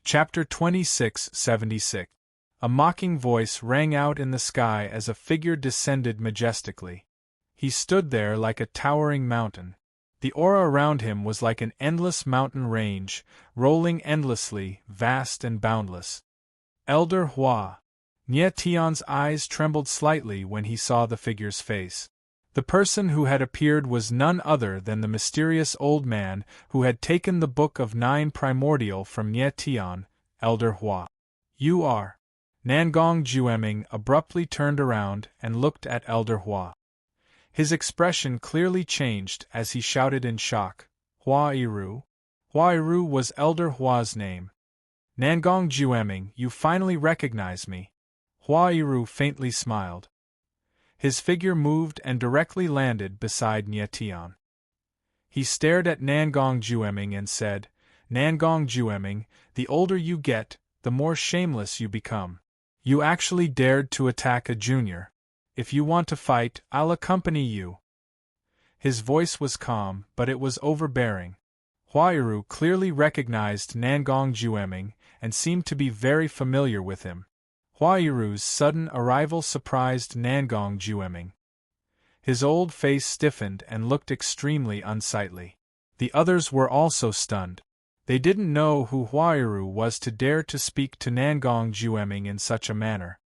Chapter 2676. A mocking voice rang out in the sky as a figure descended majestically. He stood there like a towering mountain. The aura around him was like an endless mountain range, rolling endlessly, vast and boundless. Elder Hua. Nie Tian's eyes trembled slightly when he saw the figure's face. The person who had appeared was none other than the mysterious old man who had taken the Book of Nine Primordial from Nie Tian, Elder Hua. You are. Nangong Jueming abruptly turned around and looked at Elder Hua. His expression clearly changed as he shouted in shock, Hua Iru? Hua Iru was Elder Hua's name. Nangong Jueming, you finally recognize me. Hua Iru faintly smiled. His figure moved and directly landed beside Nie Tian. He stared at Nangong Jueming and said, Nangong Jueming, the older you get, the more shameless you become. You actually dared to attack a junior. If you want to fight, I'll accompany you. His voice was calm, but it was overbearing. Huairu clearly recognized Nangong Jueming and seemed to be very familiar with him. Huairu's sudden arrival surprised Nangong Jueming. His old face stiffened and looked extremely unsightly. The others were also stunned. They didn't know who Huairu was to dare to speak to Nangong Jueming in such a manner.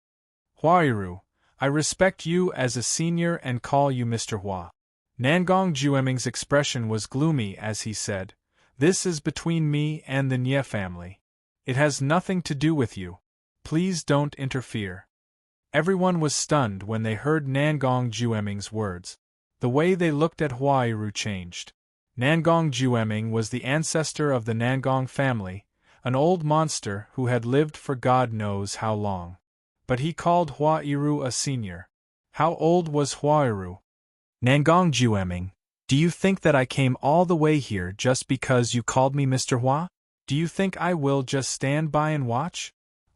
Huairu, I respect you as a senior and call you Mr. Hua. Nangong Jueming's expression was gloomy as he said, This is between me and the Nie family. It has nothing to do with you. Please don't interfere. Everyone was stunned when they heard Nangong Jueming's words. The way they looked at Huairu changed. Nangong Jueming was the ancestor of the Nangong family, an old monster who had lived for God knows how long. But he called Huairu a senior. How old was Huairu? Nangong Jueming, do you think that I came all the way here just because you called me Mr. Hua? Do you think I will just stand by and watch?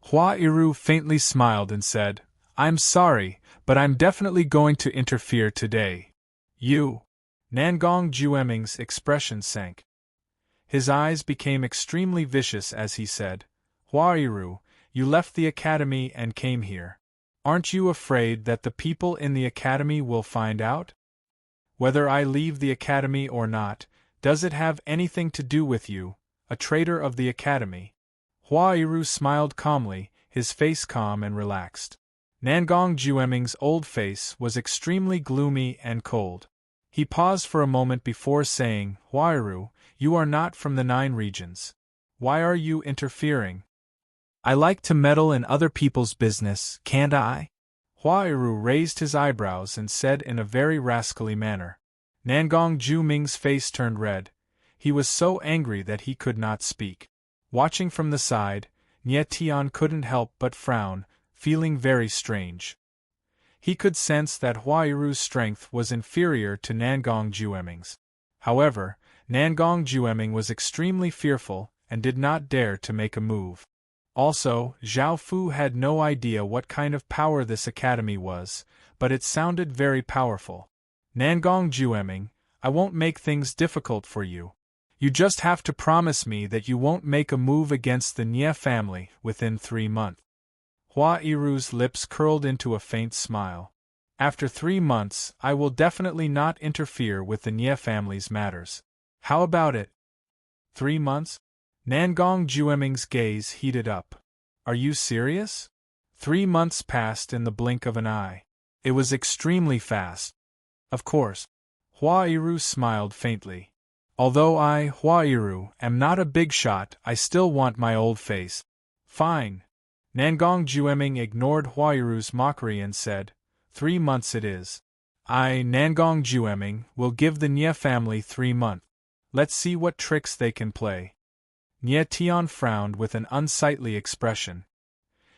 Huairu faintly smiled and said, I'm sorry, but I'm definitely going to interfere today. You. Nangong Jueming's expression sank. His eyes became extremely vicious as he said, Huairu, you left the academy and came here. Aren't you afraid that the people in the academy will find out? Whether I leave the academy or not, does it have anything to do with you, a traitor of the academy? Huairu smiled calmly, his face calm and relaxed. Nangong Jueming's old face was extremely gloomy and cold. He paused for a moment before saying, Huairu, you are not from the 9 regions. Why are you interfering? I like to meddle in other people's business, can't I? Huairu raised his eyebrows and said in a very rascally manner. Nangong Jueming's face turned red. He was so angry that he could not speak. Watching from the side, Nie Tian couldn't help but frown, feeling very strange. He could sense that Huairu's strength was inferior to Nangong Jueming's. However, Nangong Jueming was extremely fearful and did not dare to make a move. Also, Zhao Fu had no idea what kind of power this academy was, but it sounded very powerful. Nangong Jueming, I won't make things difficult for you. You just have to promise me that you won't make a move against the Nie family within 3 months. Huairu's lips curled into a faint smile. After 3 months, I will definitely not interfere with the Nie family's matters. How about it? 3 months? Nangong Jueming's gaze heated up. Are you serious? 3 months passed in the blink of an eye. It was extremely fast. Of course. Huairu smiled faintly. Although I, Huairu, am not a big shot, I still want my old face. Fine. Nangong Jueming ignored Huairu's mockery and said, 3 months it is. I, Nangong Jueming, will give the Nie family 3 months. Let's see what tricks they can play. Nie Tian frowned with an unsightly expression.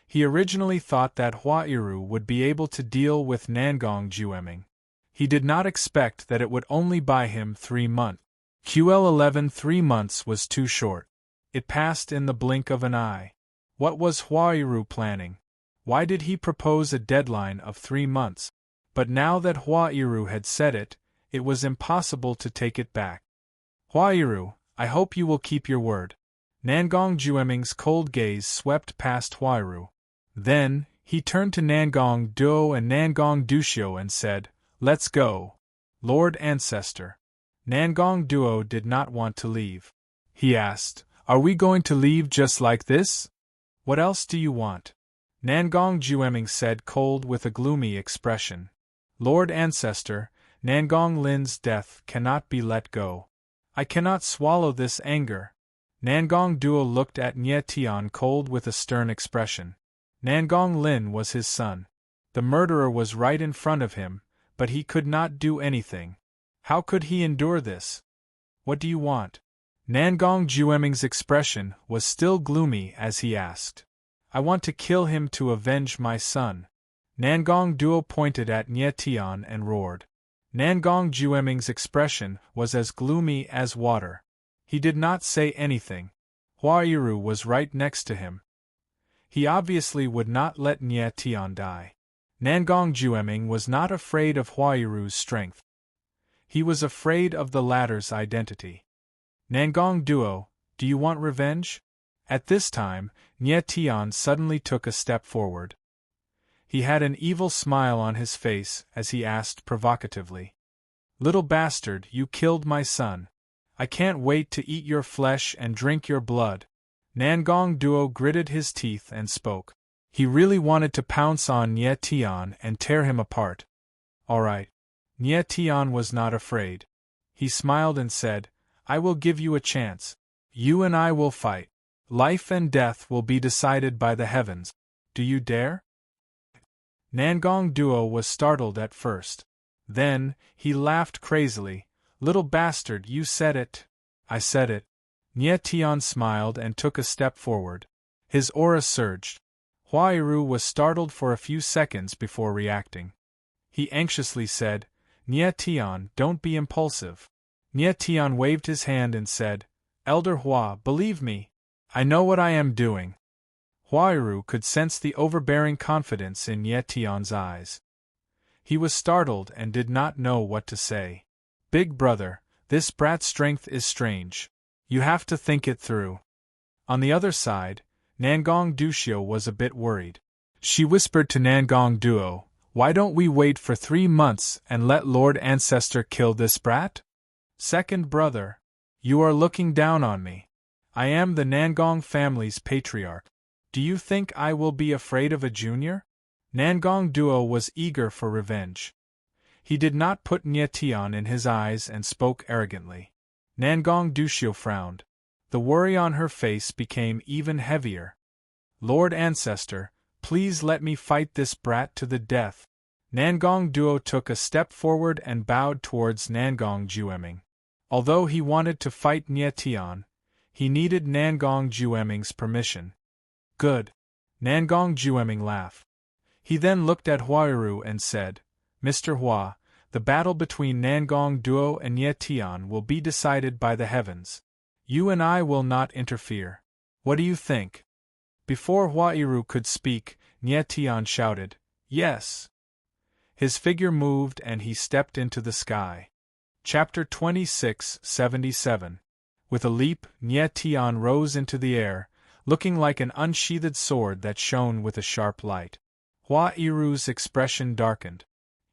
He originally thought that Huairu would be able to deal with Nangong Jueming. He did not expect that it would only buy him 3 months. QL11 3 months was too short. It passed in the blink of an eye. What was Huairu planning? Why did he propose a deadline of 3 months? But now that Huairu had said it, it was impossible to take it back. Huairu, I hope you will keep your word. Nangong Jueming's cold gaze swept past Huairu. Then, he turned to Nangong Duo and Nangong Dushio and said, "Let's go." Lord Ancestor. Nangong Duo did not want to leave. He asked, "Are we going to leave just like this? What else do you want?" Nangong Jueming said cold with a gloomy expression. "Lord Ancestor, Nangong Lin's death cannot be let go. I cannot swallow this anger." Nangong Duo looked at Nye Tian cold with a stern expression. Nangong Lin was his son. The murderer was right in front of him, but he could not do anything. How could he endure this? "What do you want?" Nangong Jueming's expression was still gloomy as he asked. "I want to kill him to avenge my son." Nangong Duo pointed at Nye Tian and roared. Nangong Jueming's expression was as gloomy as water. He did not say anything. Huairu was right next to him. He obviously would not let Nye Tian die. Nangong Jueming was not afraid of Huairu's strength. He was afraid of the latter's identity. "Nangong Duo, do you want revenge?" At this time, Nye Tian suddenly took a step forward. He had an evil smile on his face as he asked provocatively. "Little bastard, you killed my son. I can't wait to eat your flesh and drink your blood." Nangong Duo gritted his teeth and spoke. He really wanted to pounce on Nye Tian and tear him apart. "All right." Nye Tian was not afraid. He smiled and said, "I will give you a chance. You and I will fight. Life and death will be decided by the heavens. Do you dare?" Nangong Duo was startled at first. Then, he laughed crazily. "Little bastard, you said it." "I said it." Nye Tian smiled and took a step forward. His aura surged. Huairu was startled for a few seconds before reacting. He anxiously said, "Nye Tian, don't be impulsive." Nye Tian waved his hand and said, "Elder Hua, believe me. I know what I am doing." Huairu could sense the overbearing confidence in Nye Tian's eyes. He was startled and did not know what to say. "Big brother, this brat's strength is strange. You have to think it through." On the other side, Nangong Dushio was a bit worried. She whispered to Nangong Duo, "Why don't we wait for 3 months and let Lord Ancestor kill this brat?" "Second brother, you are looking down on me. I am the Nangong family's patriarch. Do you think I will be afraid of a junior?" Nangong Duo was eager for revenge. He did not put Nye Tian in his eyes and spoke arrogantly. Nangong Dushio frowned. The worry on her face became even heavier. "Lord Ancestor, please let me fight this brat to the death." Nangong Duo took a step forward and bowed towards Nangong Jueming. Although he wanted to fight Nye Tian, he needed Nangong Jueming's permission. "Good." Nangong Jueming laughed. He then looked at Huairu and said, "Mr. Hua, the battle between Nangong Duo and Nye Tian will be decided by the heavens. You and I will not interfere. What do you think?" Before Huairu could speak, Nye Tian shouted, "Yes." His figure moved and he stepped into the sky. Chapter 26:77. With a leap, Nye Tian rose into the air, looking like an unsheathed sword that shone with a sharp light. Huairu's expression darkened.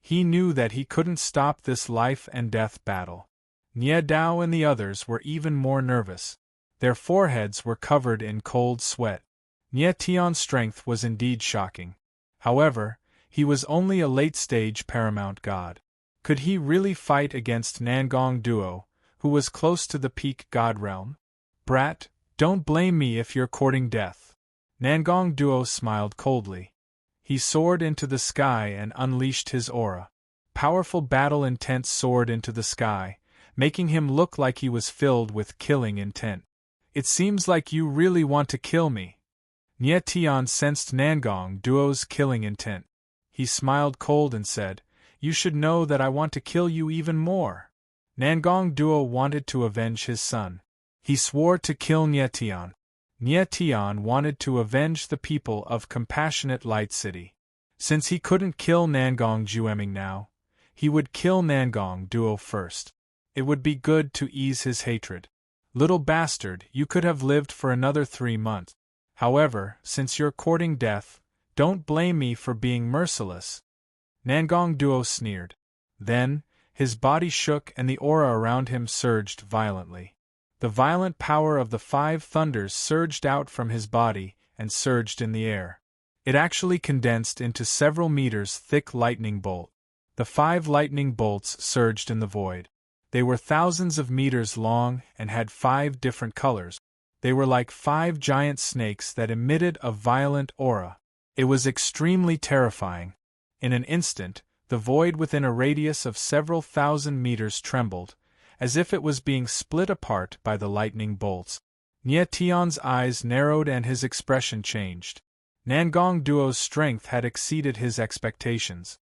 He knew that he couldn't stop this life-and-death battle. Nye Dao and the others were even more nervous. Their foreheads were covered in cold sweat. Nye Tian's strength was indeed shocking. However, he was only a late-stage paramount god. Could he really fight against Nangong Duo, who was close to the peak god realm? "Brat, don't blame me if you're courting death." Nangong Duo smiled coldly. He soared into the sky and unleashed his aura. Powerful battle intent soared into the sky, making him look like he was filled with killing intent. "It seems like you really want to kill me." Nye Tian sensed Nangong Duo's killing intent. He smiled cold and said, "You should know that I want to kill you even more." Nangong Duo wanted to avenge his son. He swore to kill Nye Tian. Nye Tian wanted to avenge the people of Compassionate Light City. Since he couldn't kill Nangong Jueming now, he would kill Nangong Duo first. It would be good to ease his hatred. Little bastard, you could have lived for another 3 months. However, since you're courting death, don't blame me for being merciless." Nangong Duo sneered. Then, his body shook and the aura around him surged violently. The violent power of the 5 thunders surged out from his body and surged in the air. It actually condensed into several meters thick lightning bolt. The 5 lightning bolts surged in the void. They were thousands of meters long and had 5 different colors. They were like 5 giant snakes that emitted a violent aura. It was extremely terrifying. In an instant, the void within a radius of several thousand meters trembled, as if it was being split apart by the lightning bolts. Nie Tian's eyes narrowed and his expression changed. Nangong Duo's strength had exceeded his expectations.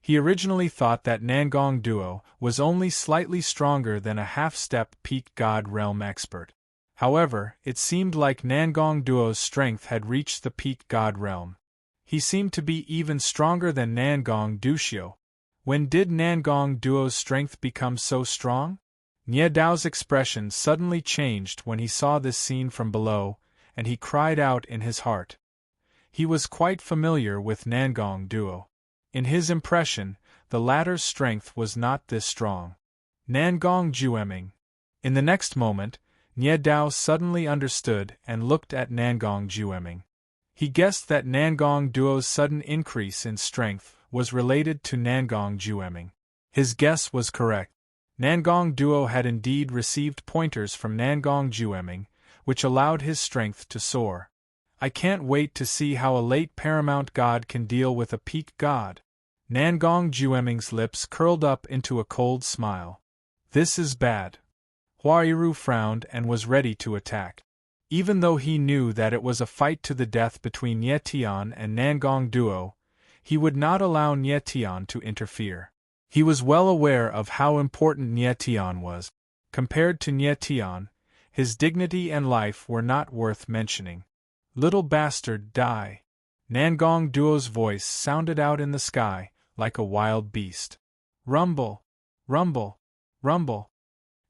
He originally thought that Nangong Duo was only slightly stronger than a half-step peak God realm expert. However, it seemed like Nangong Duo's strength had reached the peak God realm. He seemed to be even stronger than Nangong Duxiu. When did Nangong Duo's strength become so strong? Nie Dao's expression suddenly changed when he saw this scene from below, and he cried out in his heart. He was quite familiar with Nangong Duo. In his impression, the latter's strength was not this strong. Nangong Jueming. In the next moment, Nie Dao suddenly understood and looked at Nangong Jueming. He guessed that Nangong Duo's sudden increase in strength was related to Nangong Jueming. His guess was correct. Nangong Duo had indeed received pointers from Nangong Jueming, which allowed his strength to soar. I can't wait to see how a late paramount god can deal with a peak god. Nangong Jueming's lips curled up into a cold smile. This is bad. Huairu frowned and was ready to attack. Even though he knew that it was a fight to the death between Nie Tian and Nangong Duo, he would not allow Nie Tian to interfere. He was well aware of how important Nie Tian was. Compared to Nie Tian, his dignity and life were not worth mentioning. Little bastard, die. Nangong Duo's voice sounded out in the sky, like a wild beast. Rumble! Rumble! Rumble!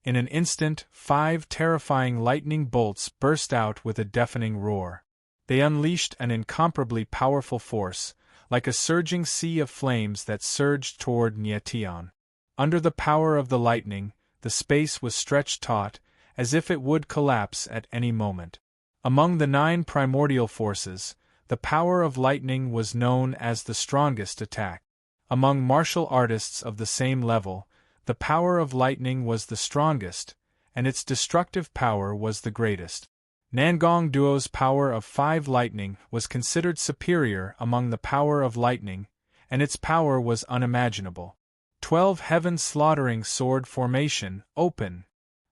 In an instant, 5 terrifying lightning bolts burst out with a deafening roar. They unleashed an incomparably powerful force, like a surging sea of flames that surged toward Nie Tian. Under the power of the lightning, the space was stretched taut, as if it would collapse at any moment. Among the 9 primordial forces, the power of lightning was known as the strongest attack. Among martial artists of the same level, the power of lightning was the strongest, and its destructive power was the greatest. Nangong Duo's power of 5 lightning was considered superior among the power of lightning, and its power was unimaginable. 12 heaven-slaughtering sword formation, open.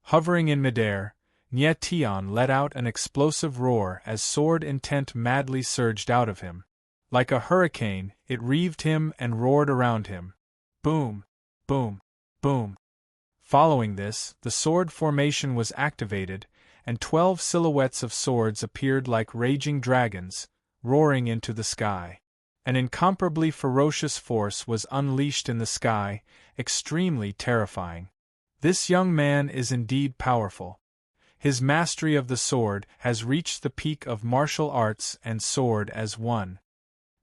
Hovering in midair, Nie Tian let out an explosive roar as sword intent madly surged out of him. Like a hurricane, it reaved him and roared around him. Boom! Boom! Boom! Following this, the sword formation was activated, and 12 silhouettes of swords appeared like raging dragons, roaring into the sky. An incomparably ferocious force was unleashed in the sky, extremely terrifying. This young man is indeed powerful. His mastery of the sword has reached the peak of martial arts and sword as one.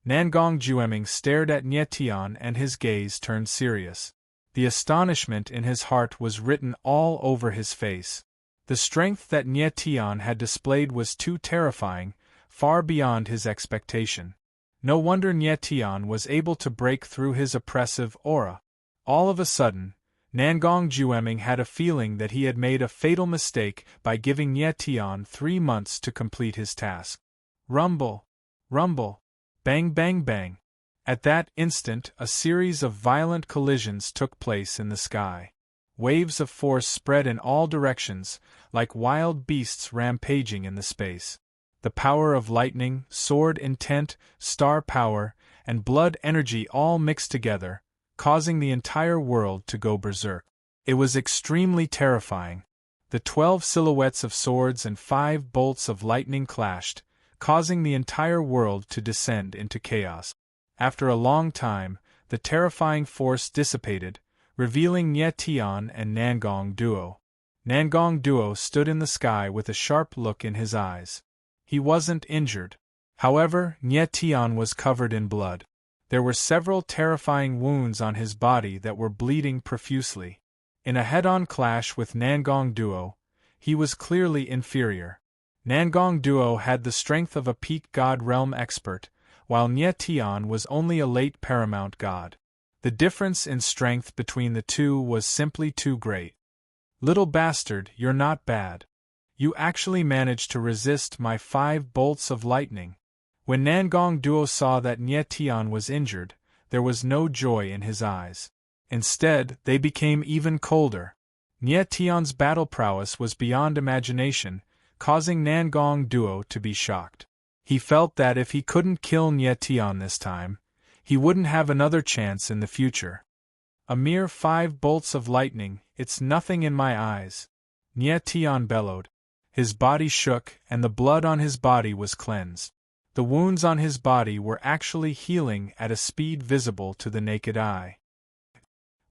Nangong Jueming stared at Nie Tian and his gaze turned serious. The astonishment in his heart was written all over his face. The strength that Nie Tian had displayed was too terrifying, far beyond his expectation. No wonder Nie Tian was able to break through his oppressive aura. All of a sudden, Nangong Jueming had a feeling that he had made a fatal mistake by giving Nie Tian 3 months to complete his task. Rumble! Rumble! Bang bang bang! At that instant a series of violent collisions took place in the sky. Waves of force spread in all directions, like wild beasts rampaging in the space. The power of lightning, sword intent, star power, and blood energy all mixed together, causing the entire world to go berserk. It was extremely terrifying. The 12 silhouettes of swords and 5 bolts of lightning clashed, causing the entire world to descend into chaos. After a long time, the terrifying force dissipated, revealing Nie Tian and Nangong Duo. Nangong Duo stood in the sky with a sharp look in his eyes. He wasn't injured. However, Nye Tian was covered in blood. There were several terrifying wounds on his body that were bleeding profusely. In a head-on clash with Nangong Duo, he was clearly inferior. Nangong Duo had the strength of a peak god realm expert, while Nye Tian was only a late paramount god. The difference in strength between the two was simply too great. Little bastard, you're not bad. You actually managed to resist my 5 bolts of lightning. When Nangong Duo saw that Nye Tian was injured, there was no joy in his eyes. Instead, they became even colder. Nye Tian's battle prowess was beyond imagination, causing Nangong Duo to be shocked. He felt that if he couldn't kill Nye Tian this time, he wouldn't have another chance in the future. A mere 5 bolts of lightning, it's nothing in my eyes. Nye Tian bellowed. His body shook, and the blood on his body was cleansed. The wounds on his body were actually healing at a speed visible to the naked eye.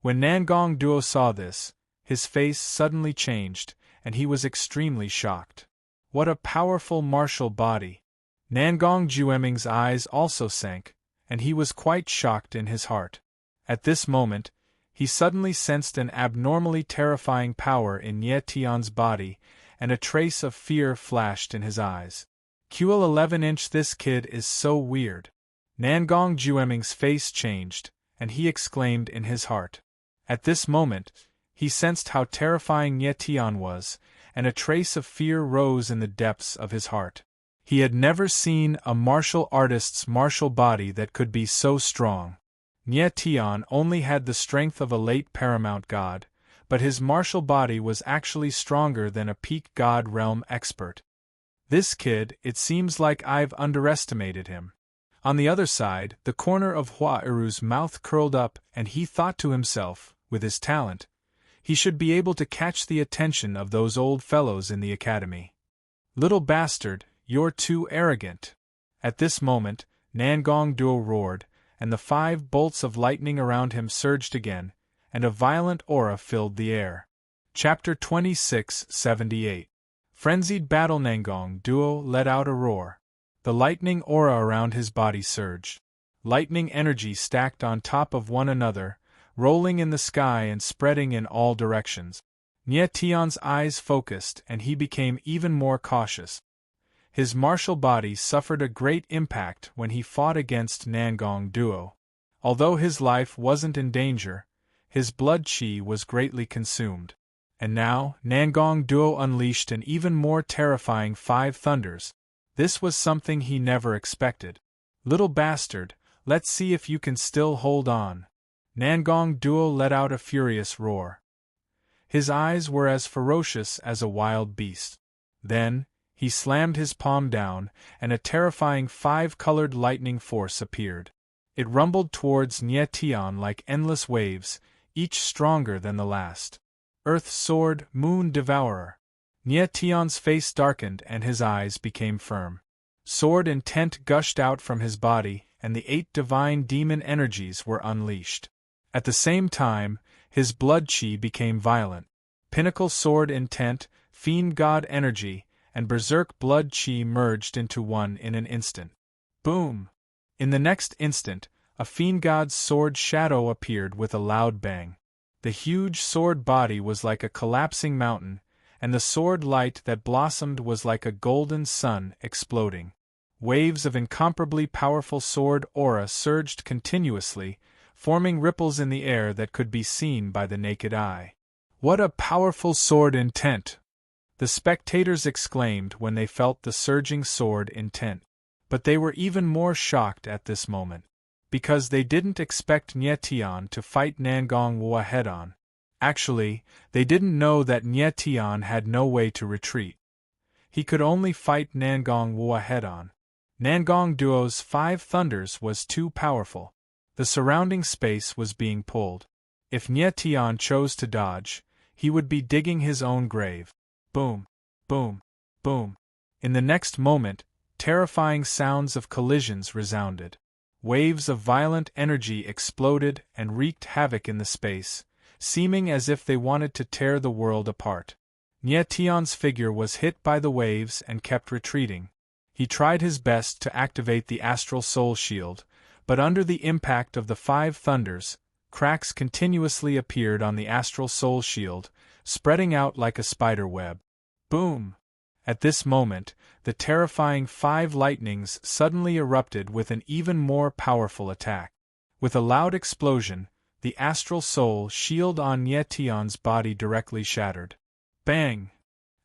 When Nangong Duo saw this, his face suddenly changed, and he was extremely shocked. What a powerful martial body! Nangong Jueming's eyes also sank, and he was quite shocked in his heart. At this moment, he suddenly sensed an abnormally terrifying power in Nye Tian's body, and a trace of fear flashed in his eyes. QL 11-inch, this kid is so weird. Nangong Jueming's face changed, and he exclaimed in his heart. At this moment, he sensed how terrifying Nye Tian was, and a trace of fear rose in the depths of his heart. He had never seen a martial artist's martial body that could be so strong. Nye Tian only had the strength of a late paramount god, but his martial body was actually stronger than a peak god realm expert. This kid, it seems like I've underestimated him. On the other side, the corner of Hua Iru's mouth curled up, and he thought to himself, with his talent, he should be able to catch the attention of those old fellows in the academy. Little bastard, you're too arrogant. At this moment, Nangong Duo roared, and the 5 bolts of lightning around him surged again, and a violent aura filled the air. Chapter 2678. Frenzied battle. Nangong Duo let out a roar. The lightning aura around his body surged. Lightning energy stacked on top of one another, rolling in the sky and spreading in all directions. Nye Tian's eyes focused, and he became even more cautious. His martial body suffered a great impact when he fought against Nangong Duo. Although his life wasn't in danger, his blood qi was greatly consumed. And now, Nangong Duo unleashed an even more terrifying 5 thunders. This was something he never expected. Little bastard, let's see if you can still hold on. Nangong Duo let out a furious roar. His eyes were as ferocious as a wild beast. Then, he slammed his palm down, and a terrifying 5-colored lightning force appeared. It rumbled towards Nye Tian like endless waves, each stronger than the last. Earth Sword, Moon Devourer. Nye Tian's face darkened and his eyes became firm. Sword intent gushed out from his body, and the 8 divine demon energies were unleashed. At the same time, his blood qi became violent. Pinnacle Sword intent, Fiend God energy, and Berserk blood qi merged into one in an instant. Boom! In the next instant, a Fiend God's sword shadow appeared with a loud bang. The huge sword body was like a collapsing mountain, and the sword light that blossomed was like a golden sun exploding. Waves of incomparably powerful sword aura surged continuously, forming ripples in the air that could be seen by the naked eye. What a powerful sword intent! The spectators exclaimed when they felt the surging sword intent. But they were even more shocked at this moment, because they didn't expect Nye Tian to fight Nangong Duo head-on. Actually, they didn't know that Nye Tian had no way to retreat. He could only fight Nangong Duo head-on. Nangong Duo's 5 thunders was too powerful. The surrounding space was being pulled. If Nye Tian chose to dodge, he would be digging his own grave. Boom, boom, boom. In the next moment, terrifying sounds of collisions resounded. Waves of violent energy exploded and wreaked havoc in the space, seeming as if they wanted to tear the world apart. Nie Tion's figure was hit by the waves and kept retreating. He tried his best to activate the astral soul shield, but under the impact of the 5 thunders, cracks continuously appeared on the astral soul shield, spreading out like a spider web. Boom! At this moment, the terrifying 5 lightnings suddenly erupted with an even more powerful attack. With a loud explosion, the astral soul shield on Nie Tion's body directly shattered. Bang!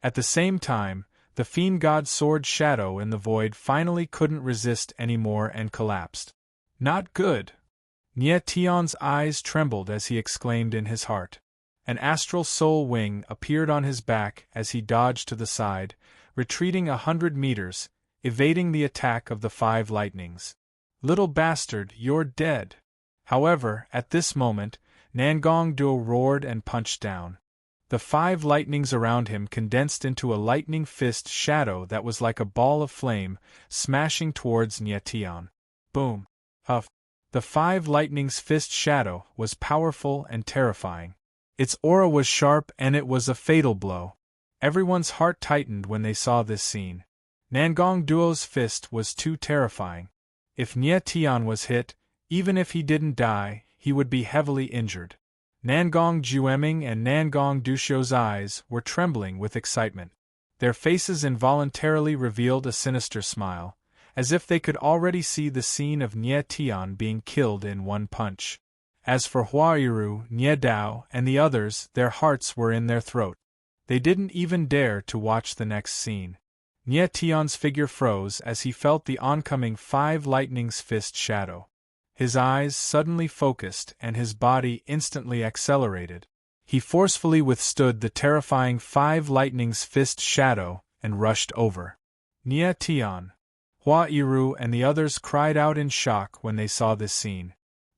At the same time, the fiend god sword shadow in the void finally couldn't resist anymore and collapsed. Not good! Nie Tion's eyes trembled as he exclaimed in his heart. An astral soul wing appeared on his back as he dodged to the side, retreating 100 meters, evading the attack of the 5 lightnings. Little bastard, you're dead! However, at this moment, Nangong Duo roared and punched down. The 5 lightnings around him condensed into a lightning fist shadow that was like a ball of flame, smashing towards Nie Tion. Boom! Huff! The 5 lightnings fist shadow was powerful and terrifying. Its aura was sharp and it was a fatal blow. Everyone's heart tightened when they saw this scene. Nangong Duo's fist was too terrifying. If Nie Tion was hit, even if he didn't die, he would be heavily injured. Nangong Jueming and Nangong Dushou's eyes were trembling with excitement. Their faces involuntarily revealed a sinister smile, as if they could already see the scene of Nie Tion being killed in one punch. As for Huairu, Nie Dao, and the others, their hearts were in their throat. They didn't even dare to watch the next scene. Nie Tion's figure froze as he felt the oncoming 5 lightnings fist shadow. His eyes suddenly focused and his body instantly accelerated. He forcefully withstood the terrifying 5 lightnings fist shadow and rushed over. Nie Tion, Huairu and the others cried out in shock when they saw this scene.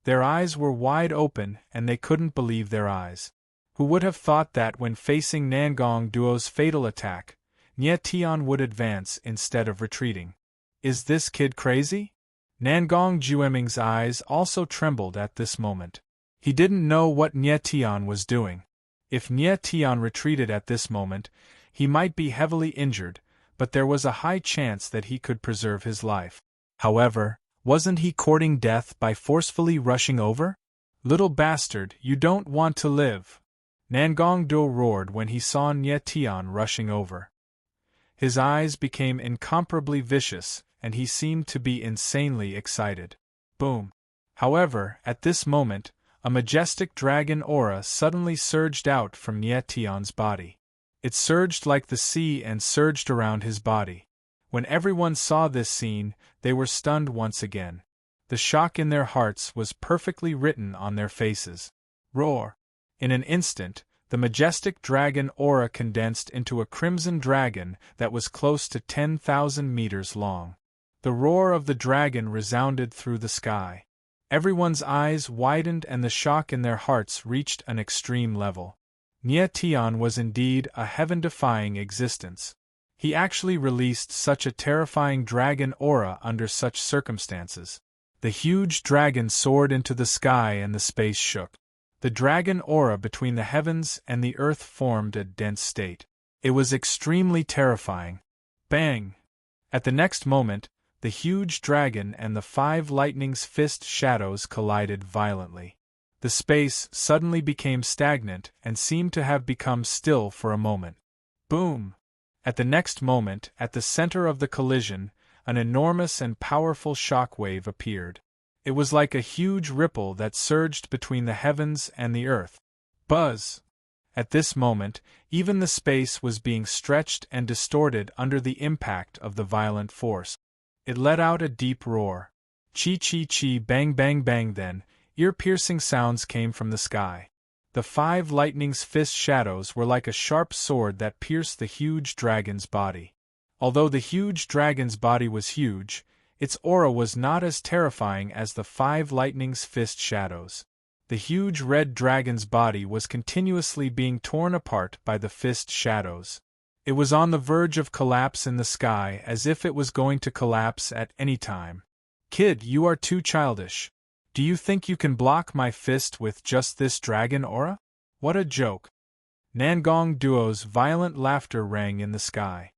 Their eyes were wide open and they couldn't believe their eyes. Who would have thought that when facing Nangong Duo's fatal attack, Nie Tion would advance instead of retreating? Is this kid crazy? Nangong Jueming's eyes also trembled at this moment. He didn't know what Nie Tion was doing. If Nie Tion retreated at this moment, he might be heavily injured, but there was a high chance that he could preserve his life. However, wasn't he courting death by forcefully rushing over? Little bastard, you don't want to live! Nangong Duo roared when he saw Nie Tion rushing over. His eyes became incomparably vicious, and he seemed to be insanely excited. Boom! However, at this moment, a majestic dragon aura suddenly surged out from Nie Tion's body. It surged like the sea and surged around his body. When everyone saw this scene, they were stunned once again. The shock in their hearts was perfectly written on their faces. Roar! In an instant, the majestic dragon aura condensed into a crimson dragon that was close to 10,000 meters long. The roar of the dragon resounded through the sky. Everyone's eyes widened and the shock in their hearts reached an extreme level. Nie Tion was indeed a heaven-defying existence. He actually released such a terrifying dragon aura under such circumstances. The huge dragon soared into the sky and the space shook. The dragon aura between the heavens and the earth formed a dense state. It was extremely terrifying. Bang! At the next moment, the huge dragon and the 5 lightning's fist shadows collided violently. The space suddenly became stagnant and seemed to have become still for a moment. Boom! At the next moment, at the center of the collision, an enormous and powerful shock wave appeared. It was like a huge ripple that surged between the heavens and the earth. Buzz! At this moment, even the space was being stretched and distorted under the impact of the violent force. It let out a deep roar. Chi-chi-chi, bang bang bang. Then, ear-piercing sounds came from the sky. The 5 lightning's fist shadows were like a sharp sword that pierced the huge dragon's body. Although the huge dragon's body was huge, its aura was not as terrifying as the 5 lightning's fist shadows. The huge red dragon's body was continuously being torn apart by the fist shadows. It was on the verge of collapse in the sky, as if it was going to collapse at any time. Kid, you are too childish. Do you think you can block my fist with just this dragon aura? What a joke. Nangong Duo's violent laughter rang in the sky.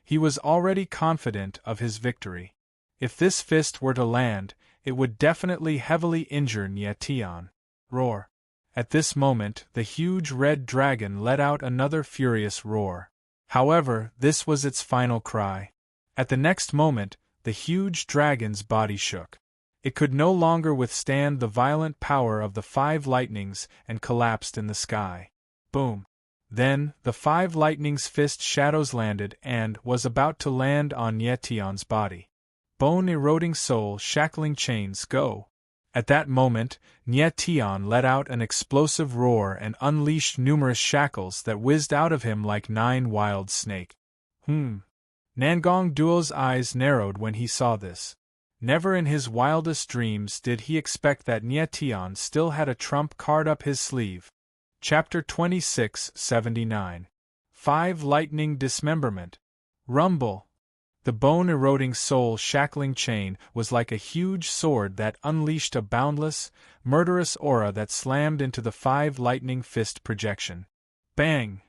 He was already confident of his victory. If this fist were to land, it would definitely heavily injure Nie Tian. Roar. At this moment, the huge red dragon let out another furious roar. However, this was its final cry. At the next moment, the huge dragon's body shook. It could no longer withstand the violent power of the 5 lightnings and collapsed in the sky. Boom. Then, the 5 lightnings' fist shadows landed and was about to land on Nie Tian's body. Bone-eroding soul shackling chains, go! At that moment, Nie Tian let out an explosive roar and unleashed numerous shackles that whizzed out of him like 9 wild snakes. Nangong Duo's eyes narrowed when he saw this. Never in his wildest dreams did he expect that Nie Tian still had a trump card up his sleeve. Chapter 2679. 5 Lightning Dismemberment. Rumble. The bone-eroding soul shackling chain was like a huge sword that unleashed a boundless, murderous aura that slammed into the 5 lightning fist projection. Bang!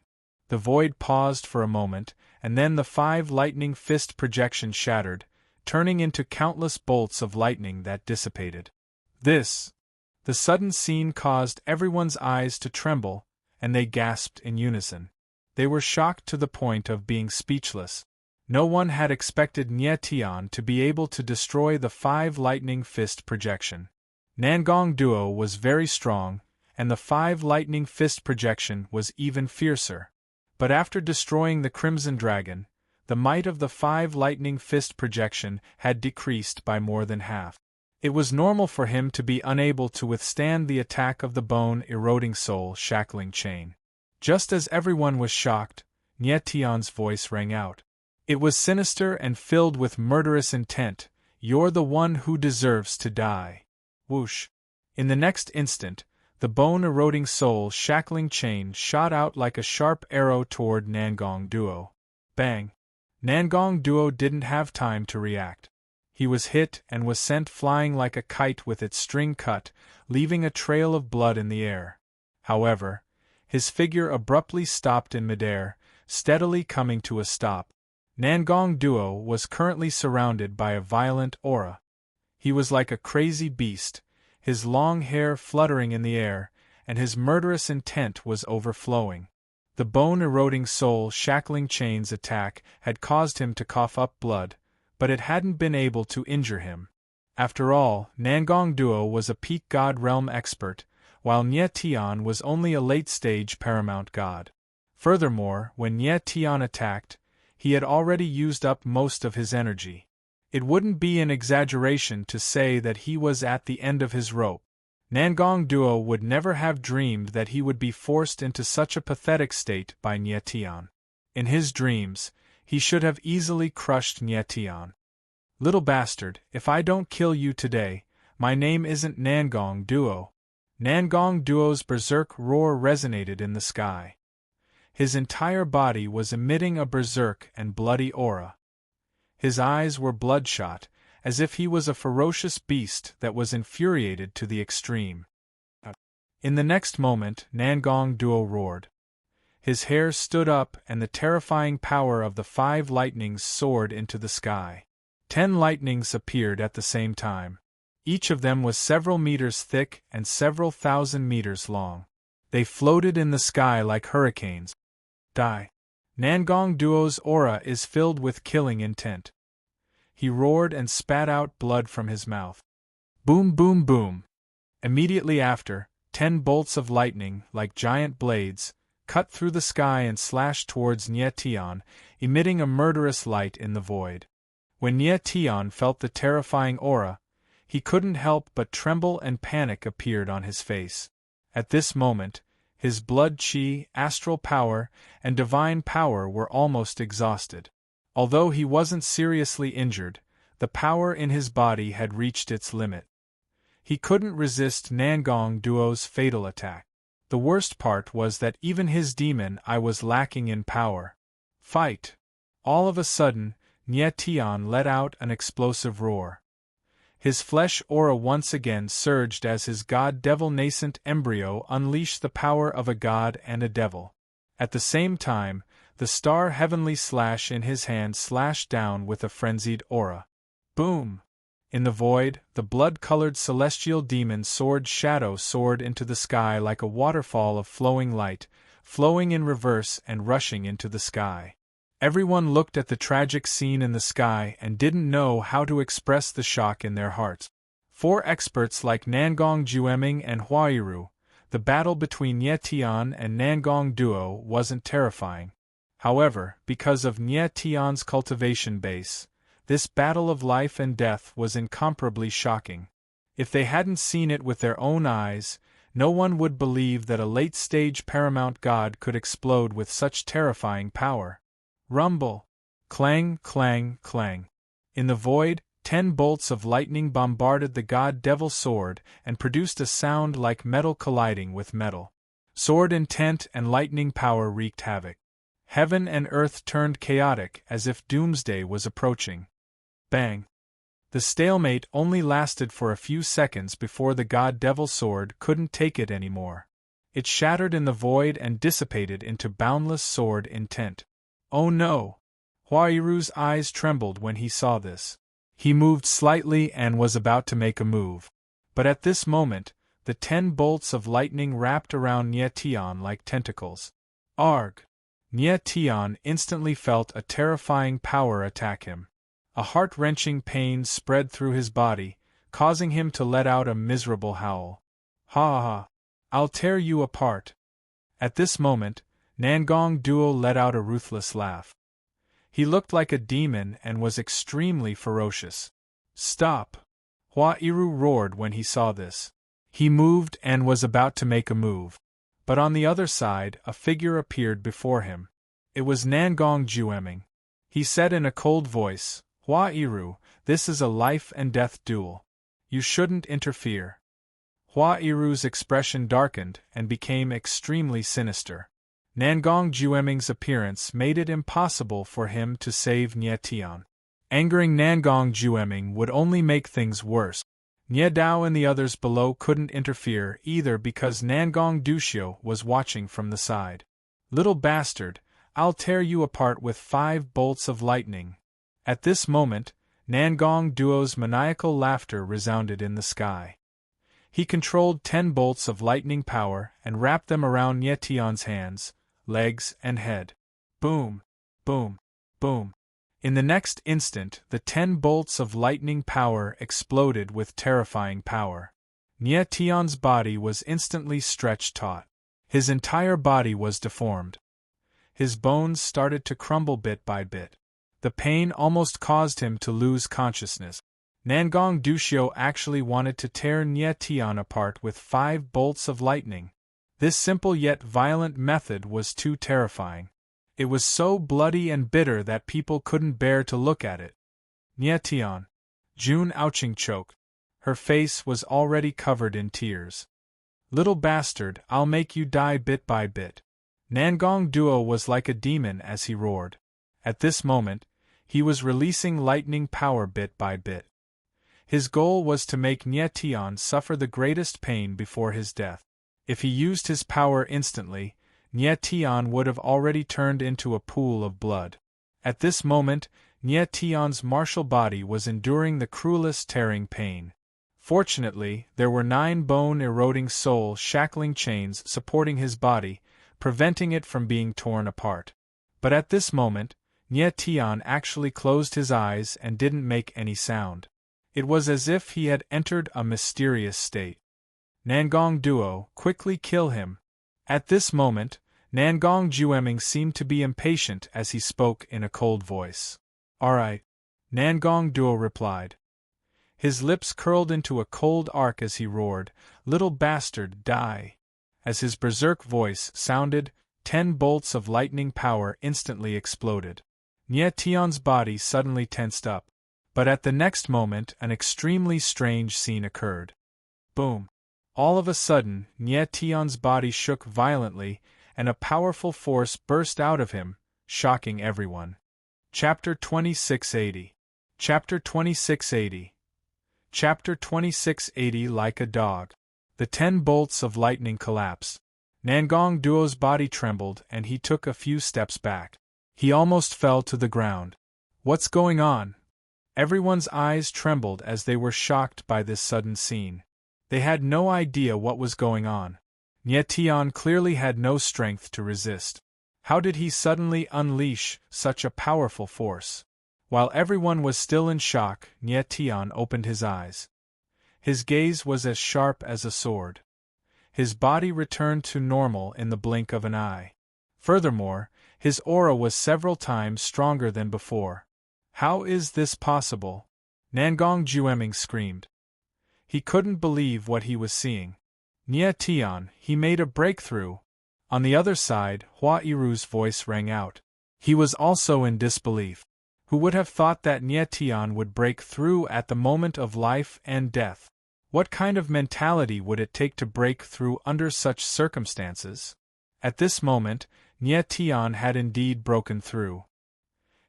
The void paused for a moment, and then the 5 lightning fist projection shattered, turning into countless bolts of lightning that dissipated. The sudden scene caused everyone's eyes to tremble, and they gasped in unison. They were shocked to the point of being speechless. No one had expected Nie Tian to be able to destroy the 5 lightning fist projection. Nangong Duo was very strong, and the 5 lightning fist projection was even fiercer. But after destroying the Crimson Dragon, the might of the 5 lightning fist projection had decreased by more than half. It was normal for him to be unable to withstand the attack of the bone-eroding soul shackling chain. Just as everyone was shocked, Nie Tian's voice rang out. It was sinister and filled with murderous intent. You're the one who deserves to die. Whoosh. In the next instant, the bone-eroding soul shackling chain shot out like a sharp arrow toward Nangong Duo. Bang. Nangong Duo didn't have time to react. He was hit and was sent flying like a kite with its string cut, leaving a trail of blood in the air. However, his figure abruptly stopped in midair, steadily coming to a stop. Nangong Duo was currently surrounded by a violent aura. He was like a crazy beast, his long hair fluttering in the air, and his murderous intent was overflowing. The bone-eroding soul shackling chain's attack had caused him to cough up blood, but it hadn't been able to injure him. After all, Nangong Duo was a peak god realm expert, while Nie Tian was only a late-stage paramount god. Furthermore, when Nie Tian attacked, he had already used up most of his energy. It wouldn't be an exaggeration to say that he was at the end of his rope. Nangong Duo would never have dreamed that he would be forced into such a pathetic state by Nie Tian. In his dreams, he should have easily crushed Nie Tian. Little bastard, if I don't kill you today, my name isn't Nangong Duo. Nangong Duo's berserk roar resonated in the sky. His entire body was emitting a berserk and bloody aura. His eyes were bloodshot, as if he was a ferocious beast that was infuriated to the extreme. In the next moment, Nangong Duo roared. His hair stood up and the terrifying power of the 5 lightnings soared into the sky. 10 lightnings appeared at the same time. Each of them was several meters thick and several thousand meters long. They floated in the sky like hurricanes. Die. Nangong Duo's aura is filled with killing intent. He roared and spat out blood from his mouth. Boom, boom, boom. Immediately after, 10 bolts of lightning, like giant blades, cut through the sky and slashed towards Nie Tian, emitting a murderous light in the void. When Nie Tian felt the terrifying aura, he couldn't help but tremble and panic appeared on his face. At this moment, his blood chi, astral power, and divine power were almost exhausted. Although he wasn't seriously injured, the power in his body had reached its limit. He couldn't resist Nangong Duo's fatal attack. The worst part was that even his demon eye was lacking in power. Fight! All of a sudden, Nie Tian let out an explosive roar. His flesh aura once again surged as his god-devil nascent embryo unleashed the power of a god and a devil. At the same time, the star heavenly slash in his hand slashed down with a frenzied aura. Boom! In the void, the blood-colored celestial demon sword shadow soared into the sky like a waterfall of flowing light, flowing in reverse and rushing into the sky. Everyone looked at the tragic scene in the sky and didn't know how to express the shock in their hearts. For experts like Nangong Jueming and Huairu, the battle between Nie Tian and Nangong Duo wasn't terrifying. However, because of Nie Tian's cultivation base, this battle of life and death was incomparably shocking. If they hadn't seen it with their own eyes, no one would believe that a late-stage paramount god could explode with such terrifying power. Rumble! Clang, clang, clang. In the void, 10 bolts of lightning bombarded the god-devil sword and produced a sound like metal colliding with metal. Sword intent and lightning power wreaked havoc. Heaven and earth turned chaotic as if doomsday was approaching. Bang! The stalemate only lasted for a few seconds before the god-devil sword couldn't take it anymore. It shattered in the void and dissipated into boundless sword intent. Oh no! Huairu's eyes trembled when he saw this. He moved slightly and was about to make a move. But at this moment, the 10 bolts of lightning wrapped around Nie Tian like tentacles. Arg! Nie Tian instantly felt a terrifying power attack him. A heart-wrenching pain spread through his body, causing him to let out a miserable howl. Ha ha! I'll tear you apart! At this moment, Nangong Duo let out a ruthless laugh. He looked like a demon and was extremely ferocious. Stop! Huairu roared when he saw this. He moved and was about to make a move. But on the other side, a figure appeared before him. It was Nangong Jueming. He said in a cold voice, Huairu, this is a life-and-death duel. You shouldn't interfere. Huairu's expression darkened and became extremely sinister. Nangong Jueming's appearance made it impossible for him to save Nie Tian. Angering Nangong Jueming would only make things worse. Nie Dao and the others below couldn't interfere either because Nangong Duxiu was watching from the side. Little bastard, I'll tear you apart with 5 bolts of lightning. At this moment, Nangong Duo's maniacal laughter resounded in the sky. He controlled 10 bolts of lightning power and wrapped them around Nie Tian's hands, legs, and head. Boom! Boom! Boom! In the next instant, the 10 bolts of lightning power exploded with terrifying power. Nie Tian's body was instantly stretched taut. His entire body was deformed. His bones started to crumble bit by bit. The pain almost caused him to lose consciousness. Nangong Duxiu actually wanted to tear Nie Tian apart with 5 bolts of lightning. This simple yet violent method was too terrifying. It was so bloody and bitter that people couldn't bear to look at it. Nie Tian. June ouching choked. Her face was already covered in tears. Little bastard, I'll make you die bit by bit. Nangong Duo was like a demon as he roared. At this moment, he was releasing lightning power bit by bit. His goal was to make Nie Tian suffer the greatest pain before his death. If he used his power instantly, Nie Tian would have already turned into a pool of blood. At this moment, Nie Tian's martial body was enduring the cruelest tearing pain. Fortunately, there were 9 bone-eroding soul-shackling chains supporting his body, preventing it from being torn apart. But at this moment, Nie Tian actually closed his eyes and didn't make any sound. It was as if he had entered a mysterious state. Nangong Duo, quickly kill him. At this moment, Nangong Jueming seemed to be impatient as he spoke in a cold voice. All right, Nangong Duo replied. His lips curled into a cold arc as he roared, little bastard, die. As his berserk voice sounded, 10 bolts of lightning power instantly exploded. Nie Tian's body suddenly tensed up. But at the next moment an extremely strange scene occurred. Boom! All of a sudden, Nie Tian's body shook violently, and a powerful force burst out of him, shocking everyone. Chapter 2680. Chapter 2680. Chapter 2680. Like a dog. The 10 bolts of lightning collapsed. Nangong Duo's body trembled and he took a few steps back. He almost fell to the ground. What's going on? Everyone's eyes trembled as they were shocked by this sudden scene. They had no idea what was going on. Nie Tian clearly had no strength to resist. How did he suddenly unleash such a powerful force? While everyone was still in shock, Nie Tian opened his eyes. His gaze was as sharp as a sword. His body returned to normal in the blink of an eye. Furthermore, his aura was several times stronger than before. How is this possible? Nangong Jueming screamed. He couldn't believe what he was seeing. Nie Tian, he made a breakthrough. On the other side, Hua Iru's voice rang out. He was also in disbelief. Who would have thought that Nie Tian would break through at the moment of life and death? What kind of mentality would it take to break through under such circumstances? At this moment, Nie Tian had indeed broken through.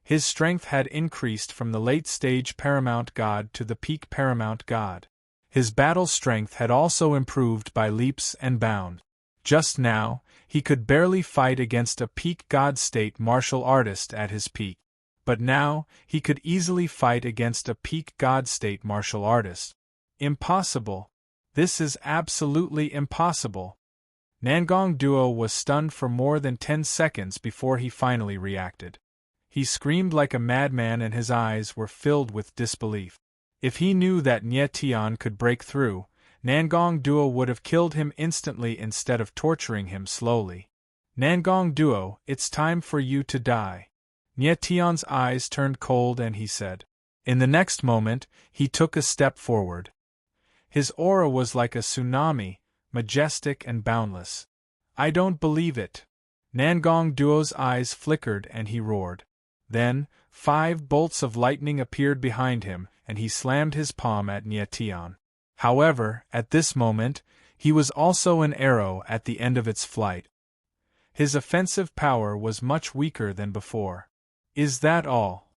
His strength had increased from the late-stage Paramount God to the peak Paramount God. His battle strength had also improved by leaps and bounds. Just now, he could barely fight against a peak God-state martial artist at his peak. But now, he could easily fight against a peak God-state martial artist. Impossible. This is absolutely impossible. Nangong Duo was stunned for more than 10 seconds before he finally reacted. He screamed like a madman and his eyes were filled with disbelief. If he knew that Nie Tian could break through, Nangong Duo would have killed him instantly instead of torturing him slowly. Nangong Duo, it's time for you to die. Nie Tian's eyes turned cold and he said. In the next moment, he took a step forward. His aura was like a tsunami, majestic and boundless. I don't believe it. Nangong Duo's eyes flickered and he roared. Then, 5 bolts of lightning appeared behind him, and he slammed his palm at Nie Tian. However, at this moment, he was also an arrow at the end of its flight. His offensive power was much weaker than before. Is that all?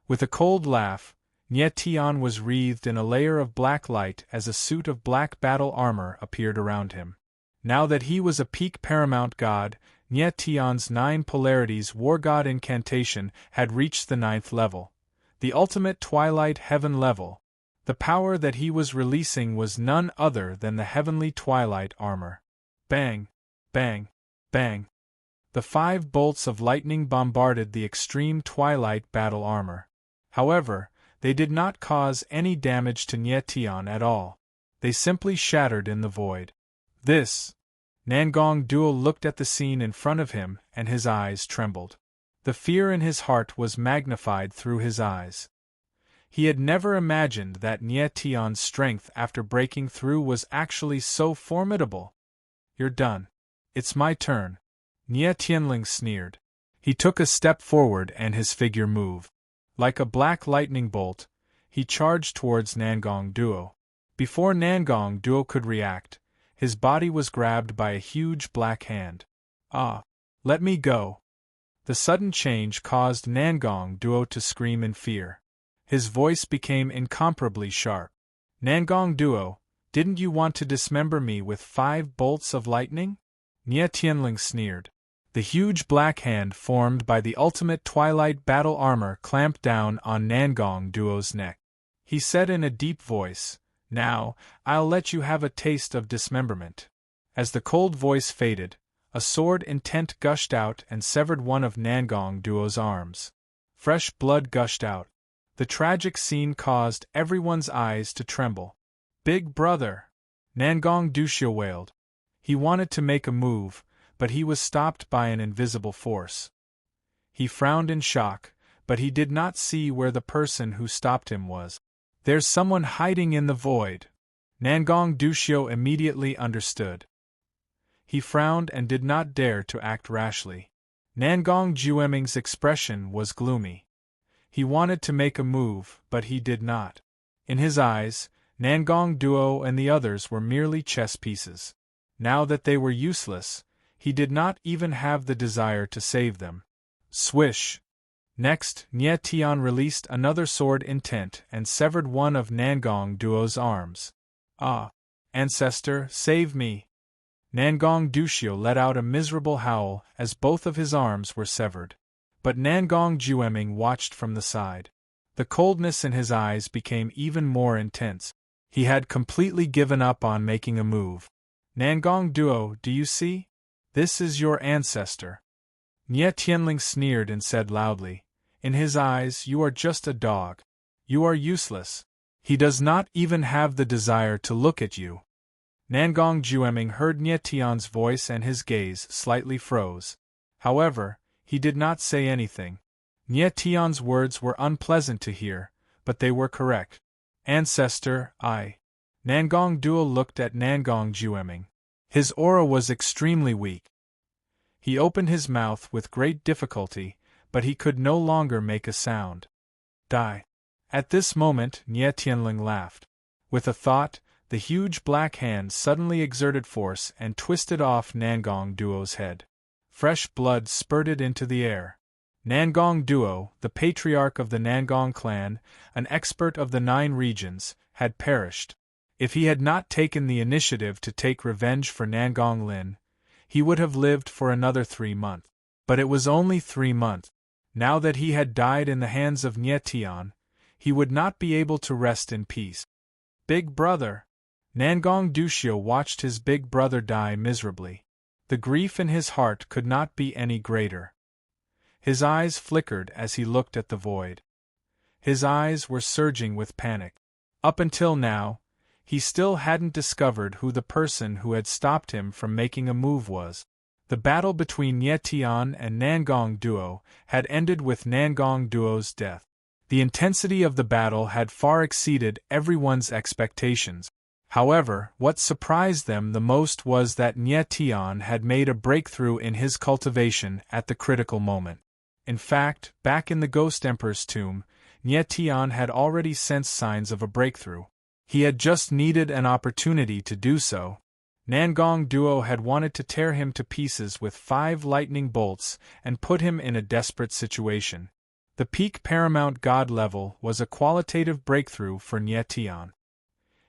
With a cold laugh, Nie Tian was wreathed in a layer of black light as a suit of black battle armor appeared around him. Now that he was a peak Paramount God, Nie Tian's 9 polarities War God incantation had reached the 9th level, the ultimate Twilight Heaven level. The power that he was releasing was none other than the heavenly Twilight armor. Bang! Bang! Bang! The 5 bolts of lightning bombarded the extreme Twilight battle armor. However, they did not cause any damage to Nie Tian at all. They simply shattered in the void. This. Nangong Duo looked at the scene in front of him and his eyes trembled. The fear in his heart was magnified through his eyes. He had never imagined that Nie Tian's strength after breaking through was actually so formidable. You're done. It's my turn. Nie Tianling sneered. He took a step forward and his figure moved. Like a black lightning bolt, he charged towards Nangong Duo. Before Nangong Duo could react, his body was grabbed by a huge black hand. Ah! Let me go! The sudden change caused Nangong Duo to scream in fear. His voice became incomparably sharp. Nangong Duo, didn't you want to dismember me with 5 bolts of lightning? Nie Tianling sneered. The huge black hand formed by the ultimate Twilight battle armor clamped down on Nangong Duo's neck. He said in a deep voice, Now, I'll let you have a taste of dismemberment. As the cold voice faded, a sword intent gushed out and severed one of Nangong Duo's arms. Fresh blood gushed out. The tragic scene caused everyone's eyes to tremble. Big brother! Nangong Duo wailed. He wanted to make a move, but he was stopped by an invisible force. He frowned in shock, but he did not see where the person who stopped him was. There's someone hiding in the void. Nangong Duo immediately understood. He frowned and did not dare to act rashly. Nangong Jueming's expression was gloomy. He wanted to make a move, but he did not. In his eyes, Nangong Duo and the others were merely chess pieces. Now that they were useless, he did not even have the desire to save them. Swish! Next, Nie Tian released another sword intent and severed one of Nangong Duo's arms. Ah! Ancestor, save me! Nangong Dushio let out a miserable howl as both of his arms were severed. But Nangong Jueming watched from the side. The coldness in his eyes became even more intense. He had completely given up on making a move. Nangong Duo, do you see? This is your ancestor. Nie Tianling sneered and said loudly, in his eyes, you are just a dog. You are useless. He does not even have the desire to look at you. Nangong Jueming heard Nie Tian's voice and his gaze slightly froze. However, he did not say anything. Nie Tian's words were unpleasant to hear, but they were correct. Ancestor, I. Nangong Duo looked at Nangong Jueming. His aura was extremely weak. He opened his mouth with great difficulty, but he could no longer make a sound. Die. At this moment, Nie Tianling laughed. With a thought, the huge black hand suddenly exerted force and twisted off Nangong Duo's head. Fresh blood spurted into the air. Nangong Duo, the patriarch of the Nangong clan, an expert of the 9 regions, had perished. If he had not taken the initiative to take revenge for Nangong Lin, he would have lived for another 3 months. But it was only 3 months. Now that he had died in the hands of Nie Tian, he would not be able to rest in peace. Big brother! Nangong Dushio watched his big brother die miserably. The grief in his heart could not be any greater. His eyes flickered as he looked at the void. His eyes were surging with panic. Up until now, he still hadn't discovered who the person who had stopped him from making a move was. The battle between Nie Tian and Nangong Duo had ended with Nangong Duo's death. The intensity of the battle had far exceeded everyone's expectations. However, what surprised them the most was that Nie Tian had made a breakthrough in his cultivation at the critical moment. In fact, back in the Ghost Emperor's tomb, Nie Tian had already sensed signs of a breakthrough. He had just needed an opportunity to do so. Nangong Duo had wanted to tear him to pieces with 5 lightning bolts and put him in a desperate situation. The peak paramount god level was a qualitative breakthrough for Nie Tian.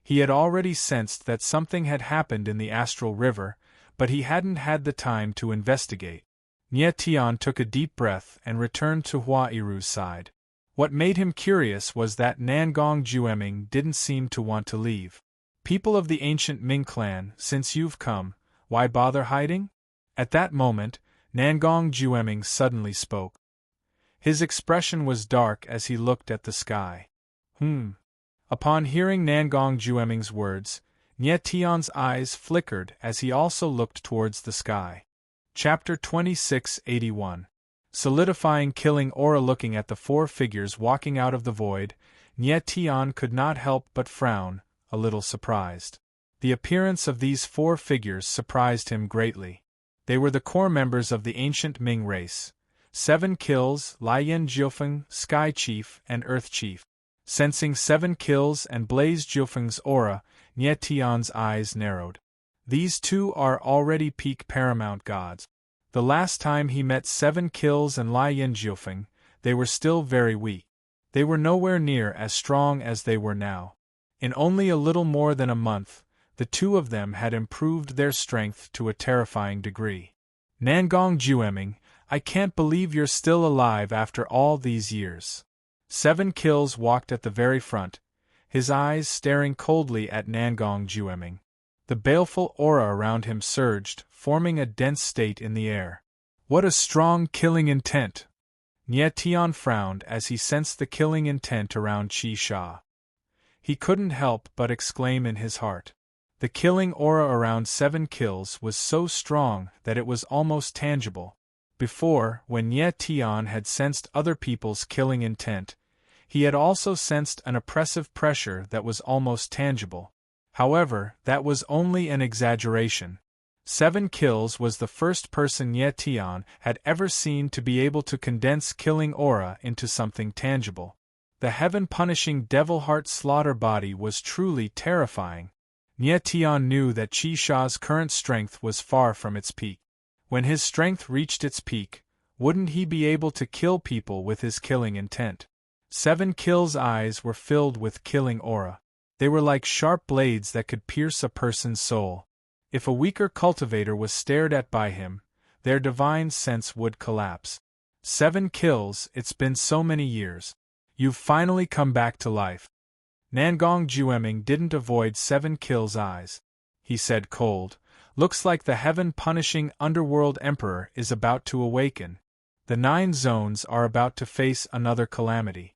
He had already sensed that something had happened in the astral river, but he hadn't had the time to investigate. Nie Tian took a deep breath and returned to Hua Iru's side. What made him curious was that Nangong Jueming didn't seem to want to leave. People of the ancient Ming clan, since you've come, why bother hiding? At that moment, Nangong Jueming suddenly spoke. His expression was dark as he looked at the sky. Upon hearing Nangong Jueming's words, Nie Tian's eyes flickered as he also looked towards the sky. Chapter 2681. Solidifying killing aura. Looking at the 4 figures walking out of the void, Nie Tian could not help but frown, a little surprised. The appearance of these 4 figures surprised him greatly. They were the core members of the ancient Ming race. 7 kills, Lian Jiufeng, Sky Chief, and Earth Chief. Sensing 7 kills and Blaze Jiufeng's aura, Nie Tian's eyes narrowed. These 2 are already peak paramount gods. The last time he met 7 kills and Lian Jiufeng, they were still very weak. They were nowhere near as strong as they were now. In only a little more than a month, the 2 of them had improved their strength to a terrifying degree. Nangong Jueming, I can't believe you're still alive after all these years. 7 kills walked at the very front, his eyes staring coldly at Nangong Jueming. The baleful aura around him surged, forming a dense state in the air. What a strong killing intent! Nie Tian frowned as he sensed the killing intent around Qi Sha. He couldn't help but exclaim in his heart. The killing aura around 7 kills was so strong that it was almost tangible. Before, when Nie Tian had sensed other people's killing intent, he had also sensed an oppressive pressure that was almost tangible. However, that was only an exaggeration. 7 kills was the first person Nie Tian had ever seen to be able to condense killing aura into something tangible. The heaven-punishing devil heart slaughter body was truly terrifying. Nie Tian knew that Qi Sha's current strength was far from its peak. When his strength reached its peak, wouldn't he be able to kill people with his killing intent? 7 kills' eyes were filled with killing aura. They were like sharp blades that could pierce a person's soul. If a weaker cultivator was stared at by him, their divine sense would collapse. 7 kills, it's been so many years. You've finally come back to life. Nangong Jueming didn't avoid 7 Kill's eyes. He said cold, looks like the heaven-punishing underworld emperor is about to awaken. The 9 zones are about to face another calamity.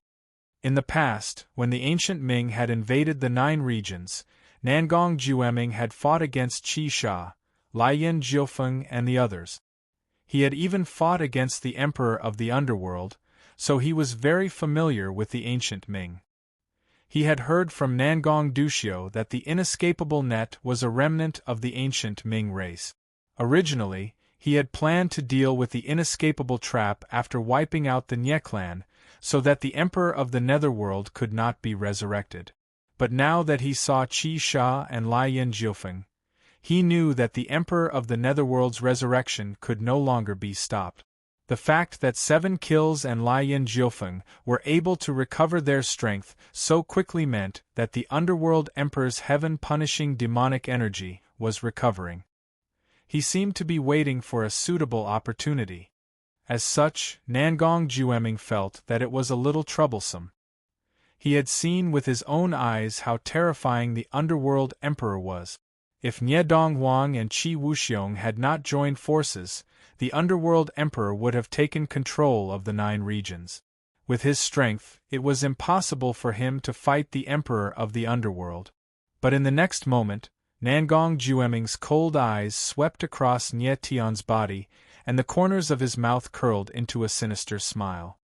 In the past, when the ancient Ming had invaded the 9 regions, Nangong Jueming had fought against Qi Sha, Lian Jiufeng and the others. He had even fought against the emperor of the underworld, so he was very familiar with the ancient Ming. He had heard from Nangong Duxiu that the inescapable net was a remnant of the ancient Ming race. Originally, he had planned to deal with the inescapable trap after wiping out the Nie clan, so that the emperor of the netherworld could not be resurrected. But now that he saw Qi Sha and Lian Jiufeng, he knew that the emperor of the netherworld's resurrection could no longer be stopped. The fact that 7 Kills and Lian Jiufeng were able to recover their strength so quickly meant that the underworld emperor's heaven-punishing demonic energy was recovering. He seemed to be waiting for a suitable opportunity. As such, Nangong Jueming felt that it was a little troublesome. He had seen with his own eyes how terrifying the underworld emperor was. If Nie Donghuang and Qi Wuxiong had not joined forces, the underworld emperor would have taken control of the 9 regions. With his strength, it was impossible for him to fight the emperor of the underworld. But in the next moment, Nangong Jueming's cold eyes swept across Nie Tian's body, and the corners of his mouth curled into a sinister smile.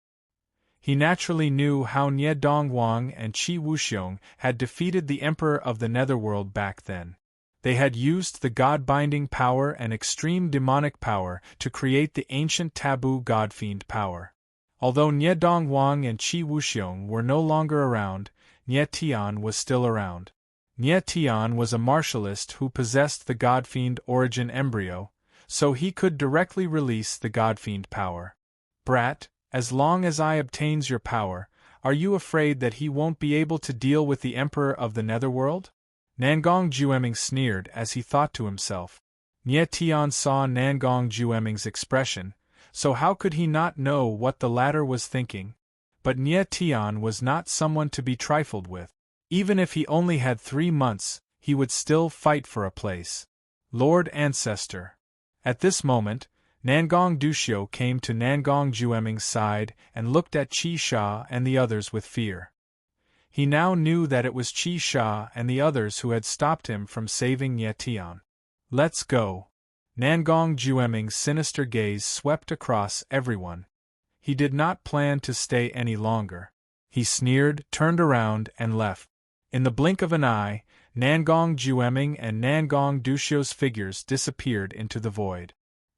He naturally knew how Nie Donghuang and Qi Wuxiong had defeated the emperor of the netherworld back then. They had used the god-binding power and extreme demonic power to create the ancient taboo god-fiend power. Although Nie Donghuang and Qi Wuxiong were no longer around, Nie Tian was still around. Nie Tian was a martialist who possessed the god-fiend origin embryo, so he could directly release the god-fiend power. Brat, as long as I obtains your power, are you afraid that he won't be able to deal with the emperor of the netherworld? Nangong Jueming sneered as he thought to himself. Nie Tian saw Nangong Jueming's expression, so how could he not know what the latter was thinking? But Nie Tian was not someone to be trifled with. Even if he only had 3 months, he would still fight for a place. Lord Ancestor. At this moment, Nangong Duxiu came to Nangong Jueming's side and looked at Qi Sha and the others with fear. He now knew that it was Qi Sha and the others who had stopped him from saving Nie Tian. Let's go. Nangong Jueming's sinister gaze swept across everyone. He did not plan to stay any longer. He sneered, turned around, and left. In the blink of an eye, Nangong Jueming and Nangong Duxiu's figures disappeared into the void.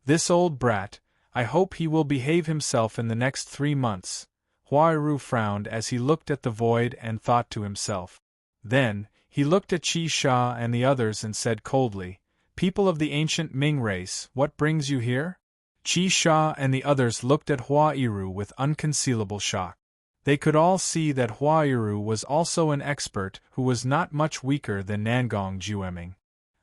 This old brat, I hope he will behave himself in the next 3 months. Huairu frowned as he looked at the void and thought to himself. Then, he looked at Qi Sha and the others and said coldly, People of the ancient Ming race, what brings you here? Qi Sha and the others looked at Huairu with unconcealable shock. They could all see that Huairu was also an expert who was not much weaker than Nangong Jueming.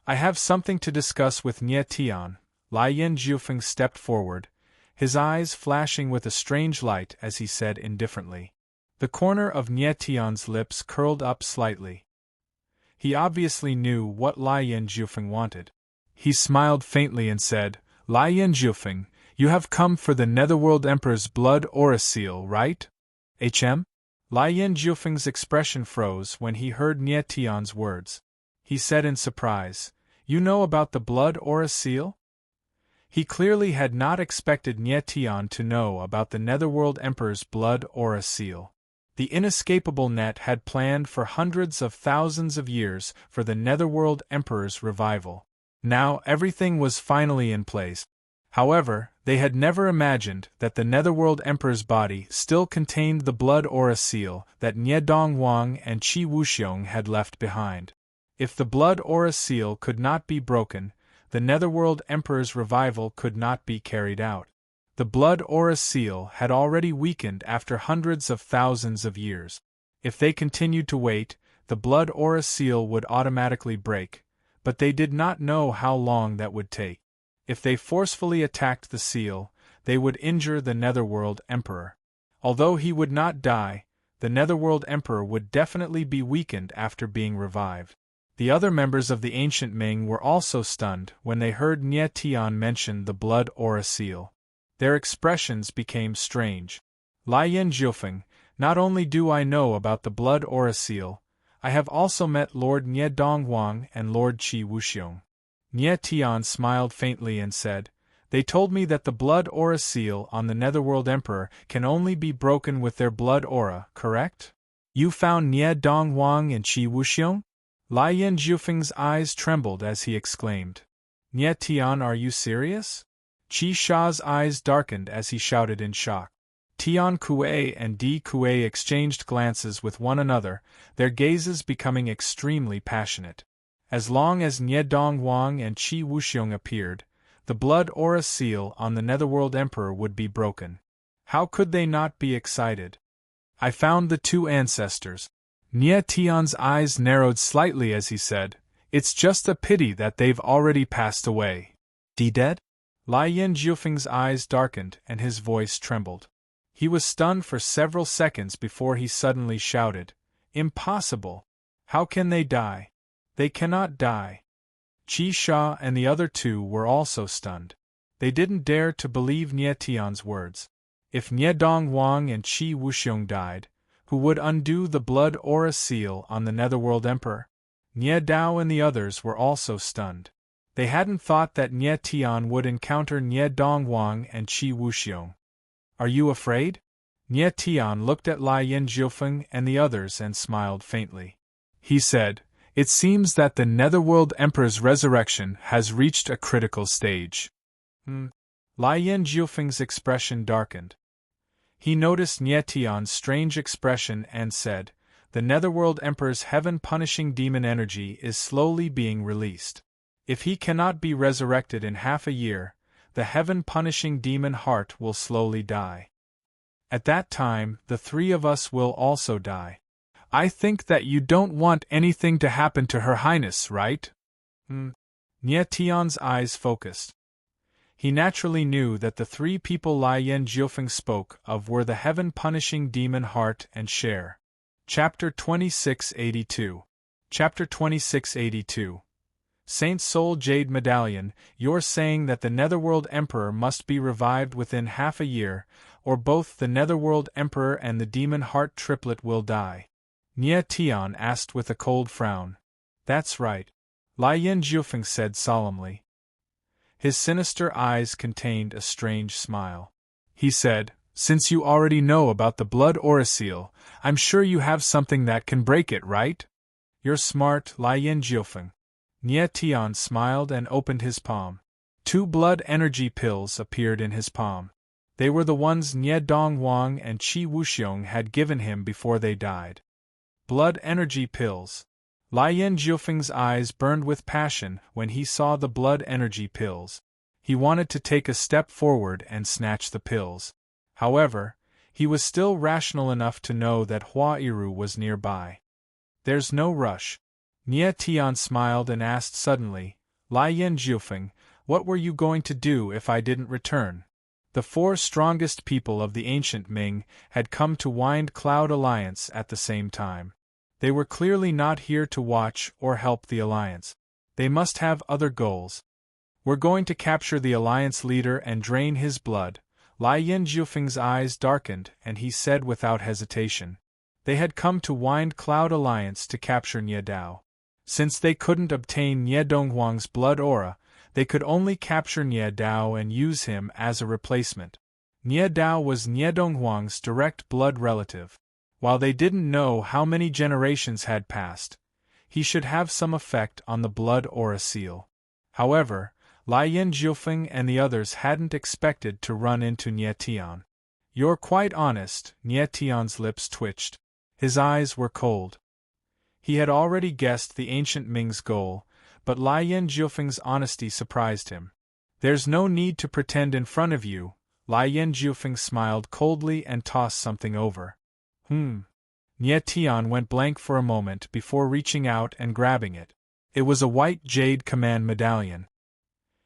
I have something to discuss with Nie Tian. Lian Jiufeng stepped forward, his eyes flashing with a strange light as he said indifferently. The corner of Nie Tian's lips curled up slightly. He obviously knew what Lian Jiufeng wanted. He smiled faintly and said, Lian Jiufeng, you have come for the Netherworld Emperor's blood aura seal, right? HM? Lian Jiufeng's expression froze when he heard Nie Tian's words. He said in surprise, You know about the blood aura seal? He clearly had not expected Nie Tian to know about the Netherworld Emperor's blood aura seal. The inescapable net had planned for hundreds of thousands of years for the Netherworld Emperor's revival. Now everything was finally in place. However, they had never imagined that the Netherworld Emperor's body still contained the blood aura seal that Nie Donghuang and Qi Wuxiong had left behind. If the blood aura seal could not be broken, the Netherworld Emperor's revival could not be carried out. The blood aura seal had already weakened after hundreds of thousands of years. If they continued to wait, the blood aura seal would automatically break, but they did not know how long that would take. If they forcefully attacked the seal, they would injure the Netherworld Emperor. Although he would not die, the Netherworld Emperor would definitely be weakened after being revived. The other members of the ancient Ming were also stunned when they heard Nie Tian mention the blood aura seal. Their expressions became strange. Lai Yin Jiufeng, not only do I know about the blood aura seal, I have also met Lord Nie Donghuang and Lord Qi Wuxiong. Nie Tian smiled faintly and said, "They told me that the blood aura seal on the Netherworld Emperor can only be broken with their blood aura, correct? You found Nie Donghuang and Qi Wuxiong?" Lai Yin Jiufeng's eyes trembled as he exclaimed, "Nie Tian, are you serious?" Qi Sha's eyes darkened as he shouted in shock. Tian Kuei and Di Kuei exchanged glances with one another, their gazes becoming extremely passionate. As long as Nie Donghuang and Qi Wuxiong appeared, the blood aura seal on the Netherworld Emperor would be broken. How could they not be excited? "I found the two ancestors." Nie Tian's eyes narrowed slightly as he said, "It's just a pity that they've already passed away." "Dead?" Lai Yin Jiufeng's eyes darkened and his voice trembled. He was stunned for several seconds before he suddenly shouted, "Impossible! How can they die? They cannot die." Qi Sha and the other two were also stunned. They didn't dare to believe Nie Tian's words. If Nie Donghuang and Qi Wuxiong died, who would undo the blood aura seal on the Netherworld Emperor? Nie Dao and the others were also stunned. They hadn't thought that Nie Tian would encounter Nie Donghuang and Qi Wuxiong. "Are you afraid?" Nie Tian looked at Lai Yin Jiufeng and the others and smiled faintly. He said, "It seems that the Netherworld Emperor's resurrection has reached a critical stage." Lai Yin Jiufeng's expression darkened. He noticed Nie Tian's strange expression and said, "The Netherworld Emperor's heaven-punishing demon energy is slowly being released. If he cannot be resurrected in half a year, the heaven-punishing demon heart will slowly die. At that time, the three of us will also die. I think that you don't want anything to happen to Her Highness, right?" Nie Tian's eyes focused. He naturally knew that the three people Lai Yin Jiufeng spoke of were the heaven-punishing demon heart and share. Chapter 2682. Chapter 2682. Saint Soul Jade Medallion, you're saying that the Netherworld Emperor must be revived within half a year, or both the Netherworld Emperor and the Demon Heart triplet will die? Nie Tian asked with a cold frown. "That's right," Lai Yin Jiufeng said solemnly. His sinister eyes contained a strange smile. He said, "Since you already know about the blood aura seal, I'm sure you have something that can break it, right?" "You're smart, Lai Yin Jiufeng." Nie Tian smiled and opened his palm. 2 blood energy pills appeared in his palm. They were the ones Nie Donghuang and Qi Wuxiong had given him before they died. Blood energy pills. Lai Yin Jiufeng's eyes burned with passion when he saw the blood energy pills. He wanted to take a step forward and snatch the pills. However, he was still rational enough to know that Hua Iru was nearby. "There's no rush." Nie Tian smiled and asked suddenly, "Lai Yin Jiufeng, what were you going to do if I didn't return?" The 4 strongest people of the ancient Ming had come to Wind Cloud Alliance at the same time. They were clearly not here to watch or help the Alliance. They must have other goals. "We're going to capture the Alliance leader and drain his blood." Lai Yin Jiufeng's eyes darkened and he said without hesitation. They had come to Wind Cloud Alliance to capture Nie Dao. Since they couldn't obtain Nie Donghuang's blood aura, they could only capture Nie Dao and use him as a replacement. Nie Dao was Nie Donghuang's direct blood relative. While they didn't know how many generations had passed, he should have some effect on the blood aura seal. However, Lai Yin Jiufeng and the others hadn't expected to run into Nie Tian. "You're quite honest," Nie Tian's lips twitched. His eyes were cold. He had already guessed the ancient Ming's goal, but Lai Yin Jiufeng's honesty surprised him. "There's no need to pretend in front of you." Lai Yin Jiufeng smiled coldly and tossed something over. Nie Tian went blank for a moment before reaching out and grabbing it. It was a white jade command medallion.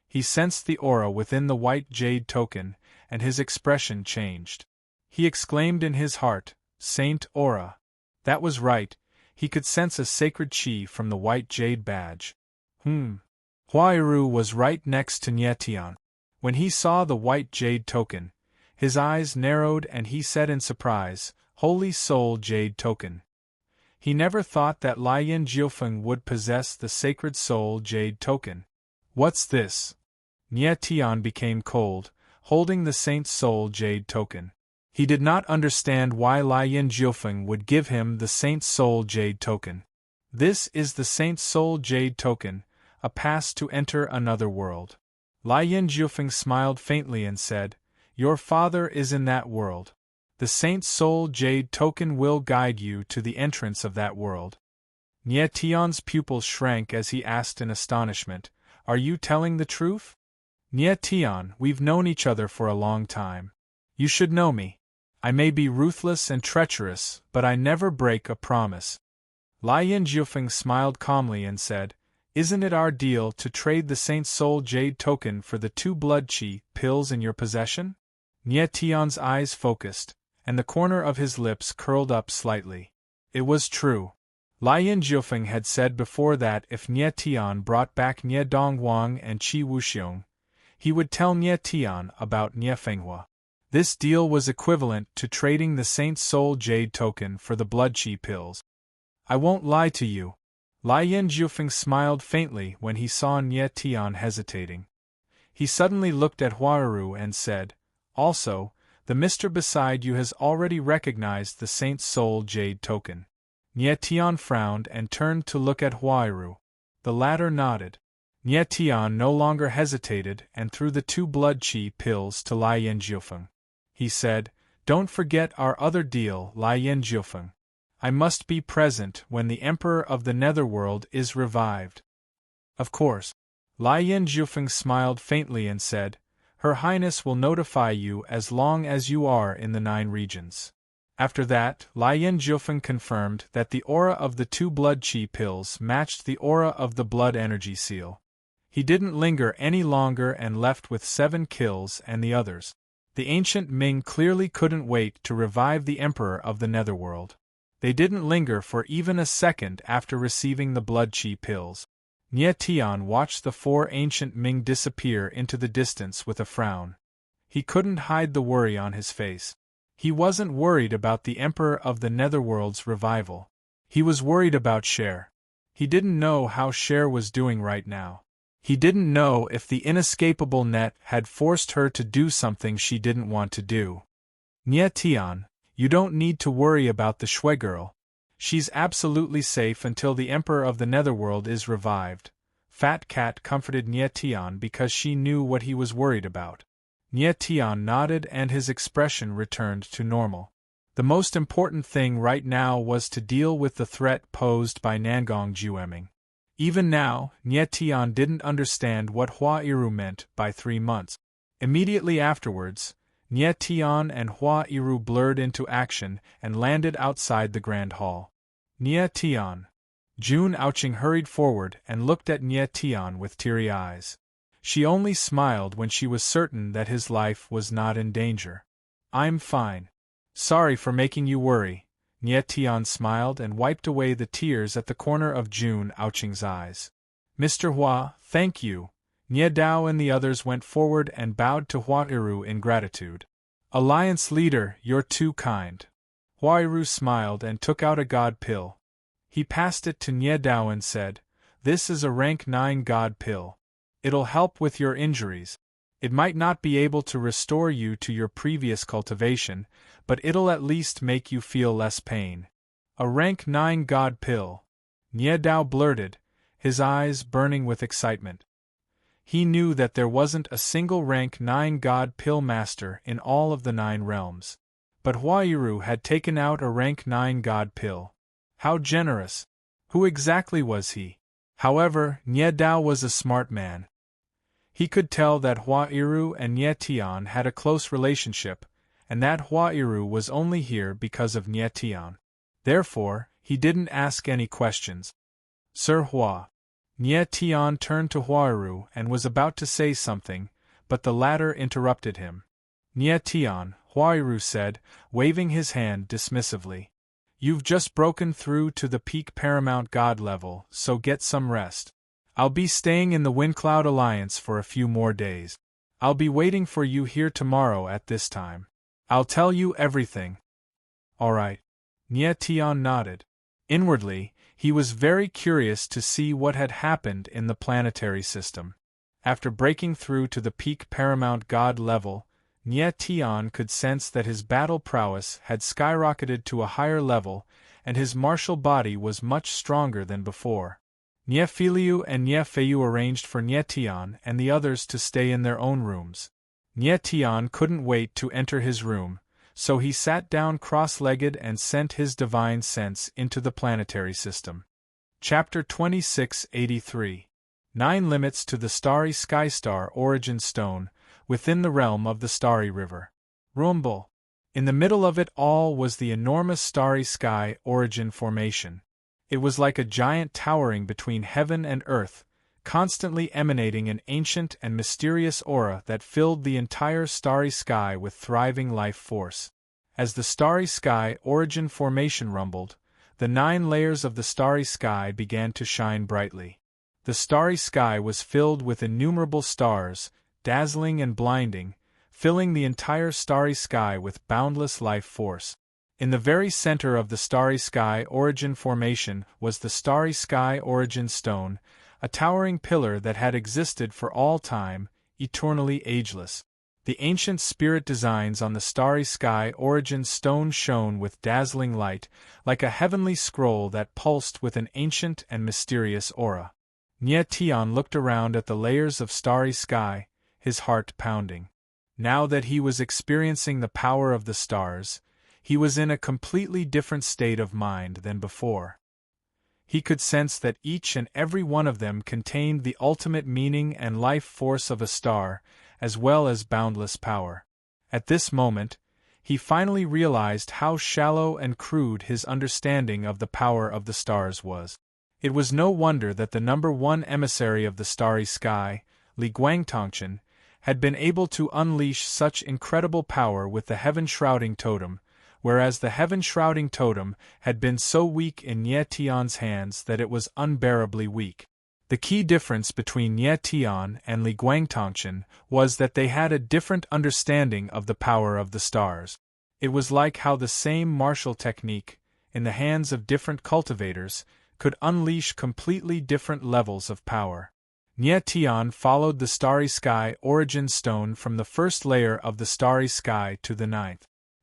He sensed the aura within the white jade token, and his expression changed. He exclaimed in his heart, "Saint Aura." That was right, he could sense a sacred chi from the white jade badge. Huairu was right next to Nietian. When he saw the white jade token, his eyes narrowed and he said in surprise, "Holy Soul Jade Token." He never thought that Lian Jiufeng would possess the sacred Soul Jade Token. "What's this?" Nietian became cold, holding the Saint's Soul Jade Token. He did not understand why Lian Jiufeng would give him the Saint's Soul Jade Token. "This is the Saint's Soul Jade Token, a pass to enter another world." Lian Jiufeng smiled faintly and said, "Your father is in that world. The Saint's Soul Jade Token will guide you to the entrance of that world." Nietian's pupils shrank as he asked in astonishment, "Are you telling the truth?" "Nietian, we've known each other for a long time. You should know me. I may be ruthless and treacherous, but I never break a promise." Lian Jiufeng smiled calmly and said, "Isn't it our deal to trade the Saint's Soul Jade Token for the 2 blood chi pills in your possession?" Nietian's eyes focused, and the corner of his lips curled up slightly. It was true. Lian Jiufeng had said before that if Nietian brought back Nie Dongwang and Qi Wuxiong, he would tell Nietian about Nie Fenghua. This deal was equivalent to trading the Saint's Soul Jade Token for the blood chi pills. "I won't lie to you." Lian Jiufeng smiled faintly when he saw Nietian hesitating. He suddenly looked at Huairu and said, "Also, the Mr. beside you has already recognized the Saint's Soul Jade Token." Nietian frowned and turned to look at Huairu. The latter nodded. Nietian no longer hesitated and threw the 2 blood chi pills to Lian Jiufeng. He said, "Don't forget our other deal, Lian Jiufeng. I must be present when the Emperor of the Netherworld is revived." "Of course." Lian Jiufeng smiled faintly and said, "Her Highness will notify you as long as you are in the 9 regions." After that, Lian Jiufeng confirmed that the aura of the 2 blood chi pills matched the aura of the blood energy seal. He didn't linger any longer and left with 7 kills and the others. The ancient Ming clearly couldn't wait to revive the Emperor of the Netherworld. They didn't linger for even a second after receiving the blood chi pills. Nietian watched the 4 ancient Ming disappear into the distance with a frown. He couldn't hide the worry on his face. He wasn't worried about the Emperor of the Netherworld's revival. He was worried about Cher. He didn't know how Cher was doing right now. He didn't know if the inescapable net had forced her to do something she didn't want to do. "Nietian, you don't need to worry about the Shui girl. She's absolutely safe until the Emperor of the Netherworld is revived." Fat Cat comforted Nietian because she knew what he was worried about. Nietian nodded and his expression returned to normal. The most important thing right now was to deal with the threat posed by Nangong Jueming. Even now, Nietian didn't understand what Huairu meant by 3 months. Immediately afterwards, Nietian and Huairu blurred into action and landed outside the Grand Hall. "Nietian." Jun Ouching hurried forward and looked at Nietian with teary eyes. She only smiled when she was certain that his life was not in danger. "I'm fine. Sorry for making you worry." Nietian smiled and wiped away the tears at the corner of Jun Ouching's eyes. "Mr. Hua, thank you." Nie Dao and the others went forward and bowed to Huairu in gratitude. "Alliance leader, you're too kind." Huairu smiled and took out a god pill. He passed it to Nie Dao and said, "This is a rank 9 god pill. It'll help with your injuries. It might not be able to restore you to your previous cultivation, but it'll at least make you feel less pain." "A rank 9 god pill," Nie Dao blurted, his eyes burning with excitement. He knew that there wasn't a single rank 9 god pill master in all of the 9 realms. But Huairu had taken out a rank 9 god pill. How generous! Who exactly was he? However, Nie Dao was a smart man. He could tell that Huairu and Nietian had a close relationship, and that Huairu was only here because of Nietian. Therefore, he didn't ask any questions. "Sir Hua." Nie Tian turned to Huaru and was about to say something, but the latter interrupted him. Nie Tian, Huaru said, waving his hand dismissively. You've just broken through to the peak paramount god level, so get some rest. I'll be staying in the Windcloud Alliance for a few more days. I'll be waiting for you here tomorrow at this time. I'll tell you everything. All right. Nie Tian nodded. Inwardly, he was very curious to see what had happened in the planetary system. After breaking through to the peak paramount god level, Nie Tian could sense that his battle prowess had skyrocketed to a higher level, and his martial body was much stronger than before. Nie Filiu and Nie Feiyu arranged for Nie Tian and the others to stay in their own rooms. Nie Tian couldn't wait to enter his room, so he sat down cross-legged and sent his divine sense into the planetary system. Chapter 2683. 9 Limits to the Starry Skystar Origin Stone, within the realm of the Starry River. Rumble. In the middle of it all was the enormous Starry Sky Origin Formation. It was like a giant towering between heaven and earth, constantly emanating an ancient and mysterious aura that filled the entire starry sky with thriving life force. As the Starry Sky Origin Formation rumbled, the 9 layers of the starry sky began to shine brightly. The starry sky was filled with innumerable stars, dazzling and blinding, filling the entire starry sky with boundless life force. In the very center of the Starry Sky Origin Formation was the Starry Sky Origin Stone, a towering pillar that had existed for all time, eternally ageless. The ancient spirit designs on the Starry Sky Origin Stone shone with dazzling light, like a heavenly scroll that pulsed with an ancient and mysterious aura. Nie Tian looked around at the layers of starry sky, his heart pounding. Now that he was experiencing the power of the stars, he was in a completely different state of mind than before. He could sense that each and every one of them contained the ultimate meaning and life force of a star, as well as boundless power. At this moment, he finally realized how shallow and crude his understanding of the power of the stars was. It was no wonder that the number 1 emissary of the starry sky, Li Guangtongchen, had been able to unleash such incredible power with the heaven-shrouding totem, whereas the heaven-shrouding totem had been so weak in Nie Tian's hands that it was unbearably weak. The key difference between Nie Tian and Li Guangtongchen was that they had a different understanding of the power of the stars. It was like how the same martial technique, in the hands of different cultivators, could unleash completely different levels of power. Nie Tian followed the Starry Sky Origin Stone from the first layer of the starry sky to the 9th.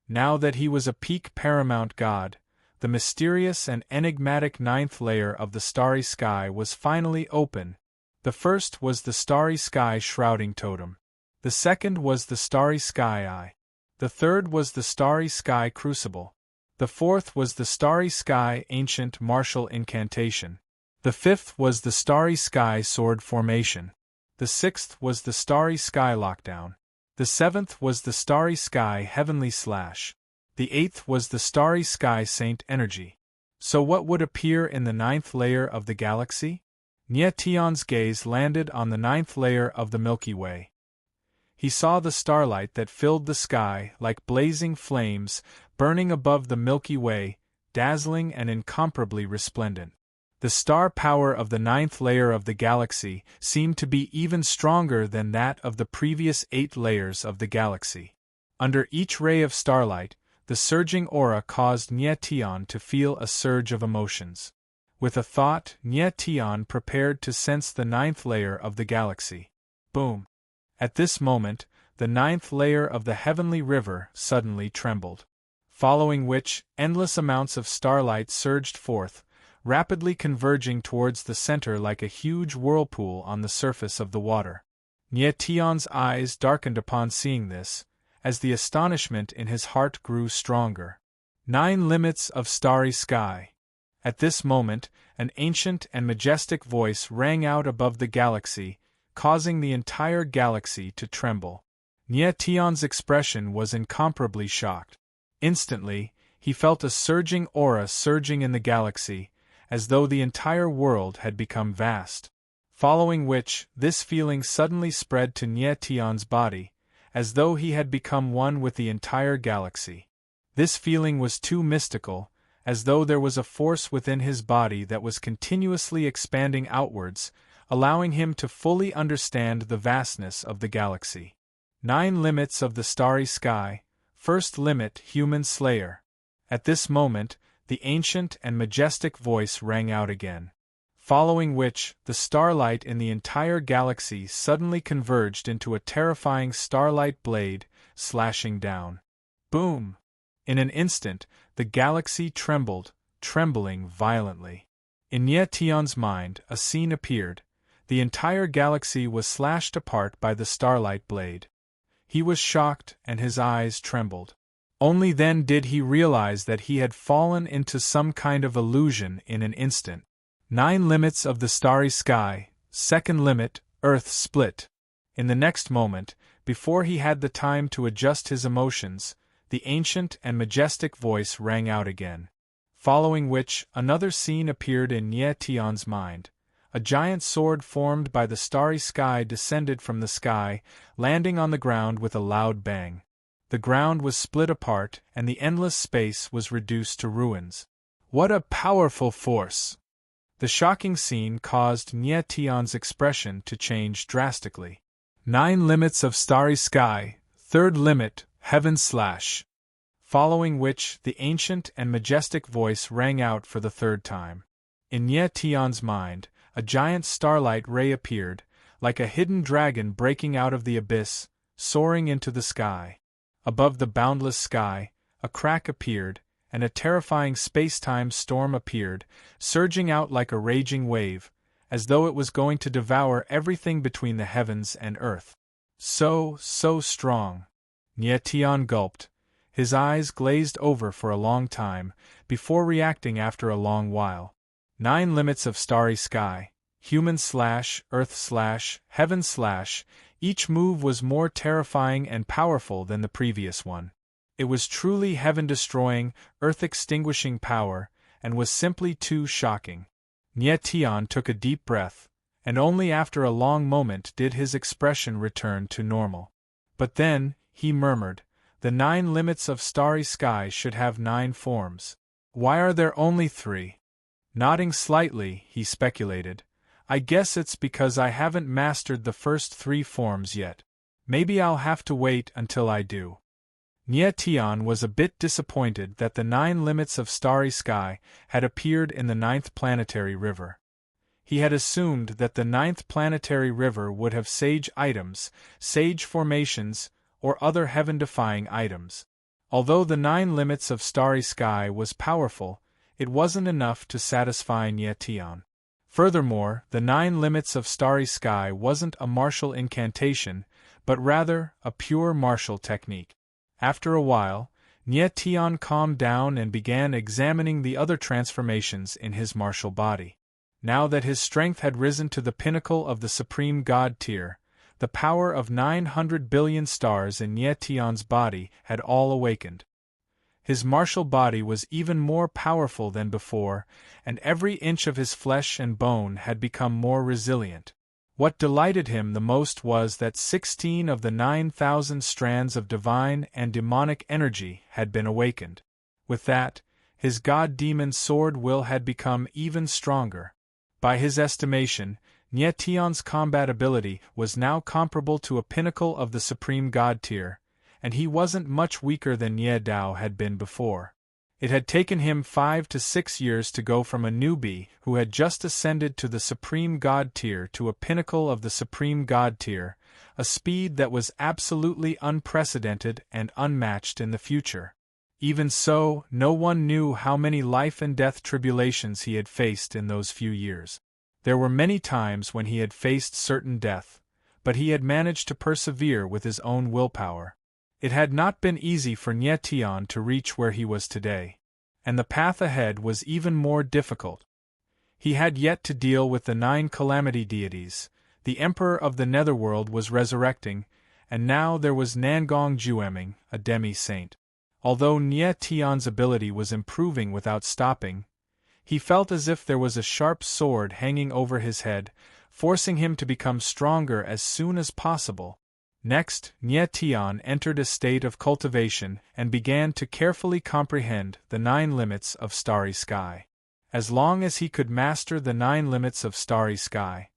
Now that he was a peak paramount god, the mysterious and enigmatic 9th layer of the starry sky was finally open. The first was the Starry Sky Shrouding Totem. The second was the Starry Sky Eye. The third was the Starry Sky Crucible. The fourth was the Starry Sky Ancient Martial Incantation. The fifth was the Starry Sky Sword Formation. The sixth was the Starry Sky Lockdown. The seventh was the Starry Sky Heavenly Slash. The eighth was the Starry Sky Saint Energy. So what would appear in the 9th layer of the galaxy? Nie Tian's gaze landed on the 9th layer of the Milky Way. He saw the starlight that filled the sky like blazing flames, burning above the Milky Way, dazzling and incomparably resplendent. The star power of the 9th layer of the galaxy seemed to be even stronger than that of the previous 8 layers of the galaxy. Under each ray of starlight, the surging aura caused Nie Tian to feel a surge of emotions. With a thought, Nie Tian prepared to sense the 9th layer of the galaxy. Boom! At this moment, the 9th layer of the heavenly river suddenly trembled. Following which, endless amounts of starlight surged forth, rapidly converging towards the center like a huge whirlpool on the surface of the water. Nie Tian's eyes darkened upon seeing this, as the astonishment in his heart grew stronger. 9 limits of starry sky. At this moment, an ancient and majestic voice rang out above the galaxy, causing the entire galaxy to tremble. Nie Tian's expression was incomparably shocked. Instantly, he felt a surging aura surging in the galaxy, as though the entire world had become vast. following which, this feeling suddenly spread to Nye Tian's body, as though he had become one with the entire galaxy. This feeling was too mystical, as though there was a force within his body that was continuously expanding outwards, allowing him to fully understand the vastness of the galaxy. 9 limits of the starry sky. First limit, human slayer. At this moment, the ancient and majestic voice rang out again. Following which, the starlight in the entire galaxy suddenly converged into a terrifying starlight blade, slashing down. Boom! In an instant, the galaxy trembled, trembling violently. In Nye Tian's mind, a scene appeared. The entire galaxy was slashed apart by the starlight blade. He was shocked, and his eyes trembled. Only then did he realize that he had fallen into some kind of illusion in an instant. 9 limits of the starry sky. Second limit, Earth split. In the next moment, before he had the time to adjust his emotions, the ancient and majestic voice rang out again. Following which, another scene appeared in Nye Tian's mind. A giant sword formed by the starry sky descended from the sky, landing on the ground with a loud bang. The ground was split apart, and the endless space was reduced to ruins. What a powerful force! The shocking scene caused Nye Tian's expression to change drastically. 9 limits of starry sky. Third limit, heaven slash. Following which, the ancient and majestic voice rang out for the third time. In Nye Tian's mind, a giant starlight ray appeared, like a hidden dragon breaking out of the abyss, soaring into the sky. Above the boundless sky, a crack appeared, and a terrifying space-time storm appeared, surging out like a raging wave, as though it was going to devour everything between the heavens and earth. So strong. Nye Tian gulped. His eyes glazed over for a long time, before reacting after a long while. 9 limits of starry sky. Human slash, earth slash, heaven slash. Each move was more terrifying and powerful than the previous one. It was truly heaven-destroying, earth-extinguishing power, and was simply too shocking. Nye Tian took a deep breath, and only after a long moment did his expression return to normal. But then, he murmured, the 9 limits of starry sky should have 9 forms. Why are there only 3? Nodding slightly, he speculated, I guess it's because I haven't mastered the first 3 forms yet. Maybe I'll have to wait until I do. Nye Tian was a bit disappointed that the 9 limits of starry sky had appeared in the 9th planetary river. He had assumed that the 9th planetary river would have sage items, sage formations, or other heaven-defying items. Although the 9 limits of starry sky was powerful, it wasn't enough to satisfy Nye Tian. Furthermore, the 9 limits of starry sky wasn't a martial incantation, but rather a pure martial technique. After a while, Nye Tian calmed down and began examining the other transformations in his martial body. Now that his strength had risen to the pinnacle of the supreme god tier, the power of 900 billion stars in Nye Tian's body had all awakened. His martial body was even more powerful than before, and every inch of his flesh and bone had become more resilient. What delighted him the most was that 16 of the 9,000 strands of divine and demonic energy had been awakened. With that, his god-demon sword will had become even stronger. By his estimation, Nye Tian's combat ability was now comparable to a pinnacle of the supreme god tier, and he wasn't much weaker than Nye Dao had been before. It had taken him 5 to 6 years to go from a newbie who had just ascended to the supreme god tier to a pinnacle of the supreme god tier, a speed that was absolutely unprecedented and unmatched in the future. Even so, no one knew how many life-and-death tribulations he had faced in those few years. There were many times when he had faced certain death, but he had managed to persevere with his own willpower. It had not been easy for Nye Tian to reach where he was today, and the path ahead was even more difficult. He had yet to deal with the 9 calamity deities, the Emperor of the Netherworld was resurrecting, and now there was Nangong Jueming, a demi-saint. Although Nye Tian's ability was improving without stopping, he felt as if there was a sharp sword hanging over his head, forcing him to become stronger as soon as possible. Next, Nye Tian entered a state of cultivation and began to carefully comprehend the 9 limits of starry sky. As long as he could master the 9 limits of starry sky,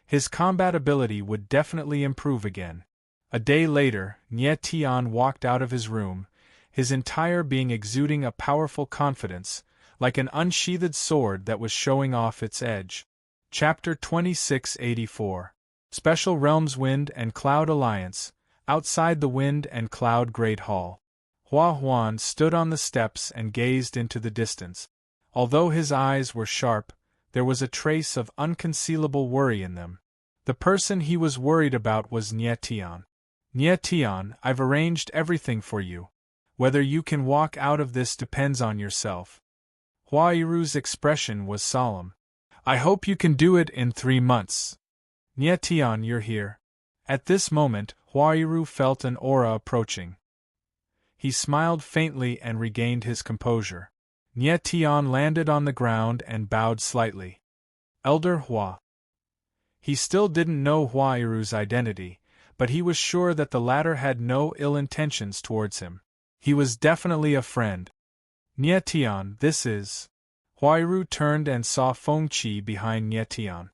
his combat ability would definitely improve again. A day later, Nye Tian walked out of his room, his entire being exuding a powerful confidence, like an unsheathed sword that was showing off its edge. Chapter 2684. Special Realms Wind and Cloud Alliance. Outside the Wind and Cloud Great Hall, Hua Huan stood on the steps and gazed into the distance. Although his eyes were sharp, there was a trace of unconcealable worry in them. The person he was worried about was Nye Tian. Nye Tian, I've arranged everything for you. Whether you can walk out of this depends on yourself. Hua Yiru's expression was solemn. I hope you can do it in 3 months. Nye Tian, you're here. At this moment, Hua Yiru felt an aura approaching. He smiled faintly and regained his composure. Nye Tian landed on the ground and bowed slightly. Elder Hua. He still didn't know Hua Yiru's identity, but he was sure that the latter had no ill intentions towards him. He was definitely a friend. Nye Tian, this is... Hua Yiru turned and saw Feng Qi behind Nye Tian.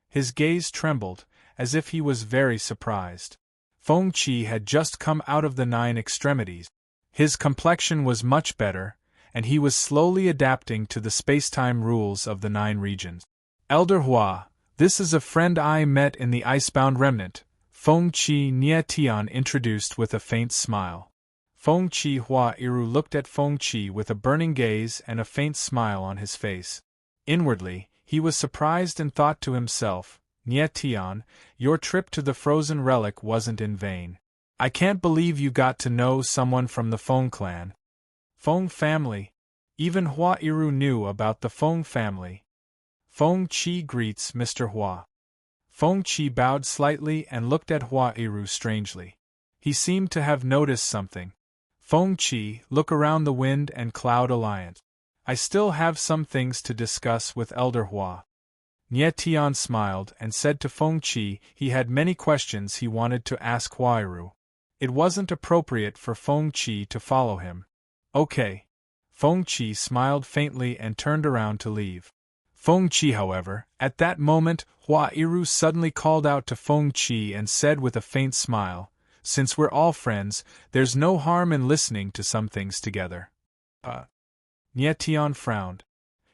His gaze trembled, as if he was very surprised. Feng Qi had just come out of the 9 extremities. His complexion was much better, and he was slowly adapting to the spacetime rules of the 9 regions. Elder Hua, this is a friend I met in the Icebound Remnant, Feng Qi Nye Tian introduced with a faint smile. Feng Qi Hua Yiru looked at Feng Qi with a burning gaze and a faint smile on his face. Inwardly, he was surprised and thought to himself, Nye Tian, your trip to the Frozen Relic wasn't in vain. I can't believe you got to know someone from the Feng clan. Feng family. Even Hua Yiru knew about the Feng family. Feng Qi greets Mr. Hua. Feng Qi bowed slightly and looked at Hua Yiru strangely. He seemed to have noticed something. Feng Qi, look around the Wind and Cloud Alliance. I still have some things to discuss with Elder Hua. Nye Tian smiled and said to Feng Qi he had many questions he wanted to ask Hua Yiru. It wasn't appropriate for Feng Qi to follow him. Okay. Feng Qi smiled faintly and turned around to leave. Feng Qi, however, at that moment, Hua Yiru suddenly called out to Feng Qi and said with a faint smile, since we're all friends, there's no harm in listening to some things together. Nye Tian frowned.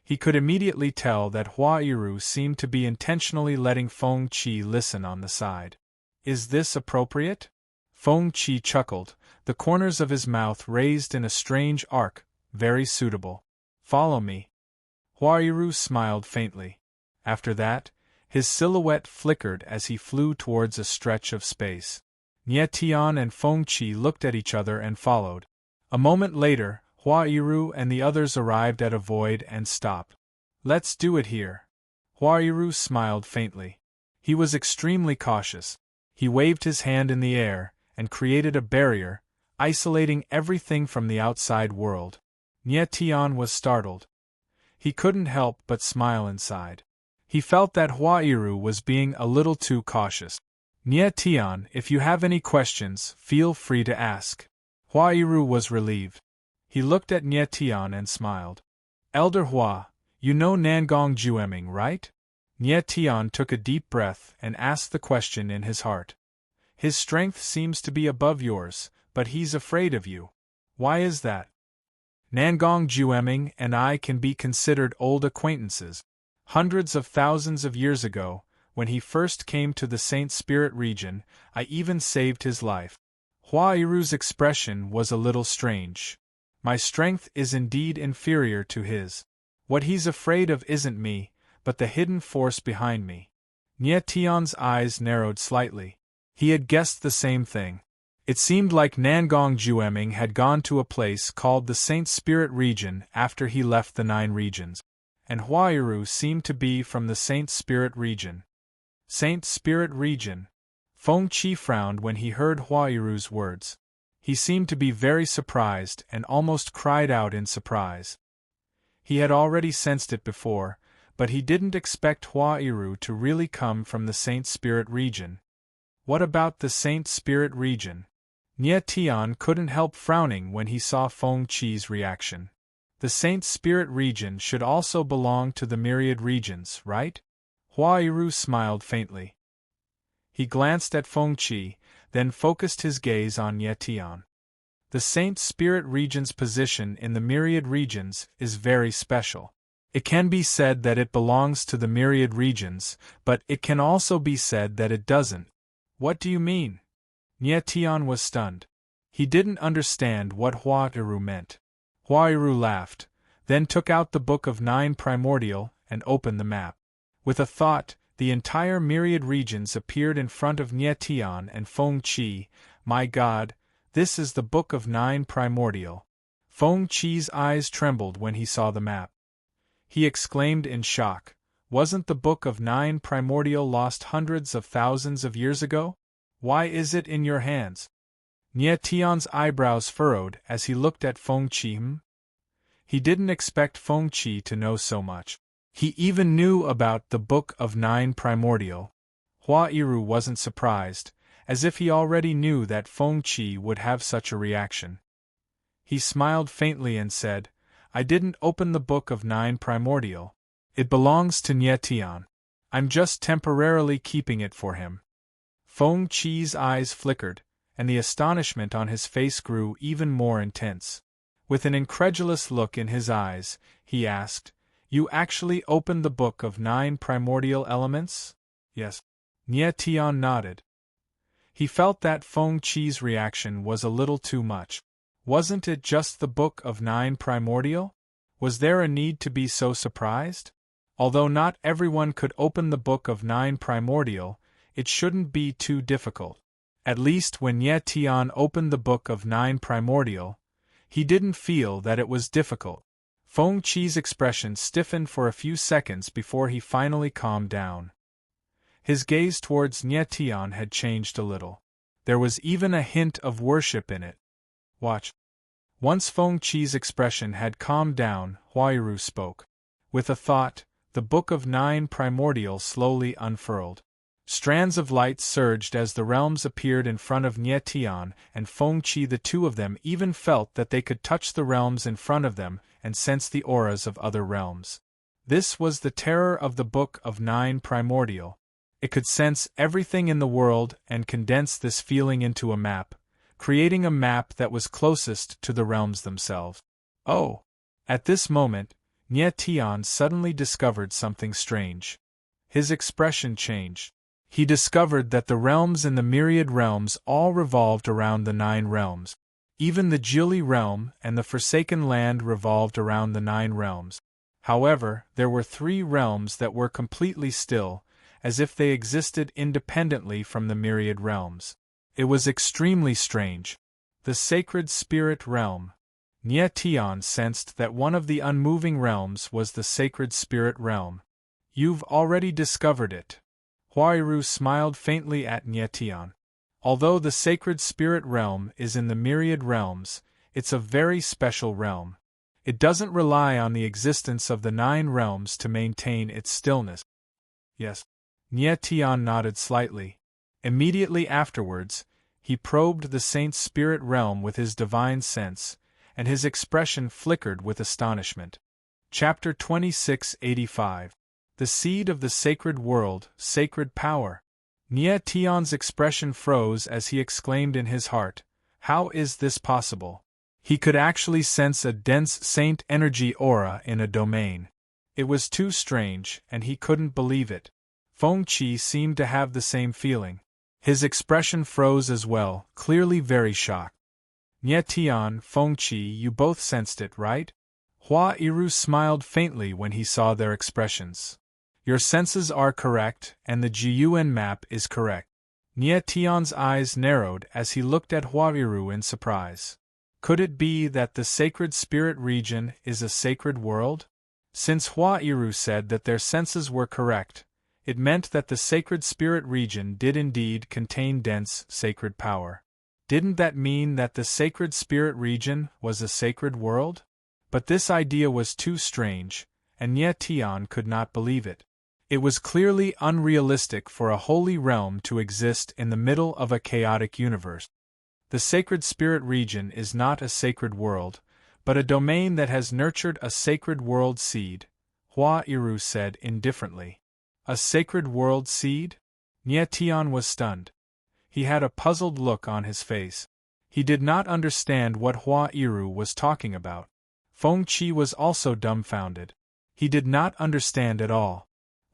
He could immediately tell that Hua Yiru seemed to be intentionally letting Feng Qi listen on the side. Is this appropriate? Feng Qi chuckled, the corners of his mouth raised in a strange arc, very suitable. Follow me. Hua Yiru smiled faintly. After that, his silhouette flickered as he flew towards a stretch of space. Nye Tian and Feng Qi looked at each other and followed. A moment later, Hua Yiru and the others arrived at a void and stopped. Let's do it here. Hua Yiru smiled faintly. He was extremely cautious. He waved his hand in the air and created a barrier, isolating everything from the outside world. Nye Tian was startled. He couldn't help but smile inside. He felt that Hua Yiru was being a little too cautious. Nye Tian, if you have any questions, feel free to ask. Hua Yiru was relieved. He looked at Nye Tian and smiled. Elder Hua, you know Nangong Jueming, right? Nye Tian took a deep breath and asked the question in his heart. His strength seems to be above yours, but he's afraid of you. Why is that? Nangong Jueming and I can be considered old acquaintances. Hundreds of thousands of years ago, when he first came to the Saint Spirit region, I even saved his life. Hua Yiru's expression was a little strange. My strength is indeed inferior to his. What he's afraid of isn't me, but the hidden force behind me. Nye Tian's eyes narrowed slightly. He had guessed the same thing. It seemed like Nangong Jueming had gone to a place called the Saint Spirit region after he left the 9 regions. And Hua Yiru seemed to be from the Saint Spirit region. Saint Spirit region. Feng Qi frowned when he heard Hua Yiru's words. He seemed to be very surprised and almost cried out in surprise. He had already sensed it before, but he didn't expect Hua-Iru to really come from the Saint Spirit region. What about the Saint Spirit region? Nie Tian couldn't help frowning when he saw Feng Qi's reaction. The Saint Spirit region should also belong to the myriad regions, right? Hua-Iru smiled faintly. He glanced at Feng Qi, then focused his gaze on Nie Tian. The Saint Spirit region's position in the myriad regions is very special. It can be said that it belongs to the myriad regions, but it can also be said that it doesn't. What do you mean? Nie Tian was stunned. He didn't understand what Hua-Iru meant. Hua-Iru laughed, then took out the Book of 9 Primordial and opened the map. With a thought, the entire myriad regions appeared in front of Nie Tian and Feng Qi. My God, this is the Book of 9 Primordial. Feng Qi's eyes trembled when he saw the map. He exclaimed in shock, wasn't the Book of 9 Primordial lost hundreds of thousands of years ago? Why is it in your hands? Nie Tian's eyebrows furrowed as he looked at Feng Qi. He didn't expect Feng Qi to know so much. He even knew about the Book of 9 Primordial. Hua-Iru wasn't surprised, as if he already knew that Feng Qi would have such a reaction. He smiled faintly and said, I didn't open the Book of 9 Primordial. It belongs to Nie Tian. I'm just temporarily keeping it for him. Feng Qi's eyes flickered, and the astonishment on his face grew even more intense. With an incredulous look in his eyes, he asked, You actually opened the Book of 9 Primordial Elements? Yes. Nie Tian nodded. He felt that Feng Qi's reaction was a little too much. Wasn't it just the Book of 9 Primordial? Was there a need to be so surprised? Although not everyone could open the Book of 9 Primordial, it shouldn't be too difficult. At least when Nie Tian opened the Book of 9 Primordial, he didn't feel that it was difficult. Feng Qi's expression stiffened for a few seconds before he finally calmed down. His gaze towards Nie Tian had changed a little. There was even a hint of worship in it. Watch. Once Feng Qi's expression had calmed down, Hua-Iru spoke. With a thought, the Book of 9 Primordial slowly unfurled. Strands of light surged as the realms appeared in front of Nie Tian and Feng Qi. The two of them even felt that they could touch the realms in front of them and sense the auras of other realms. This was the terror of the Book of 9 Primordial. It could sense everything in the world and condense this feeling into a map, creating a map that was closest to the realms themselves. Oh! At this moment, Nie Tian suddenly discovered something strange. His expression changed. He discovered that the realms in the myriad realms all revolved around the 9 realms. Even the Jili realm and the Forsaken Land revolved around the 9 realms. However, there were 3 realms that were completely still, as if they existed independently from the myriad realms. It was extremely strange. The Sacred Spirit Realm. Nie Tian sensed that one of the unmoving realms was the Sacred Spirit Realm. You've already discovered it. Hua-Iru smiled faintly at Nie Tian. Although the Sacred Spirit Realm is in the myriad realms, it's a very special realm. It doesn't rely on the existence of the 9 realms to maintain its stillness. Yes. Nie Tian nodded slightly. Immediately afterwards, he probed the Saint Spirit Realm with his divine sense, and his expression flickered with astonishment. Chapter 2685. The Seed of the Sacred World, Sacred Power. Nie Tian's expression froze as he exclaimed in his heart, How is this possible? He could actually sense a dense saint energy aura in a domain. It was too strange, and he couldn't believe it. Feng Qi seemed to have the same feeling. His expression froze as well, clearly very shocked. Nie Tian, Feng Qi, you both sensed it, right? Hua-Iru smiled faintly when he saw their expressions. Your senses are correct, and the Jiyuan map is correct. Nie Tian's eyes narrowed as he looked at Hua-Iru in surprise. Could it be that the Sacred Spirit region is a sacred world? Since Hua-Iru said that their senses were correct, it meant that the Sacred Spirit region did indeed contain dense, sacred power. Didn't that mean that the Sacred Spirit region was a sacred world? But this idea was too strange, and Nie Tian could not believe it. It was clearly unrealistic for a holy realm to exist in the middle of a chaotic universe. The sacred spirit region is not a sacred world, but a domain that has nurtured a sacred world seed, Hua Iru said indifferently. A sacred world seed? Nie Tian was stunned. He had a puzzled look on his face. He did not understand what Hua Iru was talking about. Feng Qi was also dumbfounded. He did not understand at all.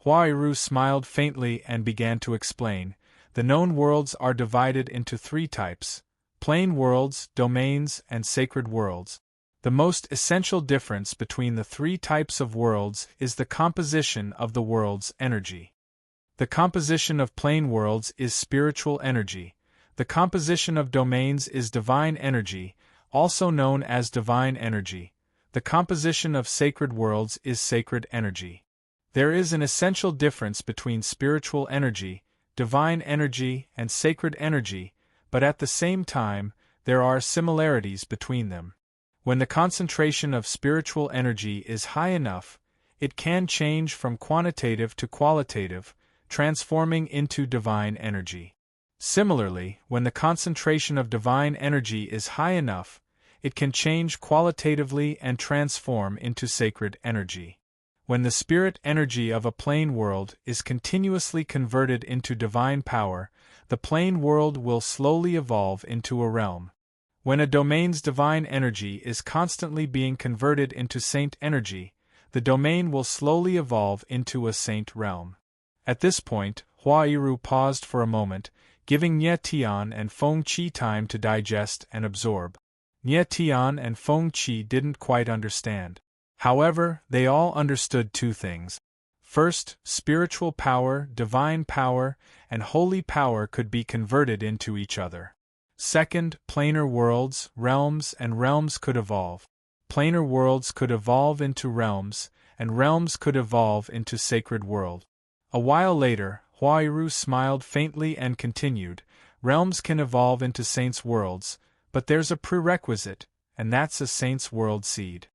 Hua Iru smiled faintly and began to explain. The known worlds are divided into 3 types: plane worlds, domains, and sacred worlds. The most essential difference between the 3 types of worlds is the composition of the world's energy. The composition of plane worlds is spiritual energy. The composition of domains is divine energy, also known as divine energy. The composition of sacred worlds is sacred energy. There is an essential difference between spiritual energy, divine energy, and sacred energy, but at the same time, there are similarities between them. When the concentration of spiritual energy is high enough, it can change from quantitative to qualitative, transforming into divine energy. Similarly, when the concentration of divine energy is high enough, it can change qualitatively and transform into sacred energy. When the spirit energy of a plane world is continuously converted into divine power, the plane world will slowly evolve into a realm. When a domain's divine energy is constantly being converted into saint energy, the domain will slowly evolve into a saint realm. At this point, Hua Iru paused for a moment, giving Nie Tian and Feng Qi time to digest and absorb. Nie Tian and Feng Qi didn't quite understand. However, they all understood 2 things. First, spiritual power, divine power, and holy power could be converted into each other. Second, planar worlds, realms, and realms could evolve. Planar worlds could evolve into realms, and realms could evolve into sacred world. A while later, Hua Iru smiled faintly and continued, realms can evolve into saints' worlds, but there's a prerequisite, and that's a saint's world seed.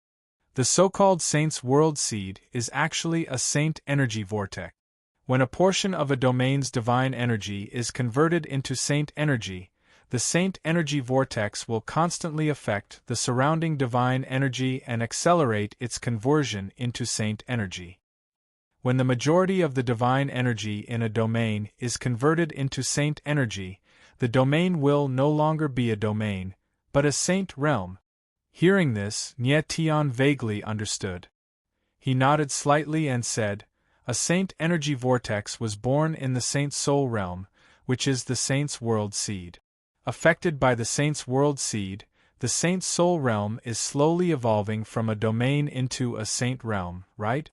The so-called saint's world seed is actually a saint energy vortex. When a portion of a domain's divine energy is converted into saint energy, the saint energy vortex will constantly affect the surrounding divine energy and accelerate its conversion into saint energy. When the majority of the divine energy in a domain is converted into saint energy, the domain will no longer be a domain, but a saint realm. Hearing this, Nie Tian vaguely understood. He nodded slightly and said, a saint energy vortex was born in the saint soul realm, which is the saint's world seed. Affected by the saint's world seed, the saint's soul realm is slowly evolving from a domain into a saint realm, right?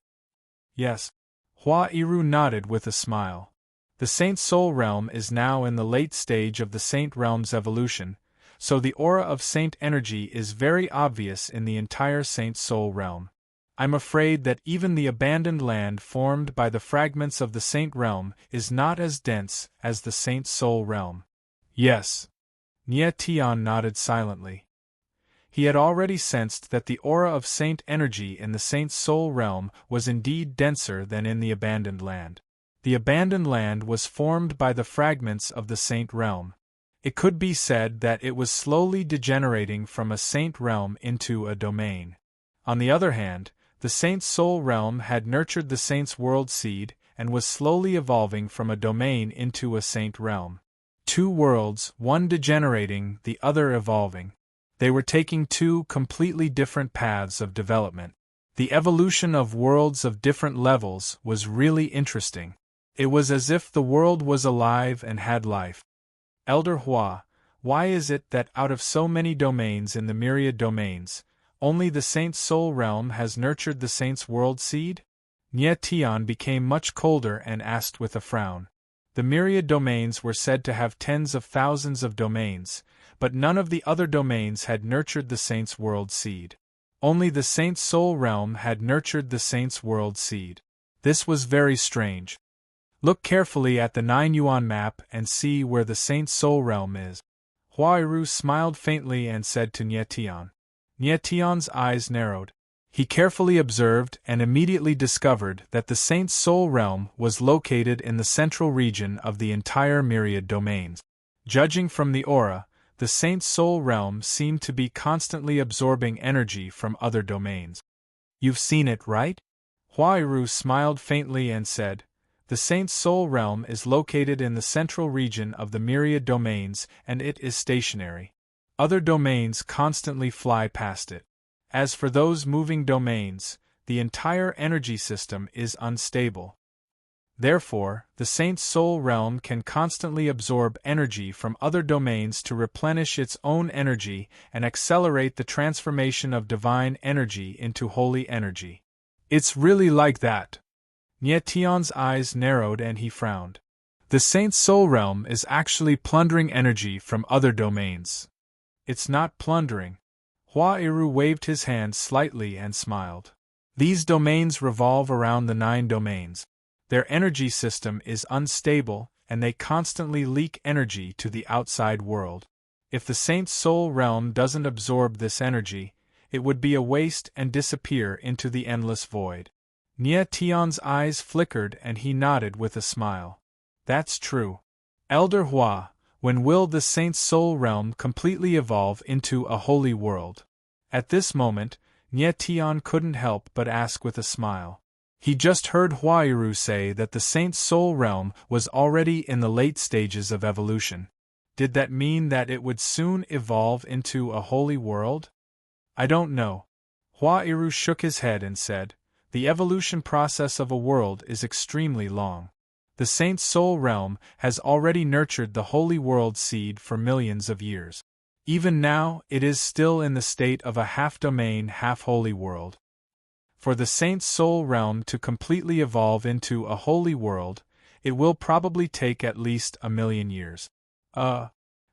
Yes. Hua Iru nodded with a smile. The saint soul realm is now in the late stage of the saint realm's evolution, so the aura of saint energy is very obvious in the entire saint soul realm. I'm afraid that even the abandoned land formed by the fragments of the saint realm is not as dense as the saint soul realm. Yes. Nie Tian nodded silently. He had already sensed that the aura of saint energy in the saint soul realm was indeed denser than in the abandoned land. The abandoned land was formed by the fragments of the saint realm. It could be said that it was slowly degenerating from a saint realm into a domain. On the other hand, the saint's soul realm had nurtured the saint's world seed and was slowly evolving from a domain into a saint realm. 2 worlds, one degenerating, the other evolving. They were taking 2 completely different paths of development. The evolution of worlds of different levels was really interesting. It was as if the world was alive and had life. Elder Hua, why is it that out of so many domains in the myriad domains, only the saint's soul realm has nurtured the saint's world seed? Nie Tian became much colder and asked with a frown. The myriad domains were said to have tens of thousands of domains, but none of the other domains had nurtured the saint's world seed. Only the saint's soul realm had nurtured the saint's world seed. This was very strange. Look carefully at the 9 yuan map and see where the saint's soul realm is. Hua Iru smiled faintly and said to Nie Tian. Nie Tian's eyes narrowed. He carefully observed and immediately discovered that the Saint's soul realm was located in the central region of the entire myriad domains. Judging from the aura, the Saint's soul realm seemed to be constantly absorbing energy from other domains. You've seen it, right? Huairu smiled faintly and said, the Saint's soul realm is located in the central region of the myriad domains and it is stationary. Other domains constantly fly past it. As for those moving domains, the entire energy system is unstable. Therefore, the Saint's soul realm can constantly absorb energy from other domains to replenish its own energy and accelerate the transformation of divine energy into holy energy. It's really like that. Nie Tian's eyes narrowed and he frowned. The Saint's soul realm is actually plundering energy from other domains. It's not plundering. Huairu waved his hand slightly and smiled. These domains revolve around the 9 domains. Their energy system is unstable, and they constantly leak energy to the outside world. If the Saint's soul realm doesn't absorb this energy, it would be a waste and disappear into the endless void. Nie Tian's eyes flickered and he nodded with a smile. That's true. Elder Hua, when will the Saint's soul realm completely evolve into a holy world? At this moment, Nie Tian couldn't help but ask with a smile. He just heard Huairu say that the Saint's soul realm was already in the late stages of evolution. Did that mean that it would soon evolve into a holy world? I don't know. Huairu shook his head and said, the evolution process of a world is extremely long. The Saint's soul realm has already nurtured the holy world seed for millions of years. Even now, it is still in the state of a half-domain, half-holy world. For the Saint's soul realm to completely evolve into a holy world, it will probably take at least 1,000,000 years.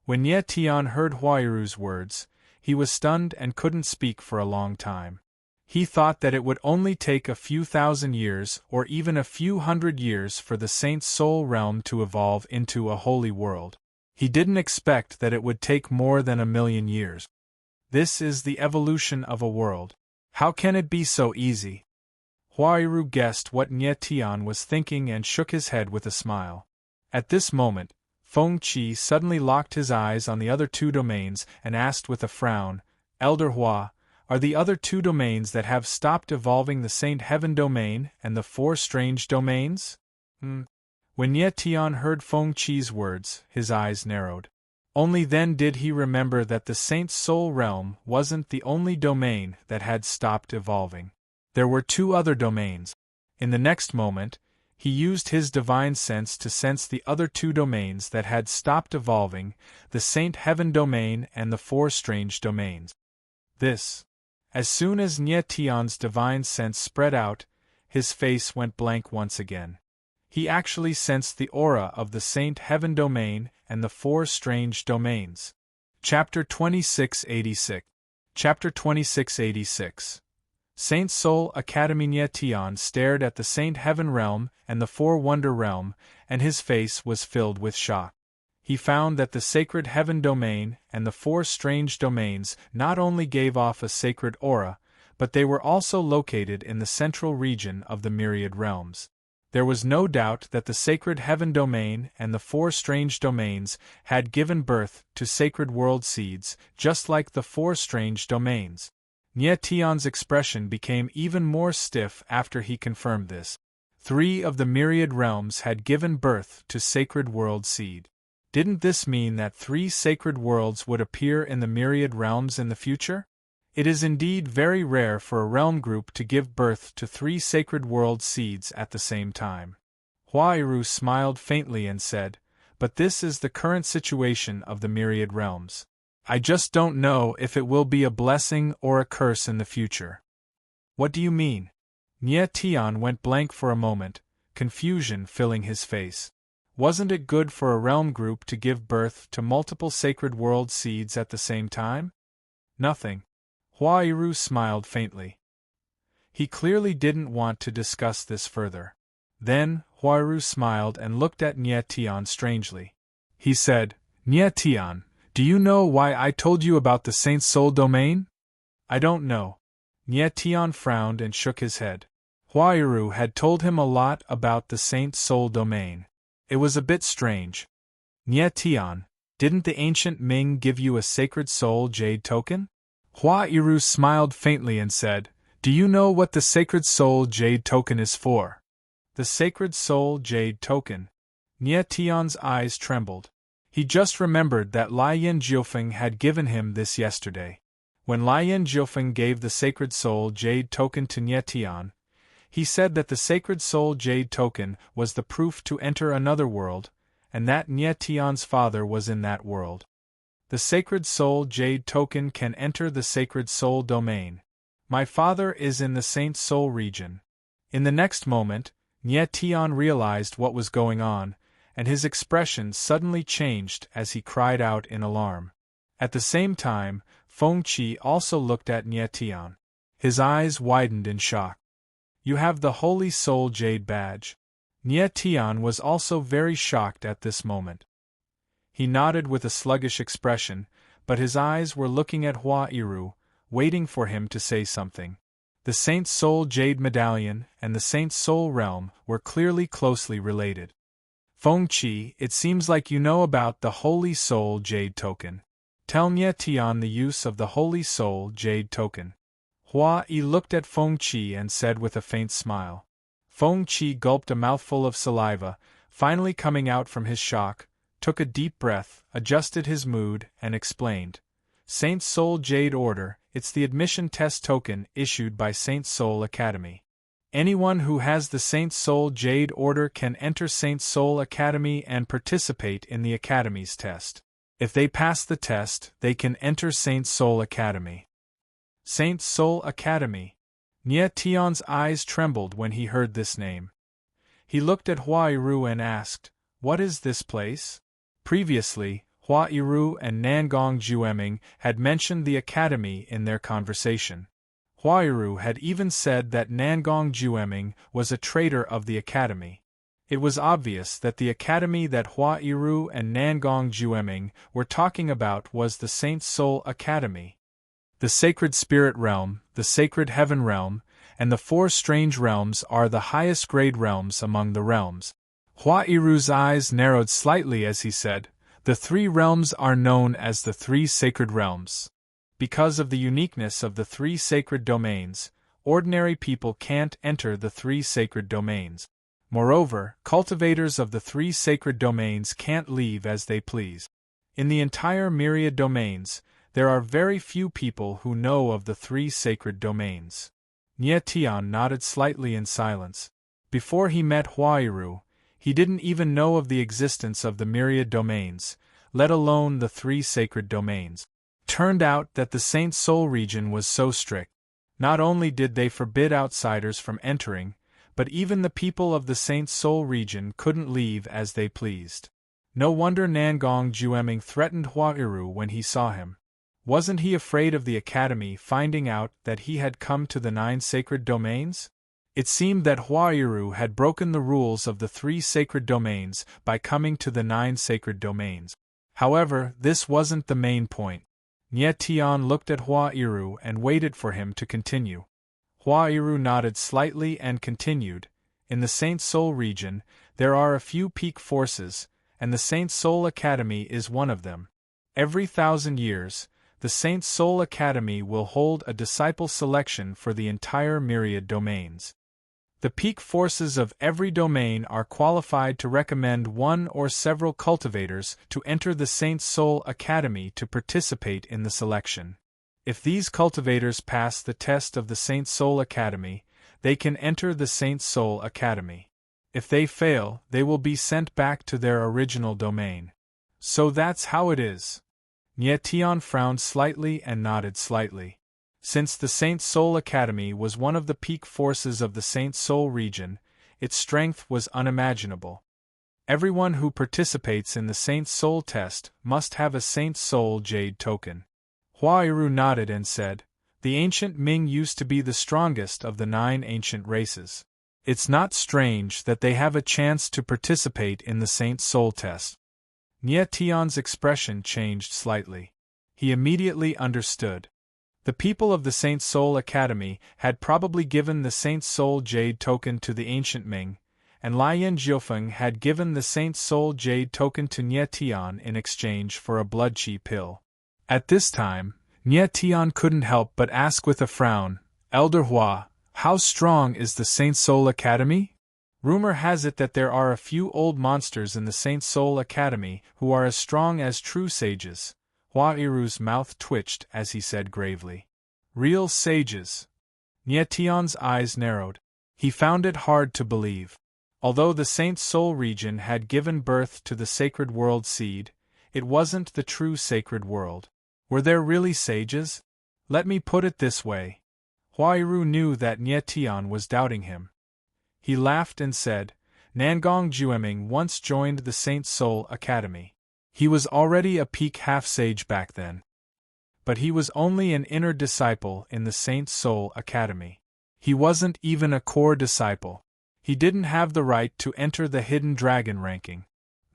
When Nie Tian heard Huairu's words, he was stunned and couldn't speak for a long time. He thought that it would only take a few thousand years or even a few hundred years for the Saint's soul realm to evolve into a holy world. He didn't expect that it would take more than 1,000,000 years. This is the evolution of a world. How can it be so easy? Huairu guessed what Nie Tian was thinking and shook his head with a smile. At this moment, Feng Qi suddenly locked his eyes on the other 2 domains and asked with a frown, Elder Hua, are the other 2 domains that have stopped evolving the Saint Heaven domain and the 4 strange domains? When Nie Tian heard Feng Qi's words, his eyes narrowed. Only then did he remember that the Saint's soul realm wasn't the only domain that had stopped evolving. There were 2 other domains. In the next moment, he used his divine sense to sense the other 2 domains that had stopped evolving, the Saint Heaven domain and the 4 strange domains. As soon as Nie Tian's divine sense spread out, his face went blank once again. He actually sensed the aura of the Saint Heaven domain and the 4 strange domains. Chapter 2686. Chapter 2686. Saint Soul Academy. Nie Tian stared at the Saint Heaven realm and the 4 Wonder realm, and his face was filled with shock. He found that the Sacred Heaven domain and the 4 strange domains not only gave off a sacred aura, but they were also located in the central region of the myriad realms. There was no doubt that the Sacred Heaven domain and the 4 strange domains had given birth to sacred world seeds, just like the 4 strange domains. Nie Tian's expression became even more stiff after he confirmed this. 3 of the myriad realms had given birth to sacred world seed. Didn't this mean that 3 sacred worlds would appear in the myriad realms in the future? It is indeed very rare for a realm group to give birth to 3 sacred world seeds at the same time. Huairu smiled faintly and said, but this is the current situation of the myriad realms. I just don't know if it will be a blessing or a curse in the future. What do you mean? Nie Tian went blank for a moment, confusion filling his face. Wasn't it good for a realm group to give birth to multiple sacred world seeds at the same time? Nothing. Huairu smiled faintly. He clearly didn't want to discuss this further. Then, Huairu smiled and looked at Nie Tian strangely. He said, Nie Tian, do you know why I told you about the Saint Soul domain? I don't know. Nie Tian frowned and shook his head. Huairu had told him a lot about the Saint Soul domain. It was a bit strange. Nie Tian, didn't the ancient Ming give you a sacred soul jade token? Huairu smiled faintly and said, Do you know what the sacred soul jade token is for? The sacred soul jade token. Nie Tian's eyes trembled. He just remembered that Lian Jiufeng had given him this yesterday. When Lian Jiufeng gave the sacred soul jade token to Nie Tian, he said that the sacred soul jade token was the proof to enter another world, and that Nie Tian's father was in that world. The sacred soul jade token can enter the sacred soul domain. My father is in the Saint Soul region. In the next moment, Nie Tian realized what was going on, and his expression suddenly changed as he cried out in alarm. At the same time, Feng Qi also looked at Nie Tian. His eyes widened in shock. You have the Holy Soul Jade badge. Nie Tian was also very shocked at this moment. He nodded with a sluggish expression, but his eyes were looking at Huairu, waiting for him to say something. The Saint Soul Jade Medallion and the Saint Soul Realm were clearly closely related. Feng Qi, it seems like you know about the Holy Soul Jade token. Tell Nie Tian the use of the Holy Soul Jade token. Hua Yi looked at Feng Qi and said with a faint smile. Feng Qi gulped a mouthful of saliva, finally coming out from his shock, took a deep breath, adjusted his mood, and explained. Saint Soul Jade Order, it's the admission test token issued by Saint Soul Academy. Anyone who has the Saint Soul Jade Order can enter Saint Soul Academy and participate in the Academy's test. If they pass the test, they can enter Saint Soul Academy. Saint Soul Academy. Nie Tian's eyes trembled when he heard this name. He looked at Huairu and asked, What is this place? Previously, Huairu and Nangong Jueming had mentioned the academy in their conversation. Huairu had even said that Nangong Jueming was a traitor of the academy. It was obvious that the academy that Huairu and Nangong Jueming were talking about was the Saint Soul Academy. The Sacred Spirit Realm, the Sacred Heaven Realm, and the Four Strange Realms are the highest grade realms among the realms. Huairu's eyes narrowed slightly as he said, The three realms are known as the three sacred realms. Because of the uniqueness of the three sacred domains, ordinary people can't enter the three sacred domains. Moreover, cultivators of the three sacred domains can't leave as they please. In the entire myriad domains, there are very few people who know of the three sacred domains. Nie Tian nodded slightly in silence. Before he met Huairu, he didn't even know of the existence of the myriad domains, let alone the three sacred domains. Turned out that the Saint Soul region was so strict. Not only did they forbid outsiders from entering, but even the people of the Saint Soul region couldn't leave as they pleased. No wonder Nangong Jueming threatened Huairu when he saw him. Wasn't he afraid of the academy finding out that he had come to the 9 sacred domains? It seemed that Huairu had broken the rules of the 3 sacred domains by coming to the 9 sacred domains. However, this wasn't the main point. Nie Tian looked at Huairu and waited for him to continue. Huairu nodded slightly and continued. In the Saint Soul region, there are a few peak forces, and the Saint Soul Academy is one of them. Every 1,000 years, the Saint Soul Academy will hold a disciple selection for the entire myriad domains. The peak forces of every domain are qualified to recommend one or several cultivators to enter the Saint Soul Academy to participate in the selection. If these cultivators pass the test of the Saint Soul Academy, they can enter the Saint Soul Academy. If they fail, they will be sent back to their original domain. So that's how it is. Nie Tian frowned slightly and nodded slightly. Since the Saint Soul Academy was one of the peak forces of the Saint Soul region, its strength was unimaginable. Everyone who participates in the Saint Soul test must have a Saint Soul Jade token. Huairu nodded and said, The ancient Ming used to be the strongest of the 9 ancient races. It's not strange that they have a chance to participate in the Saint Soul test. Nie Tian's expression changed slightly. He immediately understood. The people of the Saint Soul Academy had probably given the Saint Soul Jade token to the ancient Ming, and Lian Jiufeng had given the Saint Soul Jade token to Nie Tian in exchange for a blood-chi pill. At this time, Nie Tian couldn't help but ask with a frown, "Elder Hua, how strong is the Saint Soul Academy? Rumor has it that there are a few old monsters in the Saint Soul Academy who are as strong as true sages." Hua Iru's mouth twitched as he said gravely, "Real sages?" Nie Tian's eyes narrowed. He found it hard to believe. Although the Saint Soul region had given birth to the Sacred World seed, it wasn't the true Sacred World. Were there really sages? Let me put it this way. Huairu knew that Nie Tian was doubting him. He laughed and said, "Nangong Jueming once joined the Saint Soul Academy. He was already a peak half-sage back then. But he was only an inner disciple in the Saint Soul Academy. He wasn't even a core disciple. He didn't have the right to enter the Hidden Dragon ranking."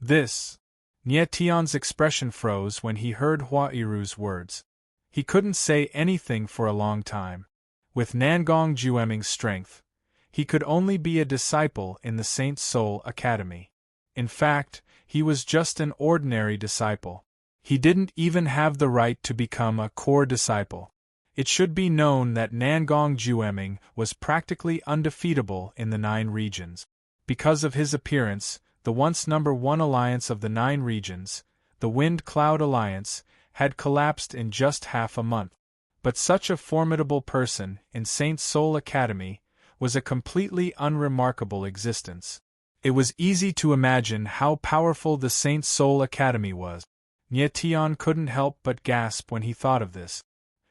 This. Nie Tian's expression froze when he heard Huairu's words. He couldn't say anything for a long time. With Nangong Jueming's strength, he could only be a disciple in the Saint Soul Academy. In fact, he was just an ordinary disciple. He didn't even have the right to become a core disciple. It should be known that Nangong Jueming was practically undefeatable in the 9 regions. Because of his appearance, the once #1 alliance of the 9 regions, the Wind Cloud Alliance, had collapsed in just half a month. But such a formidable person in Saint Soul Academy was a completely unremarkable existence. It was easy to imagine how powerful the Saint Soul Academy was. Nie Tian couldn't help but gasp when he thought of this.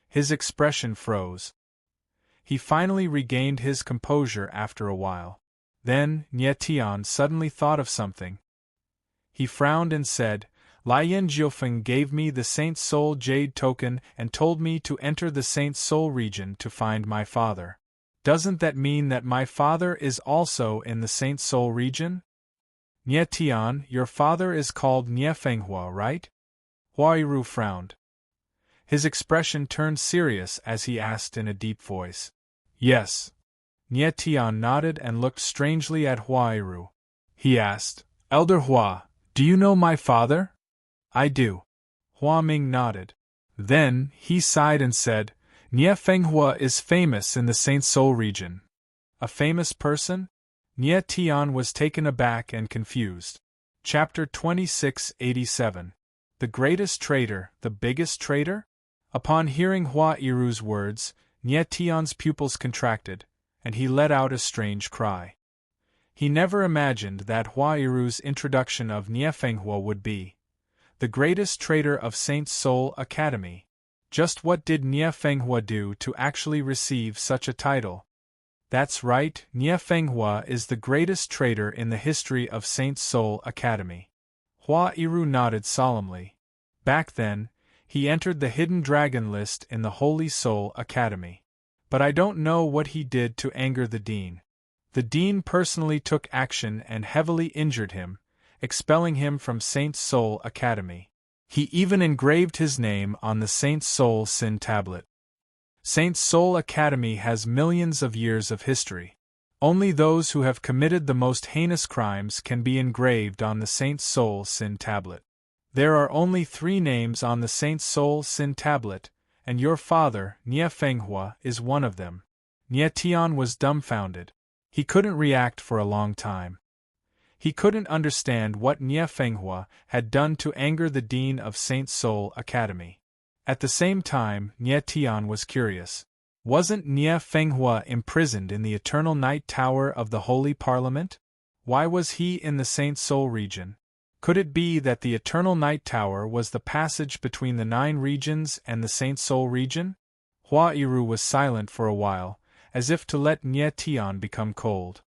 His expression froze. He finally regained his composure after a while. Then, Nie Tian suddenly thought of something. He frowned and said, "Lian Jiufeng gave me the Saint Soul Jade token and told me to enter the Saint Soul region to find my father. Doesn't that mean that my father is also in the Saint Soul region?" "Nie Tian, your father is called Nie Fenghua, right?" Huairu frowned. His expression turned serious as he asked in a deep voice. "Yes." Nie Tian nodded and looked strangely at Huairu. He asked, "Elder Hua, do you know my father?" "I do." Hua Ming nodded. Then, he sighed and said, "Nie Fenghua is famous in the Saint Soul region." "A famous person?" Nie Tian was taken aback and confused. Chapter 2687. The greatest traitor, the biggest traitor? Upon hearing Huairu's words, Nie Tian's pupils contracted, and he let out a strange cry. He never imagined that Huairu's introduction of Nie Fenghua would be the greatest traitor of Saint Soul Academy. Just what did Nie Fenghua do to actually receive such a title? That's right, Nie Fenghua is the greatest traitor in the history of Saint Soul Academy. Huairu nodded solemnly. Back then, he entered the Hidden Dragon list in the Holy Soul Academy. But I don't know what he did to anger the Dean. The Dean personally took action and heavily injured him, expelling him from Saint Soul Academy. He even engraved his name on the Saint Soul Sin tablet. Saint Soul Academy has millions of years of history. Only those who have committed the most heinous crimes can be engraved on the Saint Soul Sin tablet. There are only 3 names on the Saint Soul Sin tablet, and your father, Nie Fenghua, is one of them. Nie Tian was dumbfounded. He couldn't react for a long time. He couldn't understand what Nie Fenghua had done to anger the Dean of Saint Soul Academy. At the same time, Nie Tian was curious. Wasn't Nie Fenghua imprisoned in the Eternal Night Tower of the Holy Parliament? Why was he in the Saint Soul region? Could it be that the Eternal Night Tower was the passage between the 9 regions and the Saint Soul region? Huairu was silent for a while, as if to let Nie Tian become cold.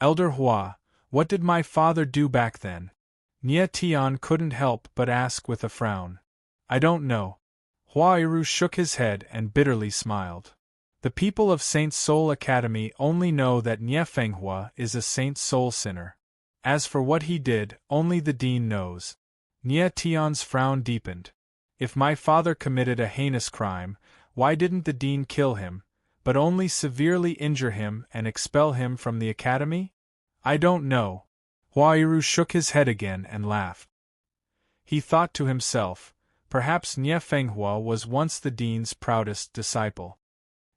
"Elder Hua, what did my father do back then?" Nie Tian couldn't help but ask with a frown. "I don't know." Huairu shook his head and bitterly smiled. The people of Saint Soul Academy only know that Nie Fenghua is a Saint Soul sinner. As for what he did, only the Dean knows. Nie Tian's frown deepened. If my father committed a heinous crime, Why didn't the dean kill him, but only severely injure him and expel him from the academy? I don't know. Huairu shook his head again and laughed. He thought to himself, perhaps Nie Fenghua was once the dean's proudest disciple.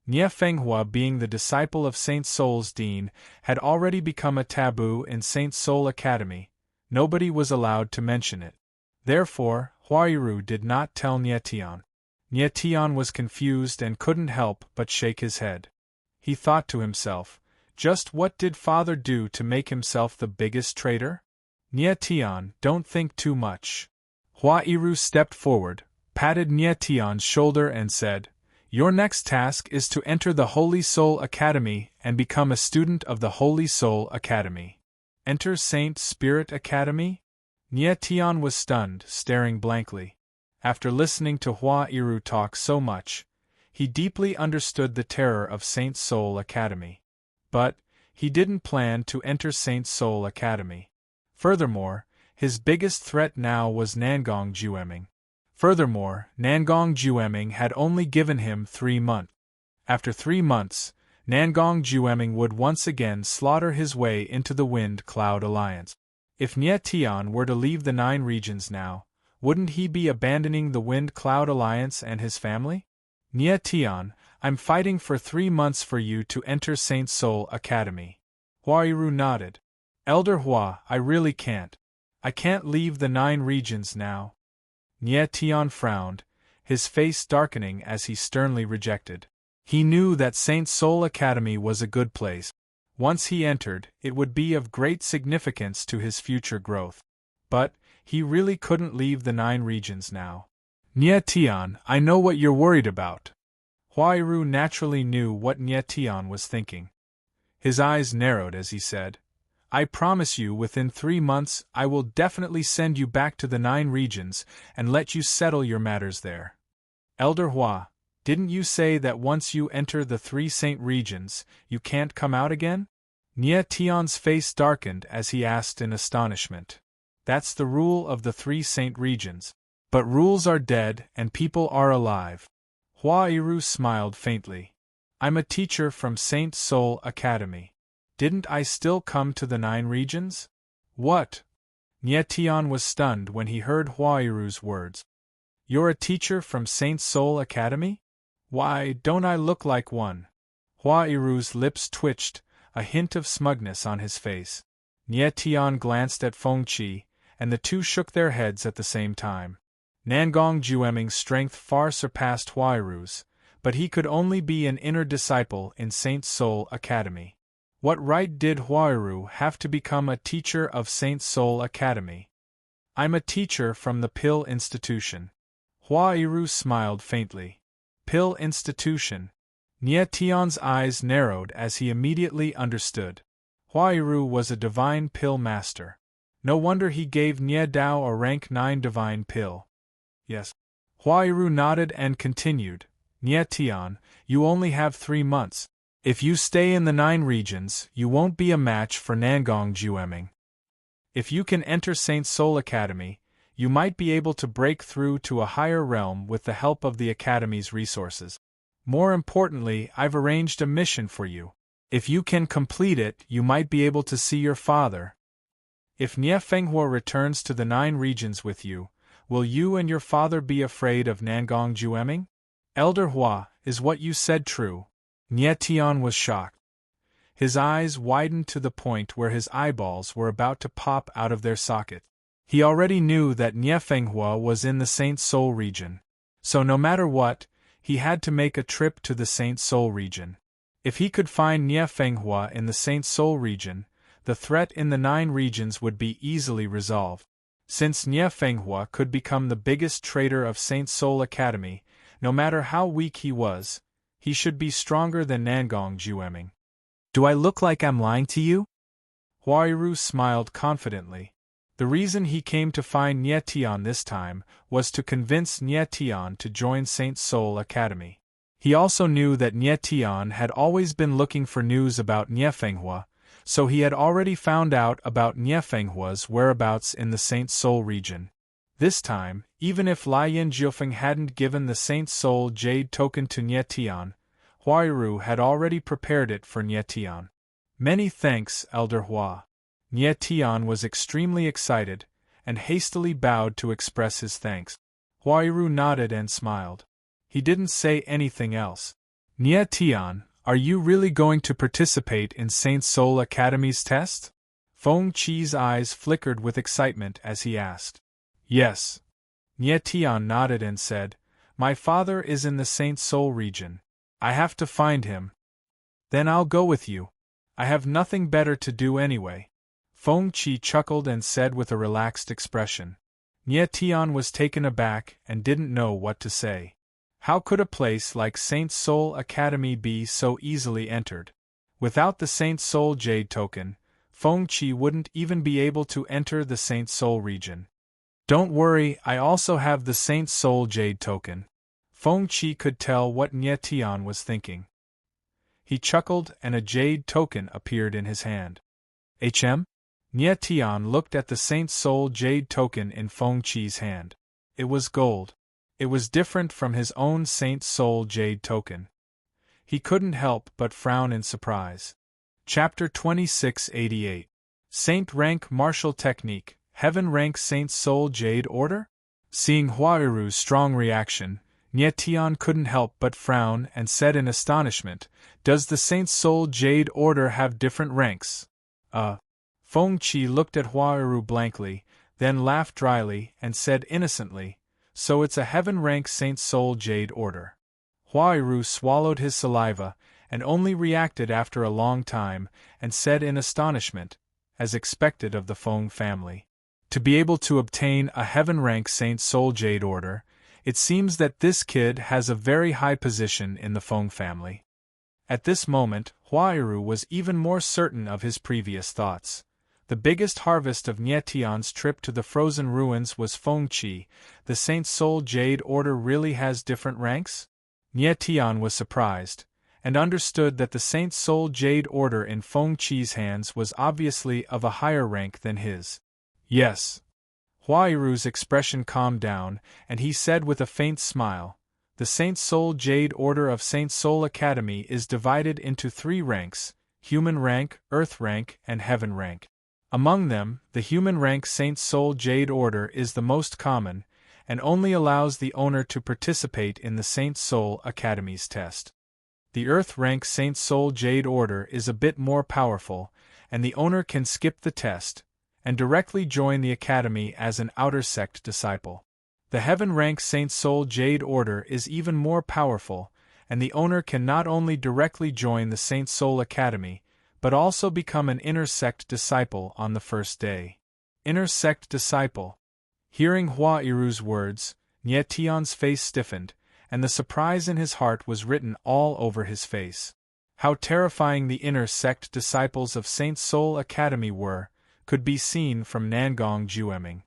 Nie Fenghua, being the disciple of Saint Soul's dean, had already become a taboo in Saint Soul Academy. Nobody was allowed to mention it. Therefore, Huairu did not tell Nie Tian. Nie Tian was confused and couldn't help but shake his head. He thought to himself, just what did father do to make himself the biggest traitor? Nie Tian, don't think too much. Huairu stepped forward, patted Nie Tian's shoulder and said, your next task is to enter the Holy Soul Academy and become a student of the Holy Soul Academy. Enter Saint Spirit Academy? Nie Tian was stunned, staring blankly. After listening to Huairu talk so much, he deeply understood the terror of Saint Soul Academy. But he didn't plan to enter Saint Soul Academy. Furthermore, his biggest threat now was Nangong Jueming. Furthermore, Nangong Jueming had only given him 3 months. After 3 months, Nangong Jueming would once again slaughter his way into the Wind Cloud Alliance. If Nie Tian were to leave the 9 regions now, wouldn't he be abandoning the Wind Cloud Alliance and his family? Nie Tian, I'm fighting for 3 months for you to enter Saint Soul Academy. Huairu nodded. Elder Hua, I really can't. I can't leave the 9 regions now. Nie Tian frowned, his face darkening as he sternly rejected. He knew that Saint Soul Academy was a good place. Once he entered, it would be of great significance to his future growth. But he really couldn't leave the 9 regions now. Nie Tian, I know what you're worried about. Huairu naturally knew what Nie Tian was thinking. His eyes narrowed as he said, I promise you within 3 months I will definitely send you back to the 9 regions and let you settle your matters there. Elder Hua, didn't you say that once you enter the 3 Saint regions, you can't come out again? Nie Tian's face darkened as he asked in astonishment. That's the rule of the 3 Saint regions. But rules are dead and people are alive. Huairu smiled faintly. I'm a teacher from Saint Soul Academy. Didn't I still come to the 9 regions? What? Nie Tian was stunned when he heard Huairu's words. You're a teacher from Saint Soul Academy? Why, don't I look like one? Huairu's lips twitched, a hint of smugness on his face. Nie Tian glanced at Fengqi, and the two shook their heads at the same time. Nangong Jueming's strength far surpassed Huairu's, but he could only be an inner disciple in Saint Soul Academy. What right did Huairu have to become a teacher of Saint Soul Academy? I'm a teacher from the Pill Institution. Huairu smiled faintly. Pill Institution. Nie Tian's eyes narrowed as he immediately understood. Huairu was a divine pill master. No wonder he gave Nie Dao a rank 9 divine pill. Yes. Huairu nodded and continued. Nie Tian, you only have 3 months. If you stay in the 9 regions, you won't be a match for Nangong Jueming. If you can enter Saint Soul Academy, you might be able to break through to a higher realm with the help of the Academy's resources. More importantly, I've arranged a mission for you. If you can complete it, you might be able to see your father. If Nie Fenghua returns to the 9 regions with you, will you and your father be afraid of Nangong Jueming? Elder Hua, is what you said true? Nie Tian was shocked. His eyes widened to the point where his eyeballs were about to pop out of their socket. He already knew that Nie Fenghua was in the Saint Soul region. So no matter what, he had to make a trip to the Saint Soul region. If he could find Nie Fenghua in the Saint Soul region, the threat in the 9 regions would be easily resolved. Since Nie Fenghua could become the biggest traitor of Saint Soul Academy, no matter how weak he was, he should be stronger than Nangong Jueming. Do I look like I'm lying to you? Huairu smiled confidently. The reason he came to find Nie Tian this time was to convince Nie Tian to join Saint Soul Academy. He also knew that Nie Tian had always been looking for news about Nie Fenghua, so he had already found out about Nie Fenghua's whereabouts in the Saint Soul region. This time, even if Lian Jiufeng hadn't given the Saint Soul Jade token to Nie Tian, Huairu had already prepared it for Nie Tian. Many thanks, Elder Hua. Nie Tian was extremely excited, and hastily bowed to express his thanks. Huairu nodded and smiled. He didn't say anything else. Nie Tian, are you really going to participate in Saint Soul Academy's test? Feng Qi's eyes flickered with excitement as he asked. Yes. Nie Tian nodded and said, My father is in the Saint Soul region. I have to find him. Then I'll go with you. I have nothing better to do anyway. Feng Qi chuckled and said with a relaxed expression. Nie Tian was taken aback and didn't know what to say. How could a place like Saint Soul Academy be so easily entered? Without the Saint Soul Jade token, Feng Qi wouldn't even be able to enter the Saint Soul region. Don't worry, I also have the Saint Soul Jade token. Feng Qi could tell what Nie Tian was thinking. He chuckled and a jade token appeared in his hand. Nie Tian looked at the Saint Soul Jade token in Feng Qi's hand. It was gold. It was different from his own Saint Soul Jade token. He couldn't help but frown in surprise. Chapter 2688. Saint Rank Martial Technique, Heaven Rank Saint Soul Jade Order? Seeing Huairu's strong reaction, Nie Tian couldn't help but frown and said in astonishment, Does the Saint Soul Jade Order have different ranks? Feng Qi looked at Huairu blankly, then laughed dryly and said innocently, So it's a Heaven Rank Saint Soul Jade Order. Huairu swallowed his saliva, and only reacted after a long time, and said in astonishment, as expected of the Feng family. To be able to obtain a Heaven Rank Saint Soul Jade Order, it seems that this kid has a very high position in the Feng family. At this moment, Huairu was even more certain of his previous thoughts. The biggest harvest of Nie Tian's trip to the frozen ruins was Feng Qi. The Saint Soul Jade Order really has different ranks? Nie Tian was surprised, and understood that the Saint Soul Jade Order in Feng Qi's hands was obviously of a higher rank than his. Yes. Huairu's expression calmed down, and he said with a faint smile, The Saint Soul Jade Order of Saint Soul Academy is divided into 3 ranks, Human Rank, Earth Rank, and Heaven Rank. Among them, the Human Rank Saint Soul Jade Order is the most common, and only allows the owner to participate in the Saint Soul Academy's test. The Earth Rank Saint Soul Jade Order is a bit more powerful, and the owner can skip the test, and directly join the Academy as an outer sect disciple. The Heaven Rank Saint Soul Jade Order is even more powerful, and the owner can not only directly join the Saint Soul Academy, but also become an inner sect disciple on the first day. Inner sect disciple. Hearing Huairu's words, Nie Tian's face stiffened, and the surprise in his heart was written all over his face. How terrifying the inner sect disciples of Saint Soul Academy were, could be seen from Nangong Jueming.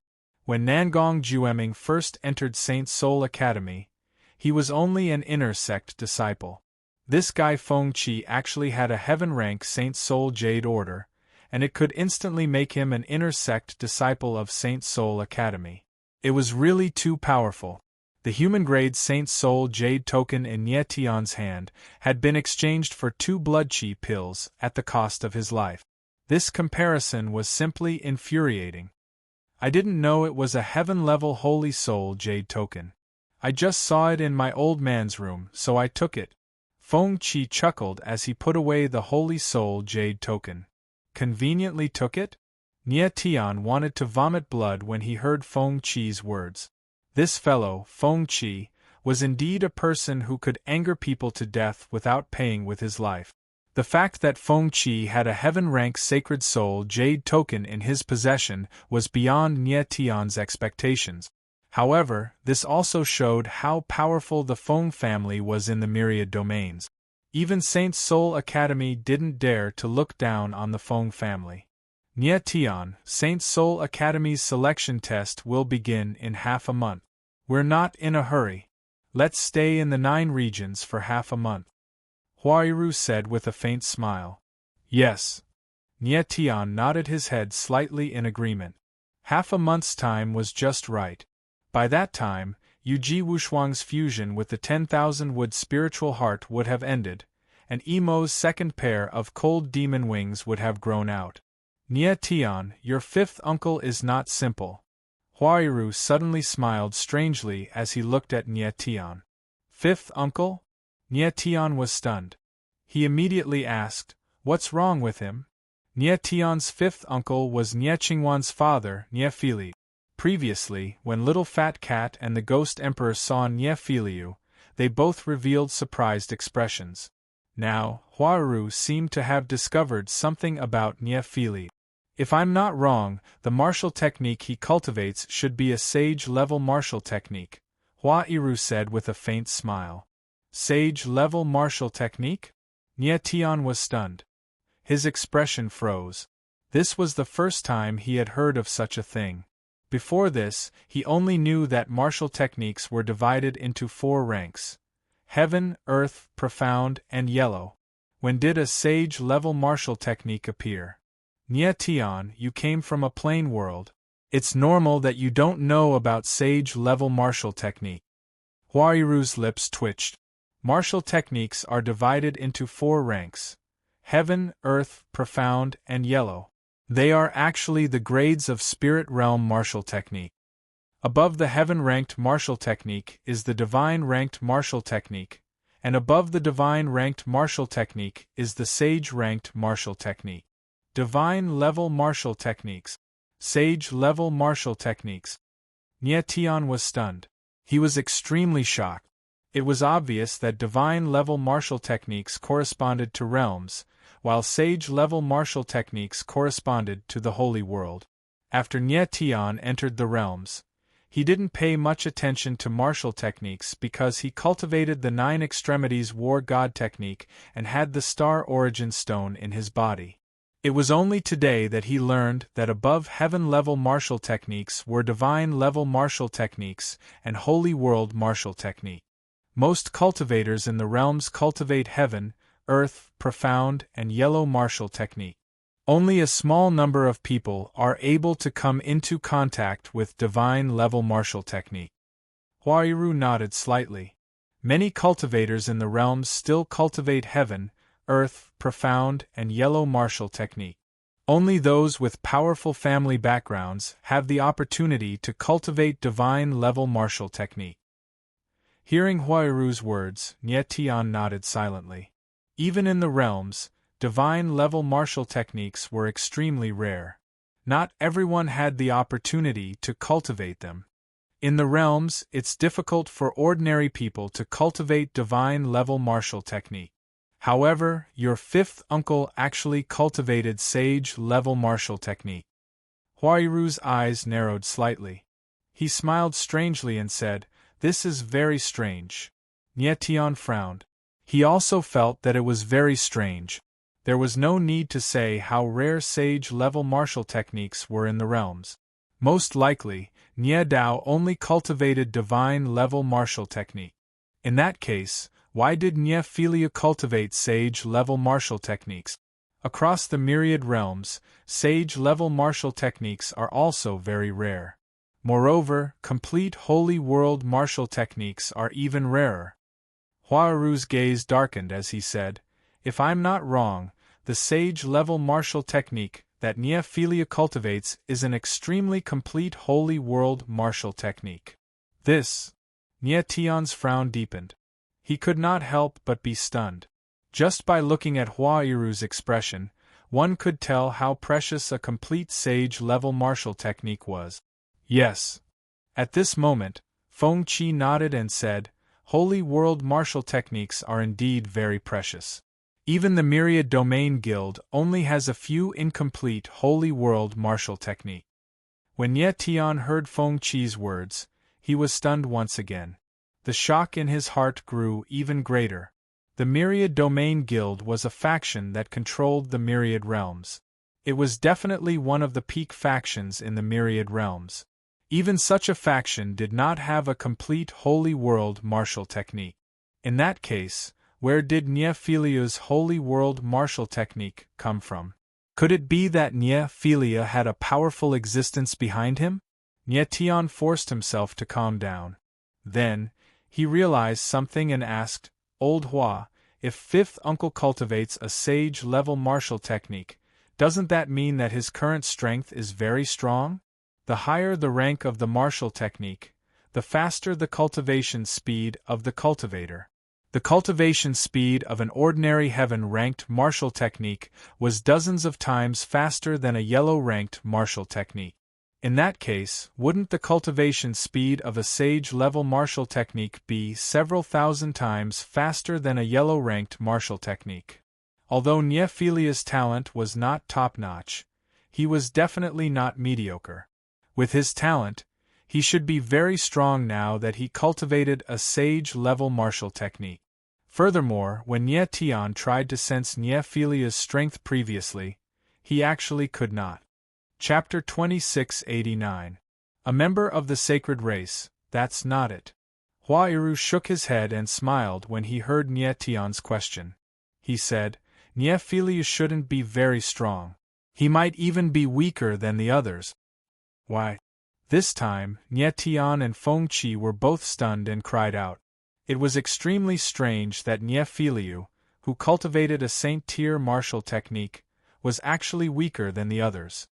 When Nangong Jueming first entered Saint Soul Academy, he was only an inner sect disciple. This guy Feng Qi actually had a Heaven Rank Saint Soul Jade Order, and it could instantly make him an inner sect disciple of Saint Soul Academy. It was really too powerful. The human-grade Saint Soul Jade token in Nie Tian's hand had been exchanged for 2 blood chi pills at the cost of his life. This comparison was simply infuriating. I didn't know it was a heaven-level Holy Soul Jade token. I just saw it in my old man's room, so I took it. Feng Qi chuckled as he put away the Holy Soul Jade token. Conveniently took it? Nie Tian wanted to vomit blood when he heard Feng Qi's words. This fellow, Feng Qi, was indeed a person who could anger people to death without paying with his life. The fact that Feng Qi had a heaven-rank Sacred Soul Jade token in his possession was beyond Nie Tian's expectations. However, this also showed how powerful the Feng family was in the myriad domains. Even Saint Soul Academy didn't dare to look down on the Feng family. Nie Tian, Saint Soul Academy's selection test will begin in half a month. We're not in a hurry. Let's stay in the 9 regions for half a month. Huairu said with a faint smile. Yes. Nie Tian nodded his head slightly in agreement. Half a month's time was just right. By that time, Yuji Wushuang's fusion with the 10,000-wood spiritual heart would have ended, and Emo's second pair of cold demon wings would have grown out. Nie Tian, your fifth uncle is not simple. Huairu suddenly smiled strangely as he looked at Nie Tian. Fifth uncle? Nie Tian was stunned. He immediately asked, "What's wrong with him?" Nie Tian's fifth uncle was Nie Qingwan's father, Nie Fili. Previously, when Little Fat Cat and the Ghost Emperor saw Nie Filiu, they both revealed surprised expressions. Now, Huairu seemed to have discovered something about Nie Fili. If I'm not wrong, the martial technique he cultivates should be a sage-level martial technique, Huairu said with a faint smile. Sage-level martial technique? Nie Tian was stunned. His expression froze. This was the first time he had heard of such a thing. Before this, he only knew that martial techniques were divided into 4 ranks: Heaven, Earth, Profound, and Yellow. When did a sage-level martial technique appear? Nie Tian, you came from a plane world. It's normal that you don't know about sage-level martial technique. Huairu's lips twitched. Martial techniques are divided into 4 ranks: Heaven, Earth, Profound, and Yellow. They are actually the grades of Spirit Realm martial technique. Above the Heaven-ranked martial technique is the Divine-ranked martial technique, and above the Divine-ranked martial technique is the Sage-ranked martial technique. Divine-level martial techniques. Sage-level martial techniques. Nie Tian was stunned. He was extremely shocked. It was obvious that divine-level martial techniques corresponded to realms, while sage-level martial techniques corresponded to the holy world. After Nie Tian entered the realms, he didn't pay much attention to martial techniques because he cultivated the 9 extremities war god technique and had the star origin stone in his body. It was only today that he learned that above heaven-level martial techniques were divine-level martial techniques and holy world martial technique. Most cultivators in the realms cultivate Heaven, Earth, Profound, and Yellow martial technique. Only a small number of people are able to come into contact with divine-level martial technique. Huairu nodded slightly. Many cultivators in the realms still cultivate Heaven, Earth, Profound, and Yellow martial technique. Only those with powerful family backgrounds have the opportunity to cultivate divine-level martial technique. Hearing Huairu's words, Nie Tian nodded silently. Even in the realms, divine-level martial techniques were extremely rare. Not everyone had the opportunity to cultivate them. In the realms, it's difficult for ordinary people to cultivate divine-level martial technique. However, your fifth uncle actually cultivated sage-level martial technique. Huairu's eyes narrowed slightly. He smiled strangely and said, "This is very strange." Nie Tian frowned. He also felt that it was very strange. There was no need to say how rare sage-level martial techniques were in the realms. Most likely, Nie Dao only cultivated divine-level martial technique. In that case, why did Nie Filia cultivate sage-level martial techniques? Across the myriad realms, sage-level martial techniques are also very rare. Moreover, complete holy world martial techniques are even rarer. Huairu's gaze darkened as he said, "If I'm not wrong, the sage-level martial technique that Nie Filia cultivates is an extremely complete holy world martial technique." This. Nie Tian's frown deepened. He could not help but be stunned. Just by looking at Huairu's expression, one could tell how precious a complete sage-level martial technique was. Yes. At this moment, Feng Qi nodded and said, "Holy world martial techniques are indeed very precious. Even the Myriad Domain Guild only has a few incomplete holy world martial technique." When Nie Tian heard Feng Qi's words, he was stunned once again. The shock in his heart grew even greater. The Myriad Domain Guild was a faction that controlled the Myriad Realms. It was definitely one of the peak factions in the Myriad Realms. Even such a faction did not have a complete holy world martial technique. In that case, where did Nie Filia's holy world martial technique come from? Could it be that Nie Filia had a powerful existence behind him? Nye Tian forced himself to calm down. Then, he realized something and asked, Old Hua, if fifth uncle cultivates a sage-level martial technique, doesn't that mean that his current strength is very strong? The higher the rank of the martial technique, the faster the cultivation speed of the cultivator. The cultivation speed of an ordinary heaven-ranked martial technique was dozens of times faster than a yellow-ranked martial technique. In that case, wouldn't the cultivation speed of a sage-level martial technique be several thousand times faster than a yellow-ranked martial technique? Although Nye Filia's talent was not top-notch, he was definitely not mediocre. With his talent, he should be very strong now that he cultivated a sage-level martial technique. Furthermore, when Nye Tian tried to sense Nye Filia's strength previously, he actually could not. Chapter 2689. A member of the sacred race, that's not it. Hua Iru shook his head and smiled when he heard Nye Tian's question. He said, Nye Filia shouldn't be very strong. He might even be weaker than the others. Why? This time, Nye Tian and Feng Qi were both stunned and cried out. It was extremely strange that Nye Filiu, who cultivated a Saint-tier martial technique, was actually weaker than the others.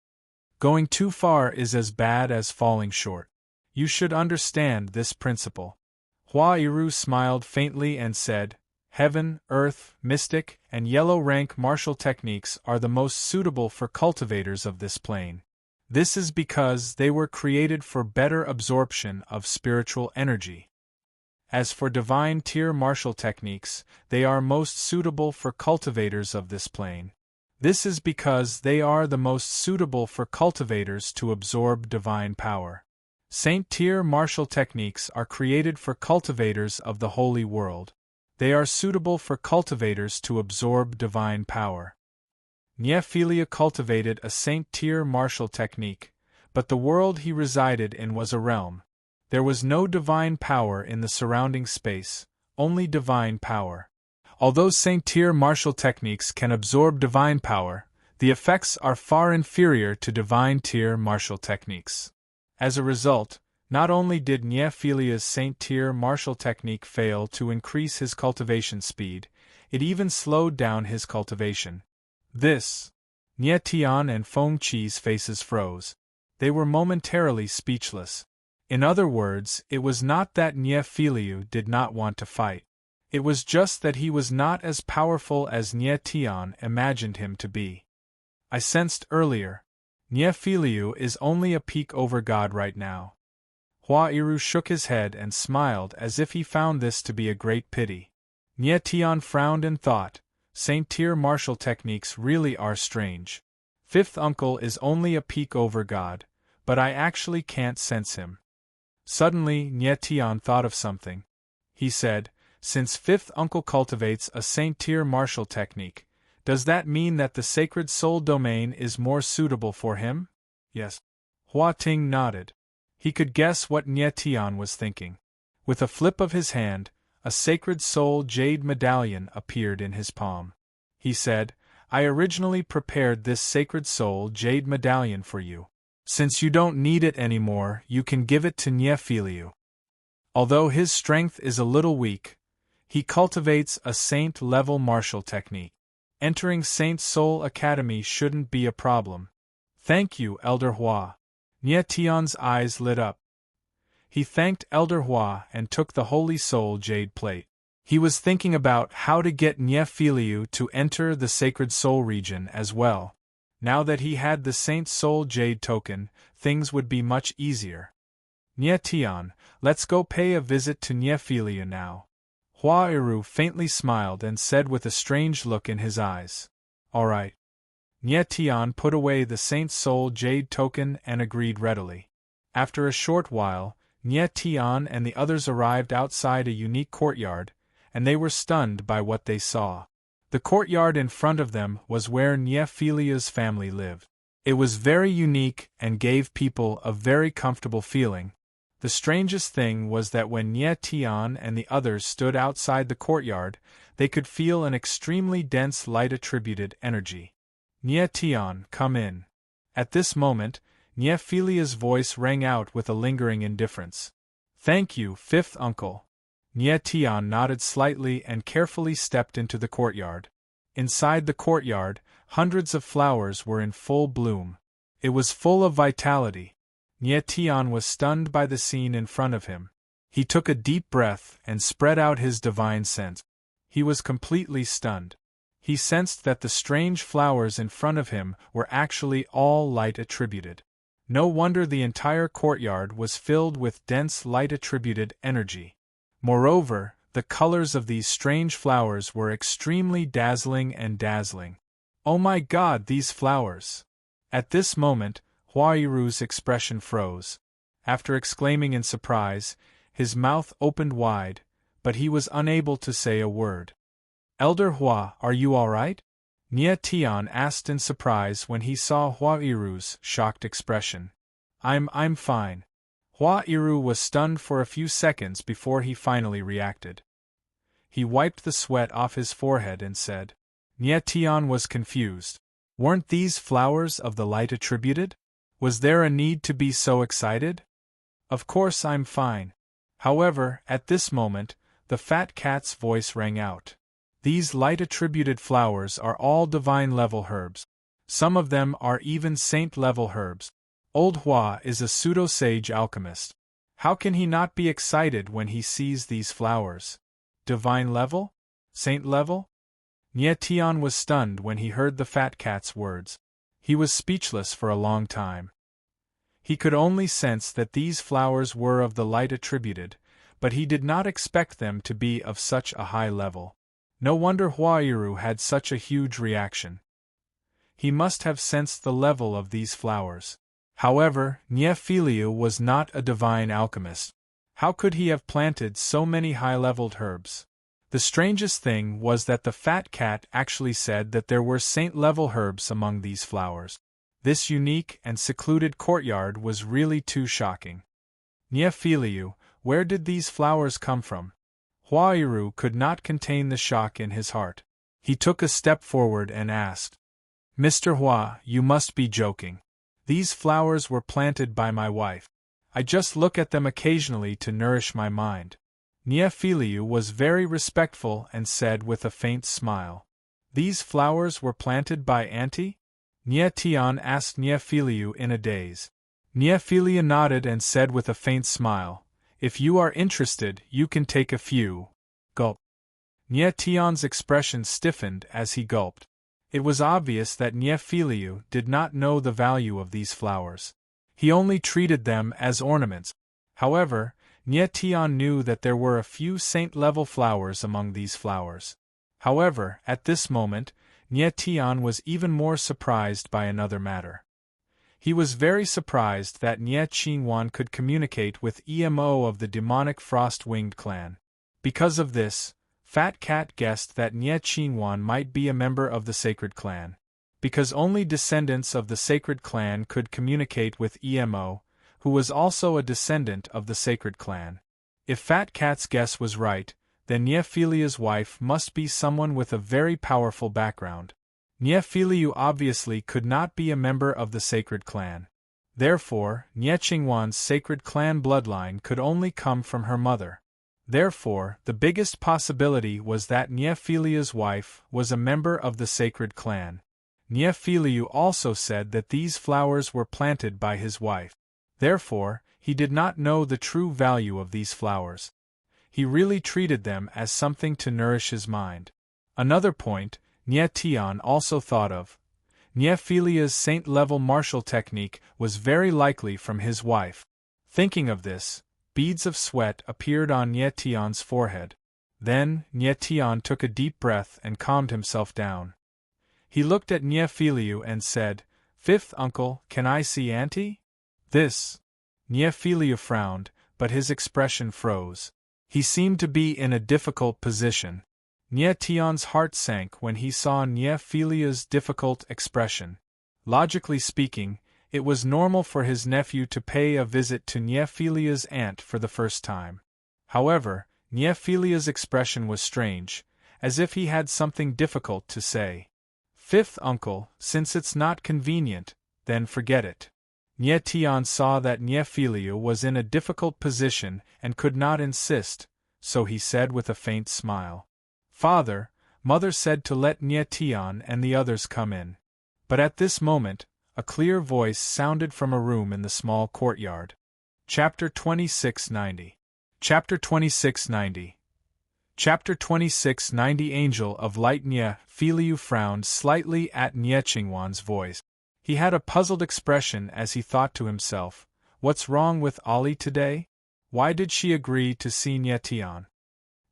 Going too far is as bad as falling short. You should understand this principle. Hua Iru smiled faintly and said, Heaven, Earth, Mystic, and Yellow rank martial techniques are the most suitable for cultivators of this plane. This is because they were created for better absorption of spiritual energy. As for divine tier martial techniques, they are most suitable for cultivators of this plane. This is because they are the most suitable for cultivators to absorb divine power. Saint-tier martial techniques are created for cultivators of the holy world. They are suitable for cultivators to absorb divine power. Nye Filia cultivated a Saint-tier martial technique, but the world he resided in was a realm. There was no divine power in the surrounding space, only divine power. Although Saint-tier martial techniques can absorb divine power, the effects are far inferior to divine-tier martial techniques. As a result, not only did Nye Filia's Saint-tier martial technique fail to increase his cultivation speed, it even slowed down his cultivation. Nye Tian and Feng Qi's faces froze. They were momentarily speechless. In other words, it was not that Nye Filiu did not want to fight. It was just that he was not as powerful as Nye Tian imagined him to be. I sensed earlier. Nye Filiu is only a peak over God right now. Hua Iru shook his head and smiled as if he found this to be a great pity. Nye Tian frowned and thought, Saint-tier martial techniques really are strange. Fifth uncle is only a peak over God, but I actually can't sense him. Suddenly, Nye Tian thought of something. He said, Since fifth uncle cultivates a Saint-tier martial technique, does that mean that the sacred soul domain is more suitable for him? Yes. Hua Ting nodded. He could guess what Nye Tian was thinking. With a flip of his hand, a sacred soul jade medallion appeared in his palm. He said, I originally prepared this sacred soul jade medallion for you. Since you don't need it anymore, you can give it to Nye Filiu. Although his strength is a little weak, he cultivates a saint-level martial technique. Entering Saint Soul Academy shouldn't be a problem. Thank you, Elder Hua. Nye Tian's eyes lit up. He thanked Elder Hua and took the Holy Soul Jade Plate. He was thinking about how to get Nye Filiu to enter the Sacred Soul region as well. Now that he had the Saint Soul Jade token, things would be much easier. Nye Tian, let's go pay a visit to Nye Filiu now. Hua Iru faintly smiled and said with a strange look in his eyes. All right. Nye Tian put away the Saint Soul Jade token and agreed readily. After a short while, Nye Tian and the others arrived outside a unique courtyard, and they were stunned by what they saw. The courtyard in front of them was where Nye Filia's family lived. It was very unique and gave people a very comfortable feeling. The strangest thing was that when Nye Tian and the others stood outside the courtyard, they could feel an extremely dense light-attributed energy. Nye Tian, come in. At this moment, Nephilia's voice rang out with a lingering indifference. "Thank you, fifth uncle." Tian nodded slightly and carefully stepped into the courtyard. Inside the courtyard, hundreds of flowers were in full bloom. It was full of vitality. Tian was stunned by the scene in front of him. He took a deep breath and spread out his divine sense. He was completely stunned. He sensed that the strange flowers in front of him were actually all light attributed. No wonder the entire courtyard was filled with dense light-attributed energy. Moreover, the colors of these strange flowers were extremely dazzling and dazzling. "Oh my God, these flowers!" At this moment, Huairu's expression froze. After exclaiming in surprise, his mouth opened wide, but he was unable to say a word. "Elder Hua, are you all right?" Tian asked in surprise when he saw Huairu's shocked expression. I'm fine." Huairu was stunned for a few seconds before he finally reacted. He wiped the sweat off his forehead and said. Tian was confused. Weren't these flowers of the light attributed? Was there a need to be so excited? "Of course I'm fine." However, at this moment, the fat cat's voice rang out. "These light-attributed flowers are all divine-level herbs. Some of them are even saint-level herbs. Old Hua is a pseudo-sage alchemist. How can he not be excited when he sees these flowers? Divine level? Saint level?" Tian was stunned when he heard the fat cat's words. He was speechless for a long time. He could only sense that these flowers were of the light attributed, but he did not expect them to be of such a high level. No wonder Huairu had such a huge reaction. He must have sensed the level of these flowers. However, Nephiliu was not a divine alchemist. How could he have planted so many high-leveled herbs? The strangest thing was that the fat cat actually said that there were saint-level herbs among these flowers. This unique and secluded courtyard was really too shocking. "Nephiliu, where did these flowers come from?" Huairu could not contain the shock in his heart. He took a step forward and asked. "Mr. Hua, you must be joking. These flowers were planted by my wife. I just look at them occasionally to nourish my mind." Nephiliu was very respectful and said with a faint smile. "These flowers were planted by Auntie?" Tian asked Nephiliu in a daze. Nephiliu nodded and said with a faint smile, "If you are interested, you can take a few." Gulp. Tian's expression stiffened as he gulped. It was obvious that Nephiliu did not know the value of these flowers. He only treated them as ornaments. However, Tian knew that there were a few saint-level flowers among these flowers. However, at this moment, Tian was even more surprised by another matter. He was very surprised that Qingwan could communicate with Emo of the demonic frost-winged clan. Because of this, Fat Cat guessed that Qingwan might be a member of the sacred clan. Because only descendants of the sacred clan could communicate with Emo, who was also a descendant of the sacred clan. If Fat Cat's guess was right, then Nephilia's wife must be someone with a very powerful background. Nephiliu obviously could not be a member of the sacred clan. Therefore, Qingwan's sacred clan bloodline could only come from her mother. Therefore, the biggest possibility was that Nephilia's wife was a member of the sacred clan. Nephiliu also said that these flowers were planted by his wife. Therefore, he did not know the true value of these flowers. He really treated them as something to nourish his mind. Another point Tian also thought of. Nephilia's saint-level martial technique was very likely from his wife. Thinking of this, beads of sweat appeared on Tian's forehead. Then, Tian took a deep breath and calmed himself down. He looked at Nephiliu and said, "Fifth uncle, can I see Auntie?" "This." Nephiliu frowned, but his expression froze. He seemed to be in a difficult position. Tian's heart sank when he saw Nephilia's difficult expression. Logically speaking, it was normal for his nephew to pay a visit to Nephilia's aunt for the first time. However, Nephilia's expression was strange, as if he had something difficult to say. "Fifth uncle, since it's not convenient, then forget it." Nie Tian saw that Nie Philia was in a difficult position and could not insist, so he said with a faint smile, "Father, Mother said to let Nie Tian and the others come in." But at this moment, a clear voice sounded from a room in the small courtyard. Chapter 2690. Chapter 2690. Chapter 2690. Angel of Light. Nie Philia frowned slightly at Nie Qingwan's voice. He had a puzzled expression as he thought to himself, "What's wrong with Ali today? Why did she agree to see Nie Tian?"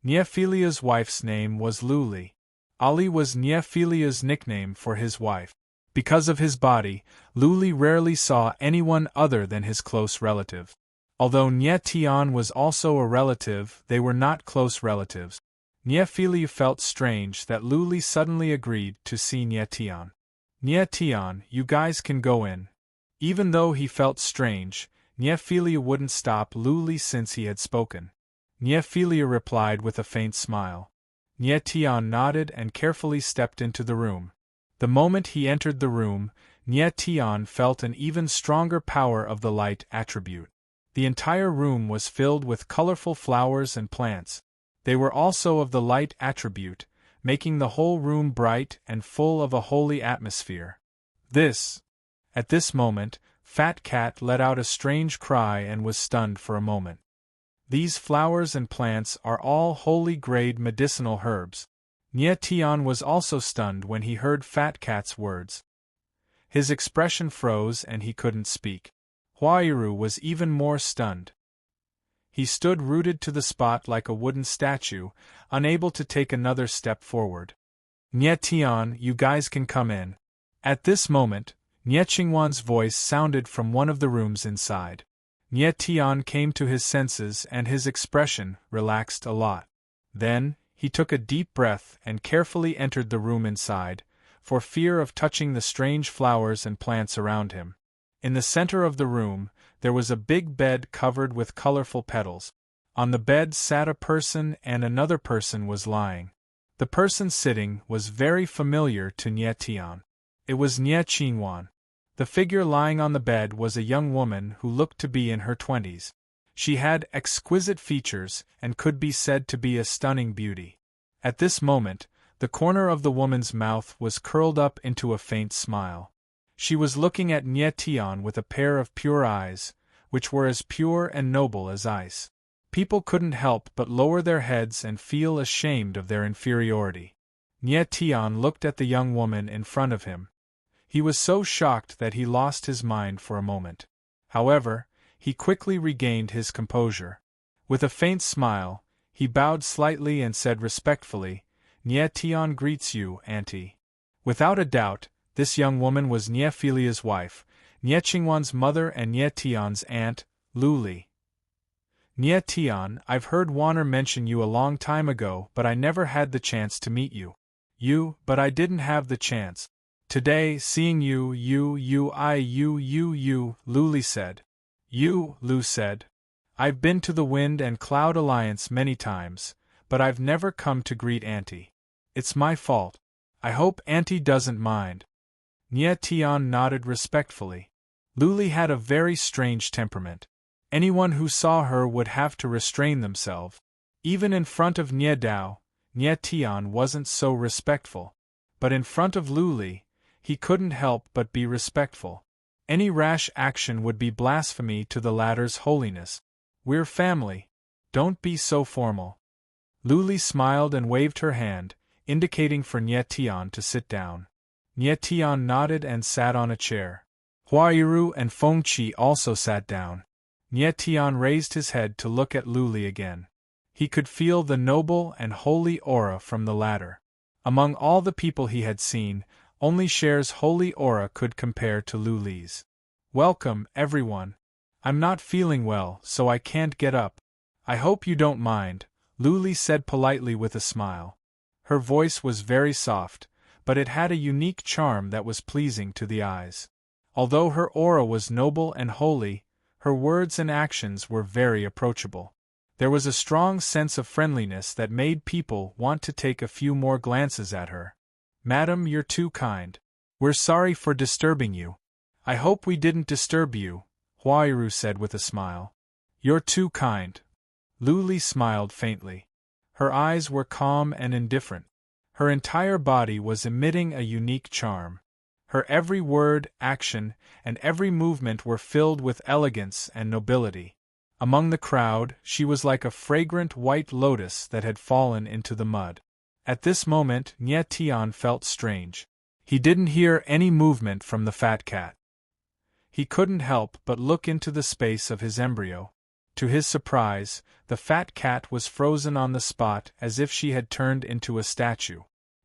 Nie Philia's wife's name was Luli. Ali was Nie Philia's nickname for his wife. Because of his body, Luli rarely saw anyone other than his close relative. Although Nie Tian was also a relative, they were not close relatives. Nie Philia felt strange that Luli suddenly agreed to see Nie Tian. "Nie Tian, you guys can go in." Even though he felt strange, Nie Philia wouldn't stop Luli since he had spoken. Nie Philia replied with a faint smile. Nie Tian nodded and carefully stepped into the room. The moment he entered the room, Nie Tian felt an even stronger power of the light attribute. The entire room was filled with colorful flowers and plants. They were also of the light attribute, making the whole room bright and full of a holy atmosphere. At this moment, Fat Cat let out a strange cry and was stunned for a moment. These flowers and plants are all holy-grade medicinal herbs. Nie Tian was also stunned when he heard Fat Cat's words. His expression froze and he couldn't speak. Huairu was even more stunned. He stood rooted to the spot like a wooden statue, unable to take another step forward. "Nie Tian, you guys can come in." At this moment, Nie Qingwan's voice sounded from one of the rooms inside. Nie Tian came to his senses and his expression relaxed a lot. Then, he took a deep breath and carefully entered the room inside, for fear of touching the strange flowers and plants around him. In the center of the room, there was a big bed covered with colorful petals. On the bed sat a person and another person was lying. The person sitting was very familiar to Nie Tian. It was Nie Qingwan. The figure lying on the bed was a young woman who looked to be in her 20s. She had exquisite features and could be said to be a stunning beauty. At this moment, the corner of the woman's mouth was curled up into a faint smile. She was looking at Nie Tian with a pair of pure eyes, which were as pure and noble as ice. People couldn't help but lower their heads and feel ashamed of their inferiority. Nie Tian looked at the young woman in front of him. He was so shocked that he lost his mind for a moment. However, he quickly regained his composure. With a faint smile, he bowed slightly and said respectfully, "Nie Tian greets you, Auntie." Without a doubt, this young woman was Nie Philia's wife, Nie Qingwan's mother and Nie Tian's aunt, Luli. "Nie Tian, I've heard Warner mention you a long time ago, but I never had the chance to meet you. But I didn't have the chance. Today, seeing you, Luli said. Lu said. I've been to the Wind and Cloud Alliance many times, but I've never come to greet Auntie. It's my fault. I hope Auntie doesn't mind." Nie Tian nodded respectfully. Luli had a very strange temperament. Anyone who saw her would have to restrain themselves. Even in front of Nie Dao, Nie Tian wasn't so respectful. But in front of Luli, he couldn't help but be respectful. Any rash action would be blasphemy to the latter's holiness. "We're family. Don't be so formal." Luli smiled and waved her hand, indicating for Nie Tian to sit down. Nie Tian nodded and sat on a chair. Huairu and Fengqi also sat down. Nie Tian raised his head to look at Luli again. He could feel the noble and holy aura from the latter. Among all the people he had seen, only Cher's holy aura could compare to Luli's. "Welcome, everyone. I'm not feeling well, so I can't get up. I hope you don't mind," Luli said politely with a smile. Her voice was very soft, but it had a unique charm that was pleasing to the eyes. Although her aura was noble and holy, her words and actions were very approachable. There was a strong sense of friendliness that made people want to take a few more glances at her. "Madam, you're too kind. We're sorry for disturbing you. I hope we didn't disturb you, Huairu said with a smile. You're too kind. Luli smiled faintly. Her eyes were calm and indifferent. Her entire body was emitting a unique charm. Her every word, action, and every movement were filled with elegance and nobility. Among the crowd, she was like a fragrant white lotus that had fallen into the mud. At this moment, Nye Tian felt strange. He didn't hear any movement from the fat cat. He couldn't help but look into the space of his embryo. To his surprise, the fat cat was frozen on the spot as if she had turned into a statue.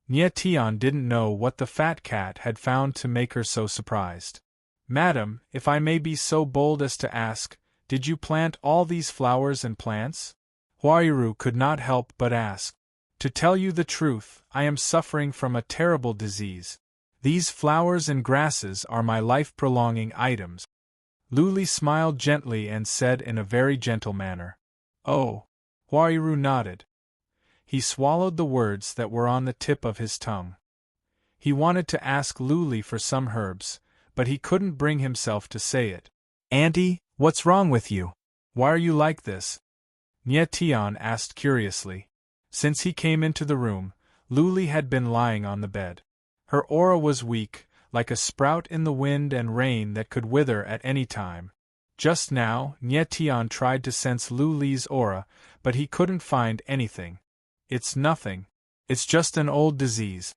Nye Tian didn't know what the fat cat had found to make her so surprised. Madam, if I may be so bold as to ask, did you plant all these flowers and plants? Huairu could not help but ask. To tell you the truth, I am suffering from a terrible disease. These flowers and grasses are my life-prolonging items. Luli smiled gently and said in a very gentle manner. Oh. Huairu nodded. He swallowed the words that were on the tip of his tongue. He wanted to ask Luli for some herbs, but he couldn't bring himself to say it. Auntie, what's wrong with you? Why are you like this? Nye Tian asked curiously. Since he came into the room, Luli had been lying on the bed. Her aura was weak, like a sprout in the wind and rain that could wither at any time. Just now, Nye Tian tried to sense Luli's aura, but he couldn't find anything. It's nothing. It's just an old disease.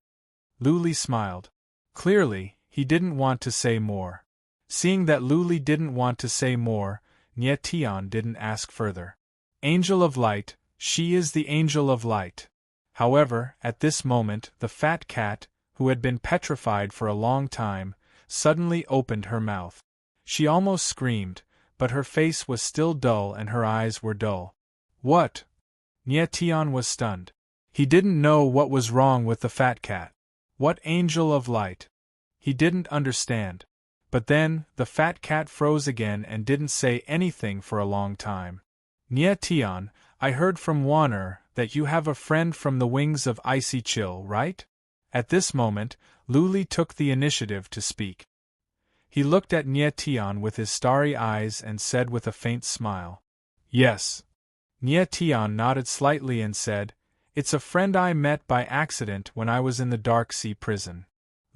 Luli smiled. Clearly, he didn't want to say more. Seeing that Luli didn't want to say more, Nye Tian didn't ask further. Angel of Light, she is the Angel of Light. However, at this moment, the fat cat, who had been petrified for a long time, suddenly opened her mouth. She almost screamed, but her face was still dull and her eyes were dull. What? Nye Tian was stunned. He didn't know what was wrong with the fat cat. What Angel of Light? He didn't understand. But then, the fat cat froze again and didn't say anything for a long time. Nye Tian, I heard from Wanner that you have a friend from the Wings of Icy Chill, right? At this moment, Luli took the initiative to speak. He looked at Nye Tian with his starry eyes and said with a faint smile. Yes. Nye Tian nodded slightly and said, It's a friend I met by accident when I was in the Dark Sea prison.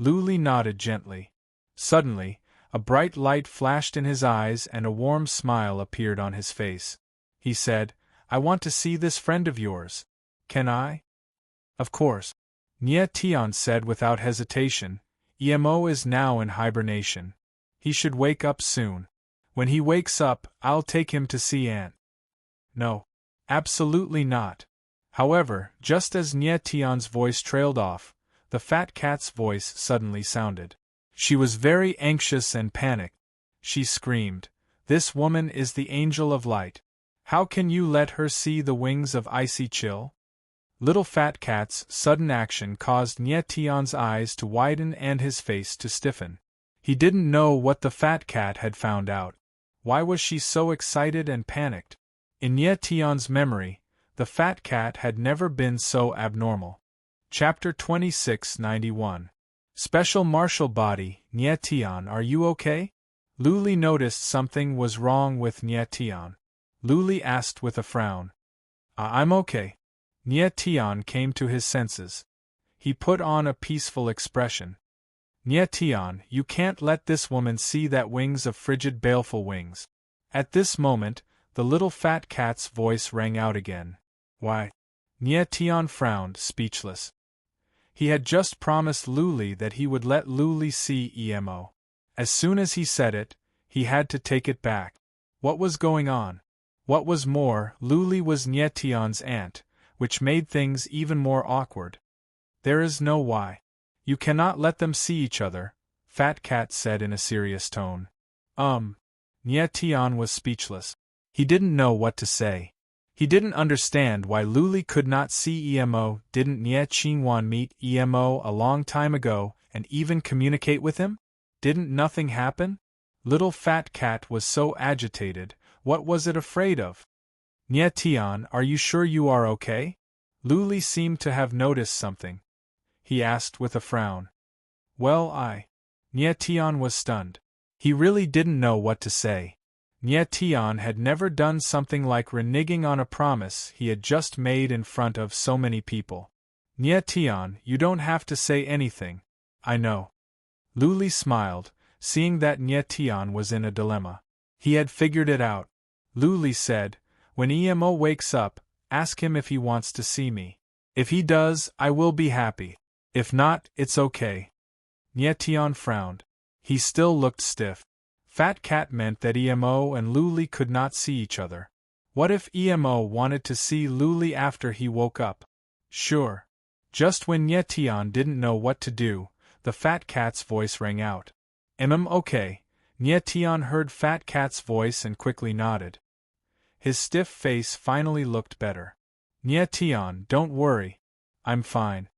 Luli nodded gently. Suddenly, a bright light flashed in his eyes and a warm smile appeared on his face. He said, I want to see this friend of yours. Can I? Of course. Nye Tian said without hesitation, Emo is now in hibernation. He should wake up soon. When he wakes up, I'll take him to see Aunt. No. Absolutely not. However, just as Nye Tian's voice trailed off, the fat cat's voice suddenly sounded. She was very anxious and panicked. She screamed, This woman is the Angel of Light. How can you let her see the Wings of Icy Chill? Little Fat Cat's sudden action caused Nye Tian's eyes to widen and his face to stiffen. He didn't know what the Fat Cat had found out. Why was she so excited and panicked? In Nye Tian's memory, the Fat Cat had never been so abnormal. Chapter 2691. Special Martial Body, Nye Tian, are you okay? Luli noticed something was wrong with Nye Tian. Luli asked with a frown. I'm okay. Nye Tian came to his senses. He put on a peaceful expression. Nye Tian, you can't let this woman see that Wings of frigid baleful wings. At this moment, the little fat cat's voice rang out again. Why? Nye Tian frowned, speechless. He had just promised Luli that he would let Luli see Emo. As soon as he said it, he had to take it back. What was going on? What was more, Luli was Nye Tian's aunt, which made things even more awkward. There is no why. You cannot let them see each other, Fat Cat said in a serious tone. Nye Tian was speechless. He didn't know what to say. He didn't understand why Luli could not see Emo. Didn't Nye Qingwan meet Emo a long time ago and even communicate with him? Didn't nothing happen? Little Fat Cat was so agitated. What was it afraid of? Nye Tian, are you sure you are okay? Luli seemed to have noticed something. He asked with a frown. Well, Nye Tian was stunned. He really didn't know what to say. Nye Tian had never done something like reneging on a promise he had just made in front of so many people. Nye Tian, you don't have to say anything. I know. Lu Li smiled, seeing that Nye Tian was in a dilemma. He had figured it out. Lu Li said, when Emo wakes up, ask him if he wants to see me. If he does, I will be happy. If not, it's okay. Nye Tian frowned. He still looked stiff. Fat Cat meant that Emo and Lu Li could not see each other. What if Emo wanted to see Lu Li after he woke up? Sure. Just when Nye Tian didn't know what to do, the Fat Cat's voice rang out. Okay. Nye Tian heard Fat Cat's voice and quickly nodded. His stiff face finally looked better. Nye Tian, don't worry. I'm fine.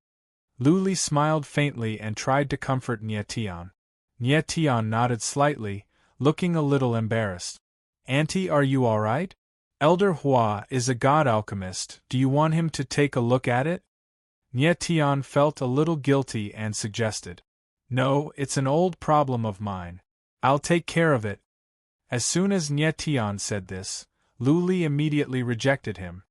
Lu Li smiled faintly and tried to comfort Nye Tian. Nye Tian nodded slightly, looking a little embarrassed. Auntie, are you all right? Elder Hua is a god alchemist. Do you want him to take a look at it? Nye Tian felt a little guilty and suggested. No, it's an old problem of mine. I'll take care of it. As soon as Nye Tian said this, Lu Li immediately rejected him.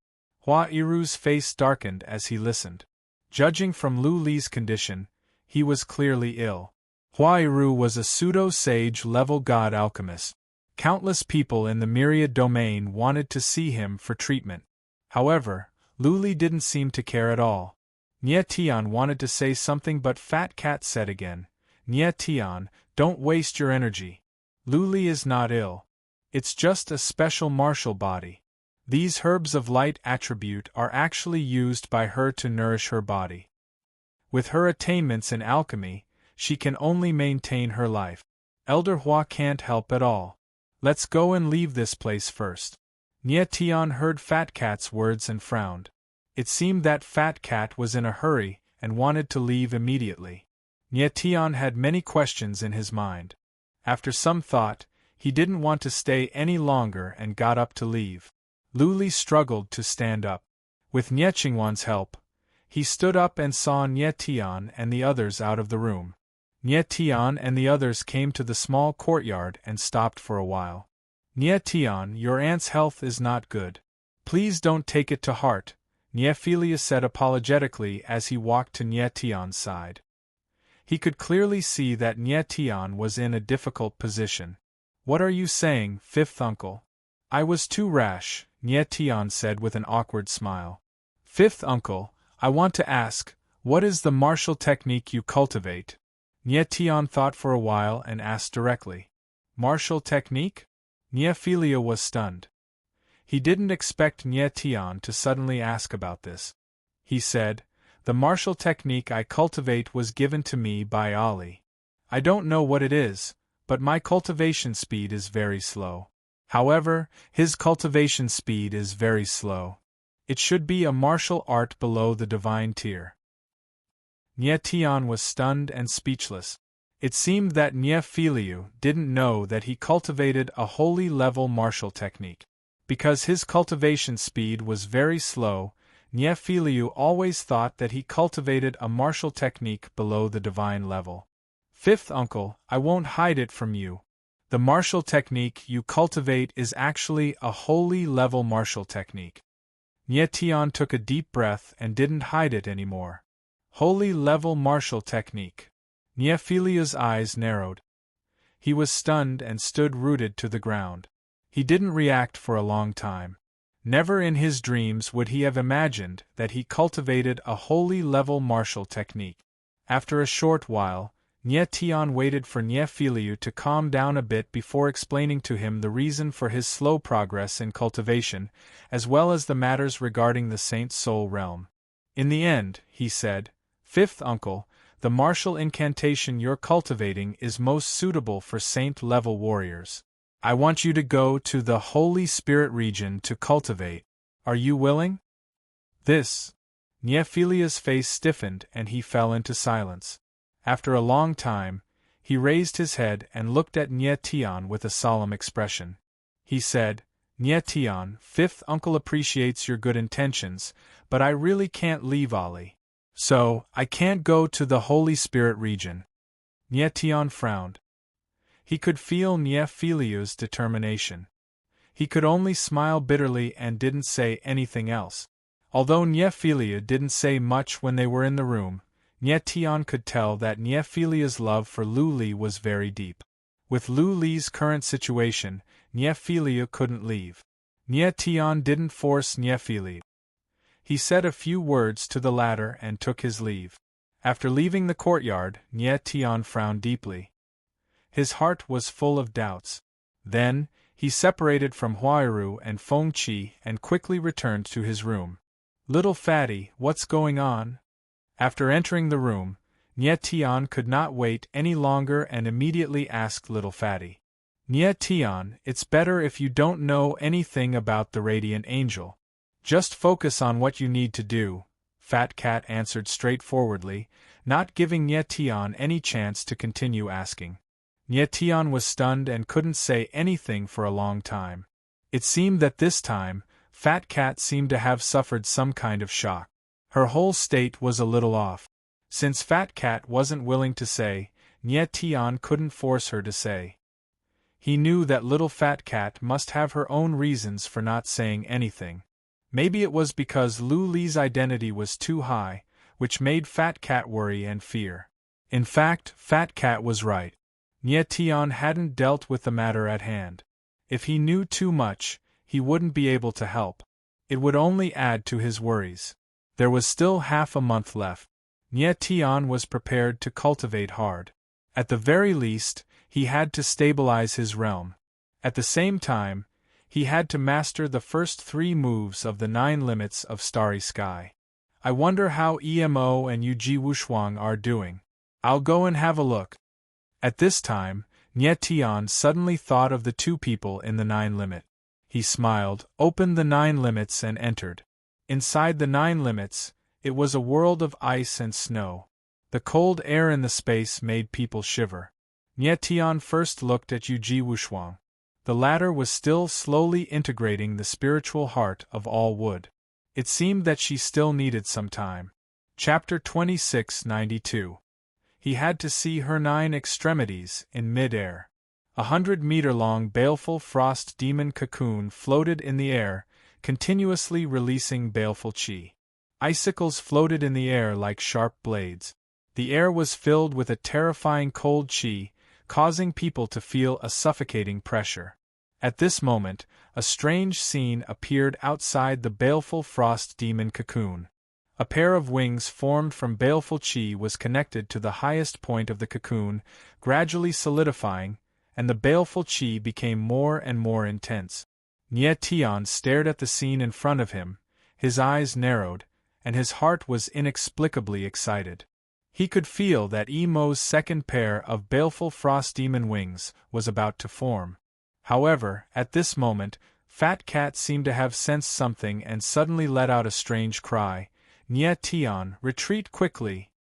Hua Iru's face darkened as he listened. Judging from Lu Li's condition, he was clearly ill. Hua Iru was a pseudo-sage level god alchemist. Countless people in the Myriad domain wanted to see him for treatment. However, Lu Li didn't seem to care at all. Nye Tian wanted to say something, but Fat Cat said again, Nye Tian, don't waste your energy. Lu Li is not ill. It's just a special martial body. These herbs of light attribute are actually used by her to nourish her body. With her attainments in alchemy, she can only maintain her life. Elder Hua can't help at all. Let's go and leave this place first. Nye Tian heard Fat Cat's words and frowned. It seemed that Fat Cat was in a hurry and wanted to leave immediately. Nye Tian had many questions in his mind. After some thought, he didn't want to stay any longer and got up to leave. Lu Li struggled to stand up. With Nye Qingwan's help, he stood up and saw Nye Tian and the others out of the room. Nye Tian and the others came to the small courtyard and stopped for a while. Nye Tian, your aunt's health is not good. Please don't take it to heart, Nye Philia said apologetically as he walked to Nye Tian's side. He could clearly see that Nye Tian was in a difficult position. What are you saying, fifth uncle? I was too rash, Nye Tian said with an awkward smile. Fifth uncle, I want to ask, what is the martial technique you cultivate? Nye Tian thought for a while and asked directly. Martial technique? Nye Philia was stunned. He didn't expect Nye Tian to suddenly ask about this. He said, the martial technique I cultivate was given to me by Ali. I don't know what it is, but my cultivation speed is very slow. However, his cultivation speed is very slow. It should be a martial art below the divine tier. Nye Tian was stunned and speechless. It seemed that Nye Philia didn't know that he cultivated a holy level martial technique. Because his cultivation speed was very slow, Nye Philia always thought that he cultivated a martial technique below the divine level. Fifth uncle, I won't hide it from you. The martial technique you cultivate is actually a holy level martial technique. Nye Tian took a deep breath and didn't hide it anymore. Holy level martial technique. Nye Philia's eyes narrowed. He was stunned and stood rooted to the ground. He didn't react for a long time. Never in his dreams would he have imagined that he cultivated a holy level martial technique. After a short while, Nye Tian waited for Nye Philia to calm down a bit before explaining to him the reason for his slow progress in cultivation, as well as the matters regarding the Saint Soul realm. In the end, he said, Fifth uncle, the martial incantation you're cultivating is most suitable for saint-level warriors. I want you to go to the Holy Spirit region to cultivate. Are you willing? This. Nye Philia's face stiffened and he fell into silence. After a long time, he raised his head and looked at Nye Tian with a solemn expression. He said, Nye Tian, fifth uncle appreciates your good intentions, but I really can't leave Ali. So, I can't go to the Holy Spirit region. Nye Tian frowned. He could feel Nephiliu's determination. He could only smile bitterly and didn't say anything else. Although Nephiliu didn't say much when they were in the room, Tian could tell that Nephiliu's love for Lu Li was very deep. With Lu Li's current situation, Nephiliu couldn't leave. Tian didn't force Nephiliu. He said a few words to the latter and took his leave. After leaving the courtyard, Tian frowned deeply. His heart was full of doubts. Then, he separated from Huairu and Feng Qi and quickly returned to his room. "Little fatty, what's going on?" After entering the room, Tian could not wait any longer and immediately asked little fatty. "Tian, it's better if you don't know anything about the Radiant Angel. Just focus on what you need to do," Fat Cat answered straightforwardly, not giving Tian any chance to continue asking. Tian was stunned and couldn't say anything for a long time. It seemed that this time, Fat Cat seemed to have suffered some kind of shock. Her whole state was a little off. Since Fat Cat wasn't willing to say, Tian couldn't force her to say. He knew that little Fat Cat must have her own reasons for not saying anything. Maybe it was because Lu Li's identity was too high, which made Fat Cat worry and fear. In fact, Fat Cat was right. Tian hadn't dealt with the matter at hand. If he knew too much, he wouldn't be able to help. It would only add to his worries. There was still half a month left. Tian was prepared to cultivate hard. At the very least, he had to stabilize his realm. At the same time, he had to master the first 3 moves of the 9 limits of Starry Sky. I wonder how Emo and Yuji Wushuang are doing. I'll go and have a look. At this time, Tian suddenly thought of the 2 people in the 9 limit. He smiled, opened the 9 limits and entered. Inside the 9 limits, it was a world of ice and snow. The cold air in the space made people shiver. Tian first looked at Yuji Wushuang. The latter was still slowly integrating the spiritual heart of all wood. It seemed that she still needed some time. Chapter 2692. He had to see her 9 extremities in mid-air. 100-meter-long baleful frost demon cocoon floated in the air, continuously releasing baleful chi. Icicles floated in the air like sharp blades. The air was filled with a terrifying cold chi, causing people to feel a suffocating pressure. At this moment, a strange scene appeared outside the baleful frost demon cocoon. A pair of wings formed from baleful chi was connected to the highest point of the cocoon, gradually solidifying, and the baleful chi became more and more intense. Tian stared at the scene in front of him, his eyes narrowed, and his heart was inexplicably excited. He could feel that Emo's second pair of baleful frost demon wings was about to form. However, at this moment, Fat Cat seemed to have sensed something and suddenly let out a strange cry. Tian, retreat quickly!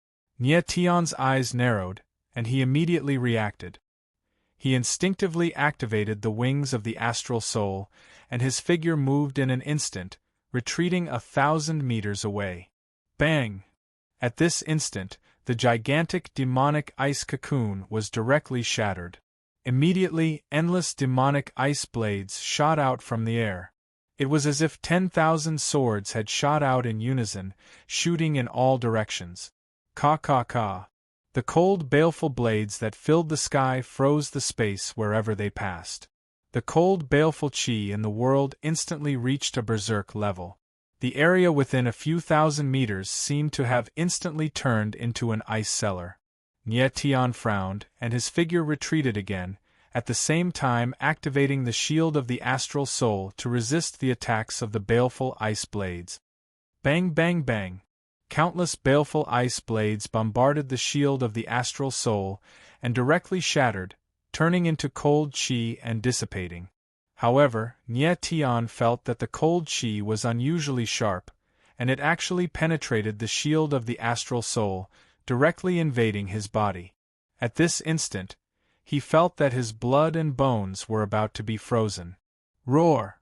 Tian's eyes narrowed, and he immediately reacted. He instinctively activated the wings of the astral soul, and his figure moved in an instant, retreating 1,000 meters away. Bang! At this instant, the gigantic demonic ice cocoon was directly shattered. Immediately, endless demonic ice blades shot out from the air. It was as if 10,000 swords had shot out in unison, shooting in all directions. Ka. The cold, baleful blades that filled the sky froze the space wherever they passed. The cold, baleful chi in the world instantly reached a berserk level. The area within a few thousand meters seemed to have instantly turned into an ice cellar. Tian frowned, and his figure retreated again, at the same time activating the shield of the astral soul to resist the attacks of the baleful ice blades. Bang bang bang! Countless baleful ice blades bombarded the shield of the astral soul, and directly shattered, turning into cold chi and dissipating. However, Tian felt that the cold chi was unusually sharp, and it actually penetrated the shield of the astral soul, directly invading his body. At this instant, he felt that his blood and bones were about to be frozen. Roar!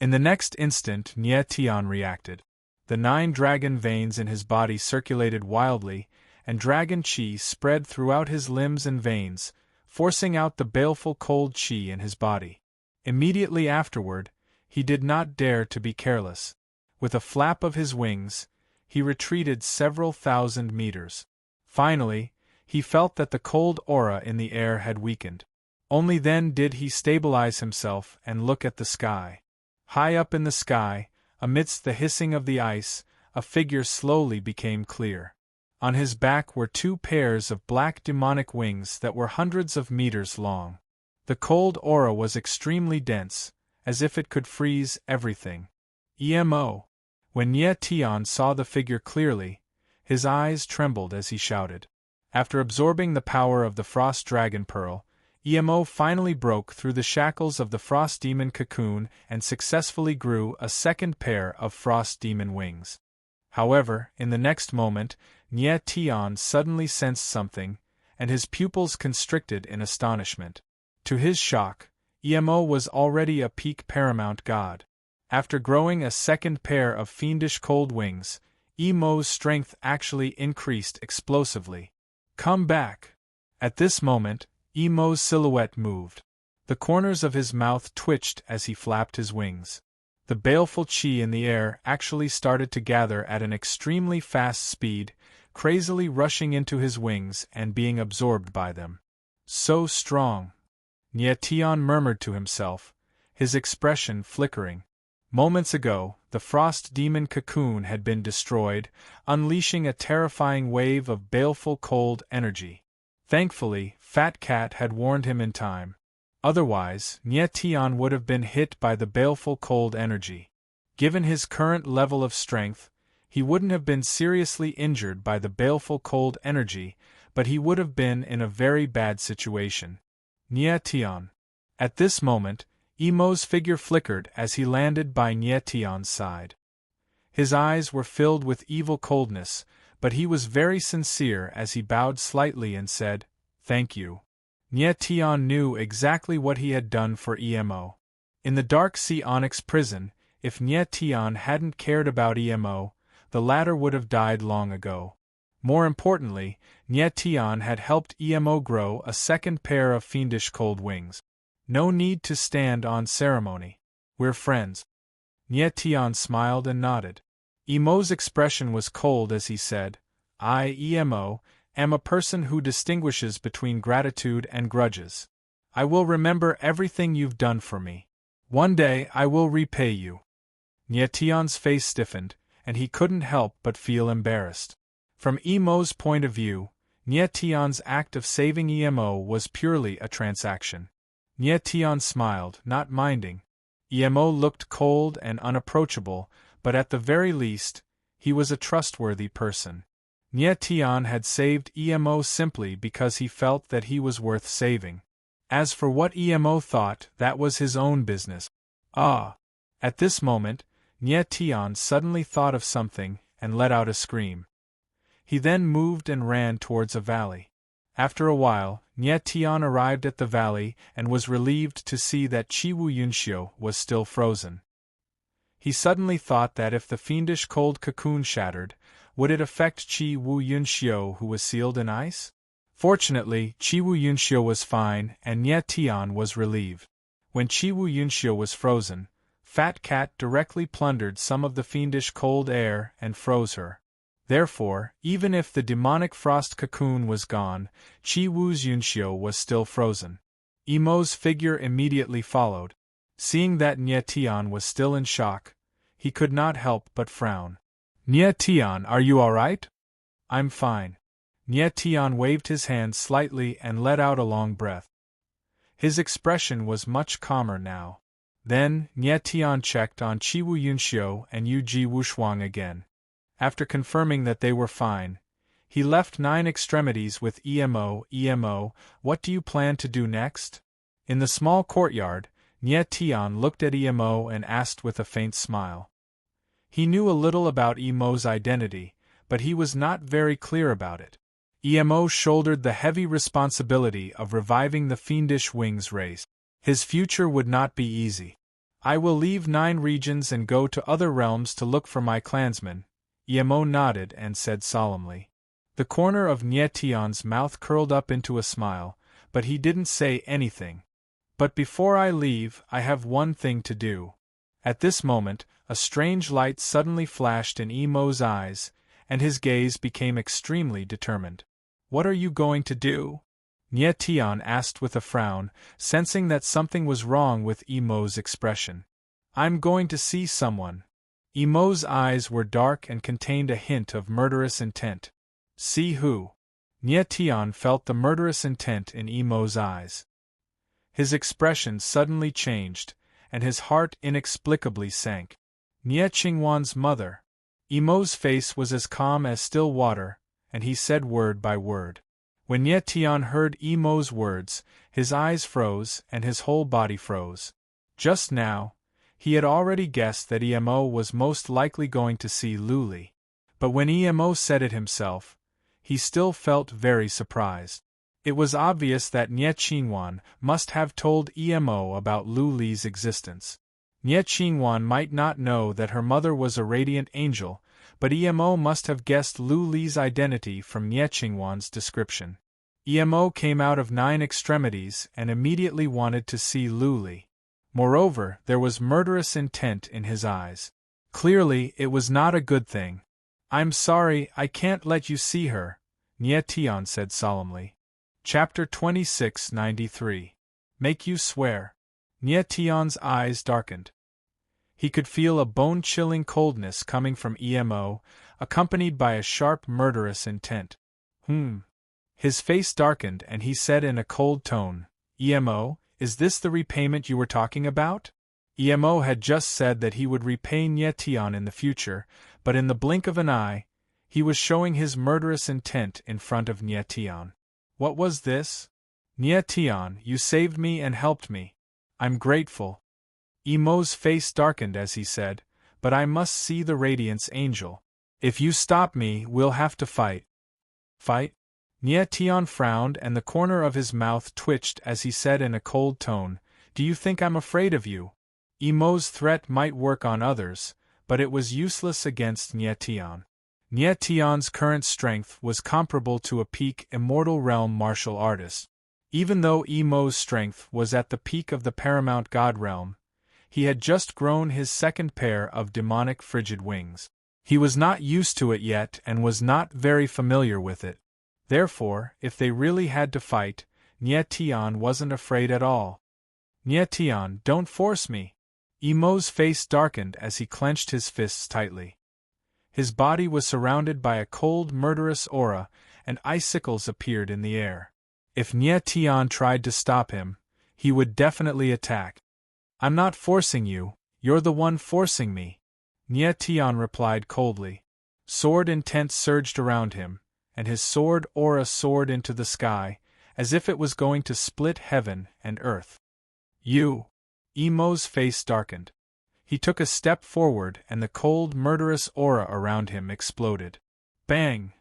In the next instant, Tian reacted. The 9 dragon veins in his body circulated wildly, and dragon chi spread throughout his limbs and veins, forcing out the baleful cold chi in his body. Immediately afterward, he did not dare to be careless. With a flap of his wings, he retreated several thousand meters. Finally, he felt that the cold aura in the air had weakened. Only then did he stabilize himself and look at the sky. High up in the sky, amidst the hissing of the ice, a figure slowly became clear. On his back were two pairs of black demonic wings that were hundreds of meters long. The cold aura was extremely dense, as if it could freeze everything. EMO. When Nye Tian saw the figure clearly, his eyes trembled as he shouted. After absorbing the power of the Frost Dragon Pearl, EMO finally broke through the shackles of the Frost Demon cocoon and successfully grew a second pair of Frost Demon wings. However, in the next moment, Nye Tian suddenly sensed something, and his pupils constricted in astonishment. To his shock, EMO was already a peak paramount god. After growing a second pair of fiendish cold wings, EMO's strength actually increased explosively. Come back! At this moment, EMO's silhouette moved. The corners of his mouth twitched as he flapped his wings. The baleful chi in the air actually started to gather at an extremely fast speed, crazily rushing into his wings and being absorbed by them. So strong! Nye Tian murmured to himself, his expression flickering. Moments ago, the Frost Demon cocoon had been destroyed, unleashing a terrifying wave of baleful cold energy. Thankfully, Fat Cat had warned him in time. Otherwise, Nye Tian would have been hit by the baleful cold energy. Given his current level of strength, he wouldn't have been seriously injured by the baleful cold energy, but he would have been in a very bad situation. Nye Tian. At this moment, EMO's figure flickered as he landed by Nye Tian's side. His eyes were filled with evil coldness, but he was very sincere as he bowed slightly and said, "Thank you." Nye Tian knew exactly what he had done for EMO. In the Dark Sea Onyx prison, if Nye Tian hadn't cared about EMO, the latter would have died long ago. More importantly, Nye Tian had helped EMO grow a second pair of fiendish cold wings. No need to stand on ceremony. We're friends. Nye Tian smiled and nodded. EMO's expression was cold as he said, I, EMO, am a person who distinguishes between gratitude and grudges. I will remember everything you've done for me. One day I will repay you. Nye Tian's face stiffened, and he couldn't help but feel embarrassed. From EMO's point of view, Nye Tian's act of saving EMO was purely a transaction. Nye Tian smiled, not minding. EMO looked cold and unapproachable, but at the very least, he was a trustworthy person. Nye Tian had saved EMO simply because he felt that he was worth saving. As for what EMO thought, that was his own business. Ah! At this moment, Nye Tian suddenly thought of something and let out a scream. He then moved and ran towards a valley. After a while, Nye Tian arrived at the valley and was relieved to see that Chi Wu Yunxiu was still frozen. He suddenly thought that if the fiendish cold cocoon shattered, would it affect Chi Wu Yunxiu who was sealed in ice? Fortunately, Chi Wu Yunxiu was fine and Nye Tian was relieved. When Chi Wu Yunxiu was frozen, Fat Cat directly plundered some of the fiendish cold air and froze her. Therefore, even if the demonic frost cocoon was gone, Chi Wu's Yunxiu was still frozen. EMO's figure immediately followed. Seeing that Nye Tian was still in shock, he could not help but frown. Nye Tian, are you alright? I'm fine. Nye Tian waved his hand slightly and let out a long breath. His expression was much calmer now. Then, Nye Tian checked on Chi Wu Yunxiu and Yu Ji Wushuang again. After confirming that they were fine, he left 9 extremities with EMO. EMO, what do you plan to do next? In the small courtyard, Nye Tian looked at EMO and asked with a faint smile. He knew a little about EMO's identity, but he was not very clear about it. EMO shouldered the heavy responsibility of reviving the fiendish wings race. His future would not be easy. I will leave 9 regions and go to other realms to look for my clansmen. EMO nodded and said solemnly. The corner of Nye Tian's mouth curled up into a smile, but he didn't say anything. But before I leave, I have one thing to do. At this moment, a strange light suddenly flashed in Emo's eyes, and his gaze became extremely determined. What are you going to do? Nye Tian asked with a frown, sensing that something was wrong with Emo's expression. I'm going to see someone. Emo's eyes were dark and contained a hint of murderous intent. See who? Nye Tian felt the murderous intent in Emo's eyes. His expression suddenly changed, and his heart inexplicably sank. Nye Qingwan's mother. Emo's face was as calm as still water, and he said word by word. When Nye Tian heard Emo's words, his eyes froze and his whole body froze. Just now, he had already guessed that Emo was most likely going to see Lu Li. But when Emo said it himself, he still felt very surprised. It was obvious that Nye Qingwan must have told Emo about Lu Li's existence. Nye Qingwan might not know that her mother was a radiant angel, but Emo must have guessed Lu Li's identity from Nye Qingwan's description. Emo came out of 9 extremities and immediately wanted to see Lu Li. Moreover, there was murderous intent in his eyes. Clearly, it was not a good thing. I'm sorry, I can't let you see her, Nye Tian said solemnly. Chapter 2693. Make you swear. Nye Tian's eyes darkened. He could feel a bone-chilling coldness coming from Emo, accompanied by a sharp murderous intent. His face darkened and he said in a cold tone, Emo, is this the repayment you were talking about? Emo had just said that he would repay Nye Tian in the future, but in the blink of an eye, he was showing his murderous intent in front of Nye Tian. What was this? Nye Tian, you saved me and helped me. I'm grateful. Emo's face darkened as he said, but I must see the Radiance Angel. If you stop me, we'll have to fight. Fight? Nye Tian frowned and the corner of his mouth twitched as he said in a cold tone, Do you think I'm afraid of you? Emo's threat might work on others, but it was useless against Nye Tian. Nye Tian's current strength was comparable to a peak Immortal Realm martial artist. Even though Emo's strength was at the peak of the Paramount God Realm, he had just grown his second pair of demonic frigid wings. He was not used to it yet and was not very familiar with it. Therefore, if they really had to fight, Nye Tian wasn't afraid at all. Nye Tian, don't force me. Emo's face darkened as he clenched his fists tightly. His body was surrounded by a cold, murderous aura, and icicles appeared in the air. If Nye Tian tried to stop him, he would definitely attack. I'm not forcing you, you're the one forcing me, Nye Tian replied coldly. Sword intent surged around him, and his sword aura soared into the sky, as if it was going to split heaven and earth. You! Emo's face darkened. He took a step forward and the cold, murderous aura around him exploded. Bang!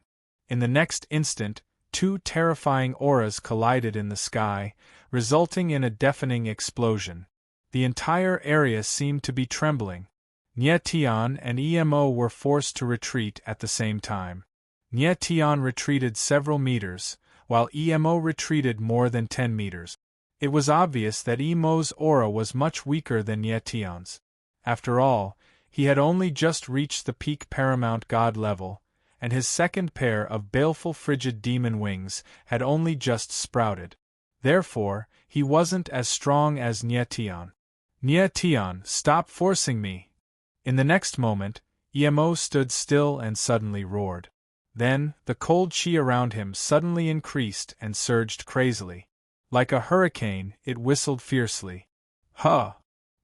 In the next instant, 2 terrifying auras collided in the sky, resulting in a deafening explosion. The entire area seemed to be trembling. Nye Tian and Emo were forced to retreat at the same time. Nye Tian retreated several meters, while Emo retreated more than 10 meters. It was obvious that Emo's aura was much weaker than Nye Tian's. After all, he had only just reached the peak Paramount God level, and his second pair of baleful frigid demon wings had only just sprouted. Therefore, he wasn't as strong as Nye Tian. Nye Tian, stop forcing me! In the next moment, Emo stood still and suddenly roared. Then, the cold chi around him suddenly increased and surged crazily. Like a hurricane, it whistled fiercely. Huh!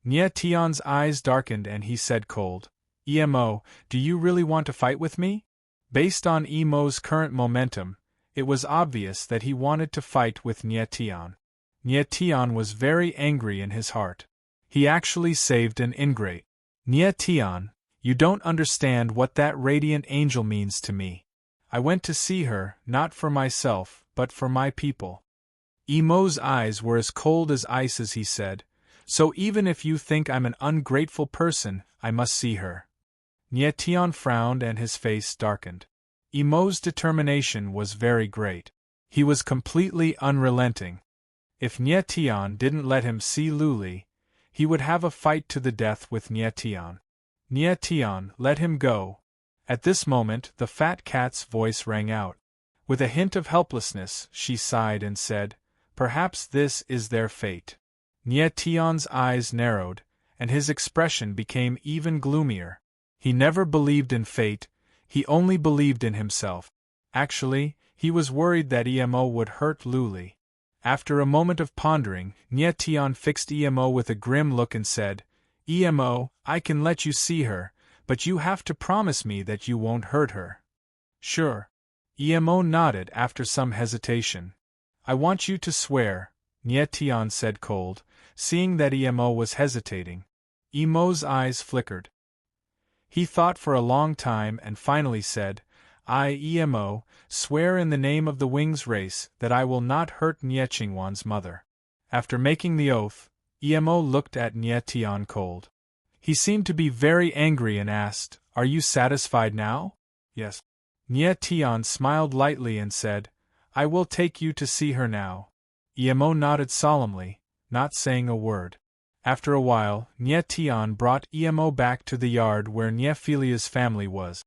Nye Tian's eyes darkened and he said cold, Emo, do you really want to fight with me? Based on Emo's current momentum, it was obvious that he wanted to fight with Nye Tian. Nye Tian was very angry in his heart. He actually saved an ingrate. Nye Tian, you don't understand what that radiant angel means to me. I went to see her, not for myself, but for my people. Emo's eyes were as cold as ice as he said, so even if you think I'm an ungrateful person, I must see her. Nye Tian frowned and his face darkened. Emo's determination was very great. He was completely unrelenting. If Nye Tian didn't let him see Luli, he would have a fight to the death with Nye Tian. Nye Tian, let him go. At this moment, the fat cat's voice rang out. With a hint of helplessness, she sighed and said, "Perhaps this is their fate." Nye Tian's eyes narrowed, and his expression became even gloomier. He never believed in fate, he only believed in himself. Actually, he was worried that Emo would hurt Luli. After a moment of pondering, Nye Tian fixed Emo with a grim look and said, "Emo, I can let you see her, but you have to promise me that you won't hurt her." "Sure." Emo nodded after some hesitation. "I want you to swear," Nye Tian said cold, seeing that Emo was hesitating. Emo's eyes flickered. He thought for a long time and finally said, "I, Emo, swear in the name of the Wings race that I will not hurt Nye Qingwan's mother." After making the oath, Emo looked at Nye Tian cold. He seemed to be very angry and asked, "Are you satisfied now?" "Yes." Nye Tian smiled lightly and said, "I will take you to see her now." Emo nodded solemnly, not saying a word. After a while, Nye Tian brought Emo back to the yard where Nye Philia's family was.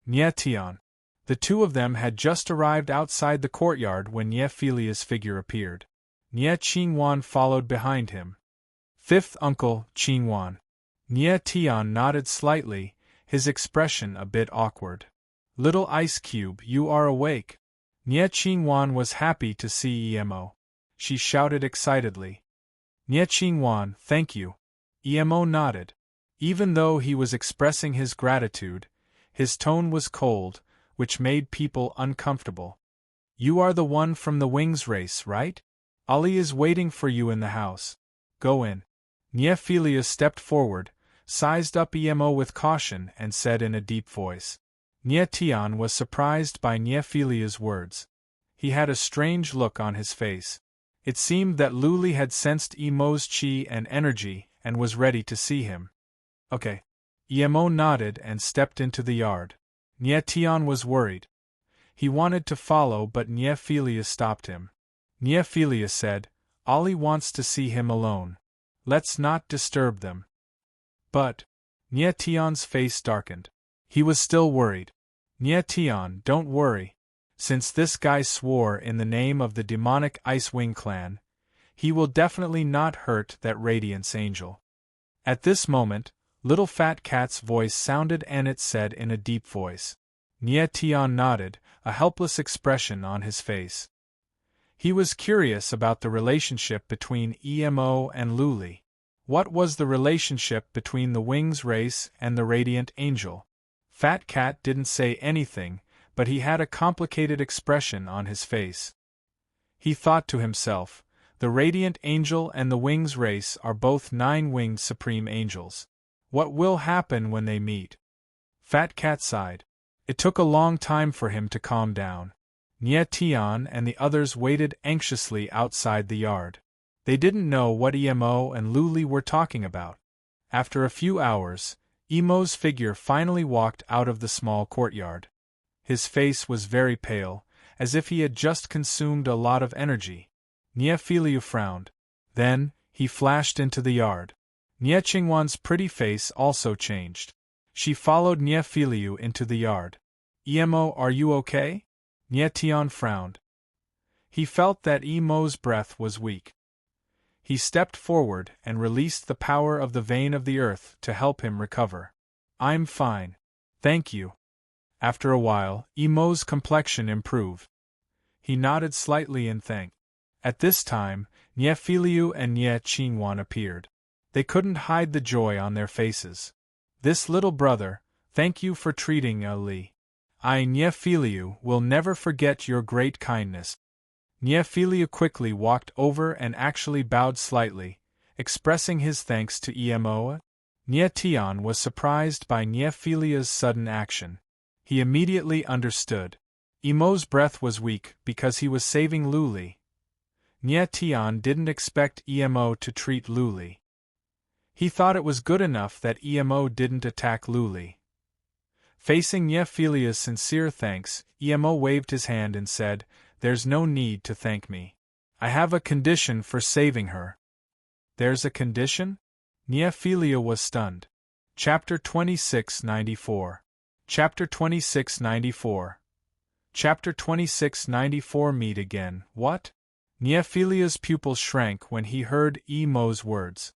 Nye Tian. The two of them had just arrived outside the courtyard when Nye Philia's figure appeared. Nye Qingwan followed behind him. "Fifth uncle, Qingwan." Nye Tian nodded slightly, his expression a bit awkward. "Little Ice Cube, you are awake." Nye Qingwan was happy to see Emo. She shouted excitedly. "Nye Qingwan, thank you." Emo nodded. Even though he was expressing his gratitude, his tone was cold, which made people uncomfortable. "You are the one from the Wings race, right? Ali is waiting for you in the house. Go in." Nye Philia stepped forward, sized up Emo with caution and said in a deep voice. Nye Tian was surprised by Nye Philia's words. He had a strange look on his face. It seemed that Luli had sensed Emo's chi and energy and was ready to see him. "Okay." Emo nodded and stepped into the yard. Nye Tian was worried. He wanted to follow but Nye Philia stopped him. Nye Philia said, "Ali wants to see him alone. Let's not disturb them." "But..." Nye Tian's face darkened. He was still worried. "Nye Tian, don't worry. Since this guy swore in the name of the demonic Icewing clan, he will definitely not hurt that Radiance Angel." At this moment, Little Fat Cat's voice sounded and it said in a deep voice. Nye Tian nodded, a helpless expression on his face. He was curious about the relationship between Emo and Luli. What was the relationship between the Wings race and the Radiant Angel? Fat Cat didn't say anything, but he had a complicated expression on his face. He thought to himself, the Radiant Angel and the Wings race are both 9-winged supreme angels. What will happen when they meet? Fat Cat sighed. It took a long time for him to calm down. Nye Tian and the others waited anxiously outside the yard. They didn't know what Emo and Luli were talking about. After a few hours, Emo's figure finally walked out of the small courtyard. His face was very pale, as if he had just consumed a lot of energy. Nye Philia frowned. Then, he flashed into the yard. Nye Qingwan's pretty face also changed. She followed Nye Philia into the yard. "Emo, are you okay?" Nye Tian frowned. He felt that Emo's breath was weak. He stepped forward and released the power of the vein of the earth to help him recover. "I'm fine. Thank you." After a while, Emo's complexion improved. He nodded slightly in thanks. At this time, Nye Philia and Nye Qingwan appeared. They couldn't hide the joy on their faces. "This little brother, thank you for treating Ali. I, Nye Philia, will never forget your great kindness." Nye Philia quickly walked over and actually bowed slightly, expressing his thanks to Emo. Nye Tian was surprised by Nye Philia's sudden action. He immediately understood. Emo's breath was weak because he was saving Luli. Nye Tian didn't expect Emo to treat Luli. He thought it was good enough that Emo didn't attack Luli. Facing Nye Philia's sincere thanks, Emo waved his hand and said, "There's no need to thank me. I have a condition for saving her. There's a condition? Neophilia was stunned. Chapter 2694. Chapter 2694. Chapter 2694. Meet again. What? Neophilia's pupils shrank when he heard Emo's words.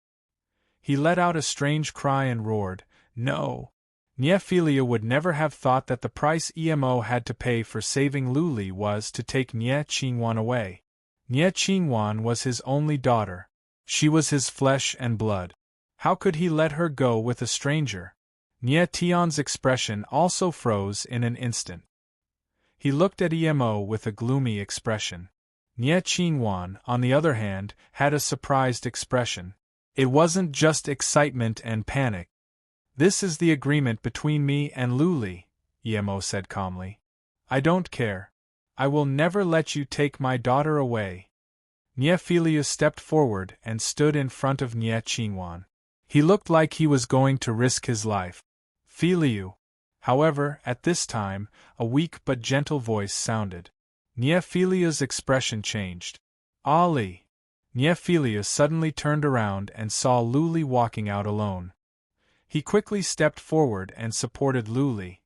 He let out a strange cry and roared, "No!" Neophilia would never have thought that the price Emo had to pay for saving Luli was to take Nie Qingwan away. Nie Qingwan was his only daughter. She was his flesh and blood. How could he let her go with a stranger? Nie Tian's expression also froze in an instant. He looked at Emo with a gloomy expression. Nie Qingwan, on the other hand, had a surprised expression. It wasn't just excitement and panic. "This is the agreement between me and Luli," Emo said calmly. "I don't care. I will never let you take my daughter away." Neophilia stepped forward and stood in front of Nie Qingwan. He looked like he was going to risk his life. "Filiu." However, at this time, a weak but gentle voice sounded. Neophilia's expression changed. "Ali!" Neophilia suddenly turned around and saw Luli walking out alone. He quickly stepped forward and supported Luli.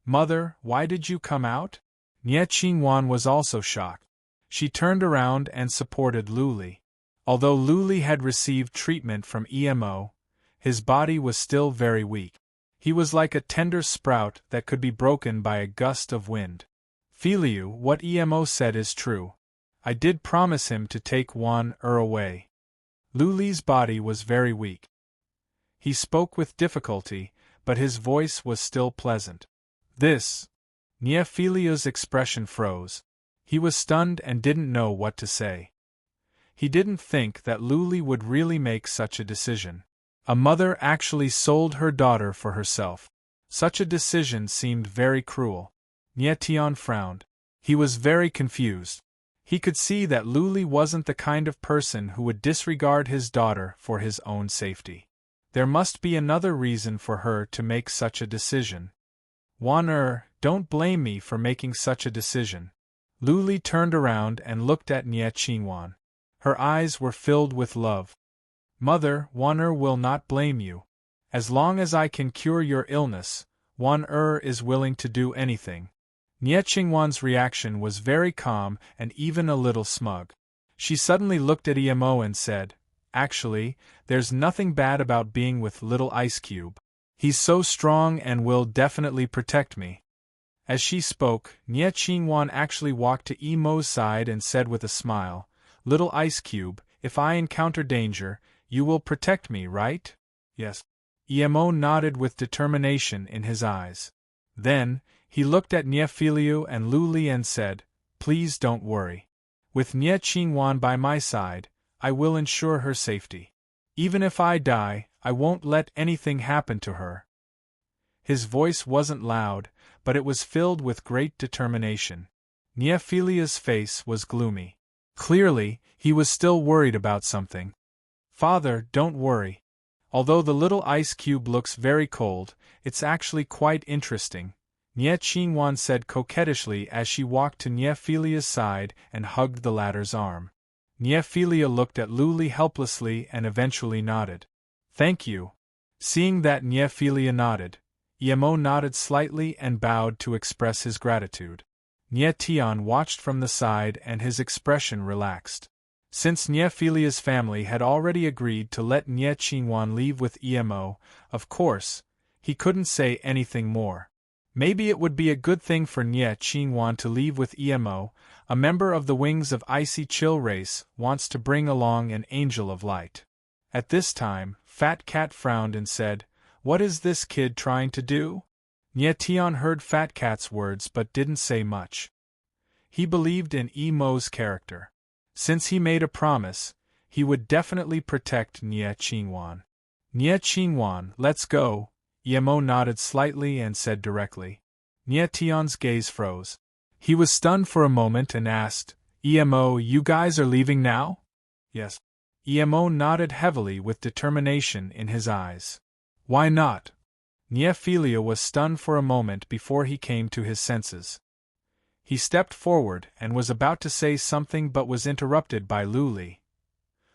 "Mother, why did you come out?" Nie Qingwan was also shocked. She turned around and supported Luli. Although Luli had received treatment from Emo, his body was still very weak. He was like a tender sprout that could be broken by a gust of wind. "Filiu, what Emo said is true. I did promise him to take Wan away." Luli's body was very weak. He spoke with difficulty, but his voice was still pleasant. "This." Neophilia's expression froze. He was stunned and didn't know what to say. He didn't think that Luli would really make such a decision. A mother actually sold her daughter for herself. Such a decision seemed very cruel. Nie Tian frowned. He was very confused. He could see that Luli wasn't the kind of person who would disregard his daughter for his own safety. There must be another reason for her to make such a decision. "Wan don't blame me for making such a decision." Luli turned around and looked at Nie Qingwan. Her eyes were filled with love. "Mother, Wan will not blame you. As long as I can cure your illness, Wan is willing to do anything." Nie Qingwan's reaction was very calm and even a little smug. She suddenly looked at Emo and said, "Actually, there's nothing bad about being with little Ice Cube. He's so strong and will definitely protect me." As she spoke, Nie Qingwan actually walked to Emo's side and said with a smile, "Little Ice Cube, if I encounter danger, you will protect me, right?" "Yes." Emo nodded with determination in his eyes. Then, he looked at Neophilia and Luli and said, "Please don't worry. With Nie Qingwan by my side, I will ensure her safety. Even if I die, I won't let anything happen to her." His voice wasn't loud, but it was filled with great determination. Neophilia's face was gloomy. Clearly, he was still worried about something. "Father, don't worry. Although the little ice cube looks very cold, it's actually quite interesting," Nie Qingwan said coquettishly as she walked to Neophilia's side and hugged the latter's arm. Neophilia looked at Luli helplessly and eventually nodded. "Thank you." Seeing that Neophilia nodded, Emo nodded slightly and bowed to express his gratitude. Nie Tian watched from the side and his expression relaxed. Since Neophilia's family had already agreed to let Nie Qingwan leave with Emo, of course, he couldn't say anything more. Maybe it would be a good thing for Nie Qingwan to leave with Emo. A member of the Wings of Icy Chill race wants to bring along an angel of light. At this time, Fat Cat frowned and said, "What is this kid trying to do?" Nie Tian heard Fat Cat's words but didn't say much. He believed in Emo's character. Since he made a promise, he would definitely protect Nie Qingwan. "Nie Qingwan, let's go." Emo nodded slightly and said directly. Nie Tian's gaze froze. He was stunned for a moment and asked, "Emo, you guys are leaving now?" "Yes." Emo nodded heavily with determination in his eyes. "Why not?" Neophilia was stunned for a moment before he came to his senses. He stepped forward and was about to say something but was interrupted by Lu Li.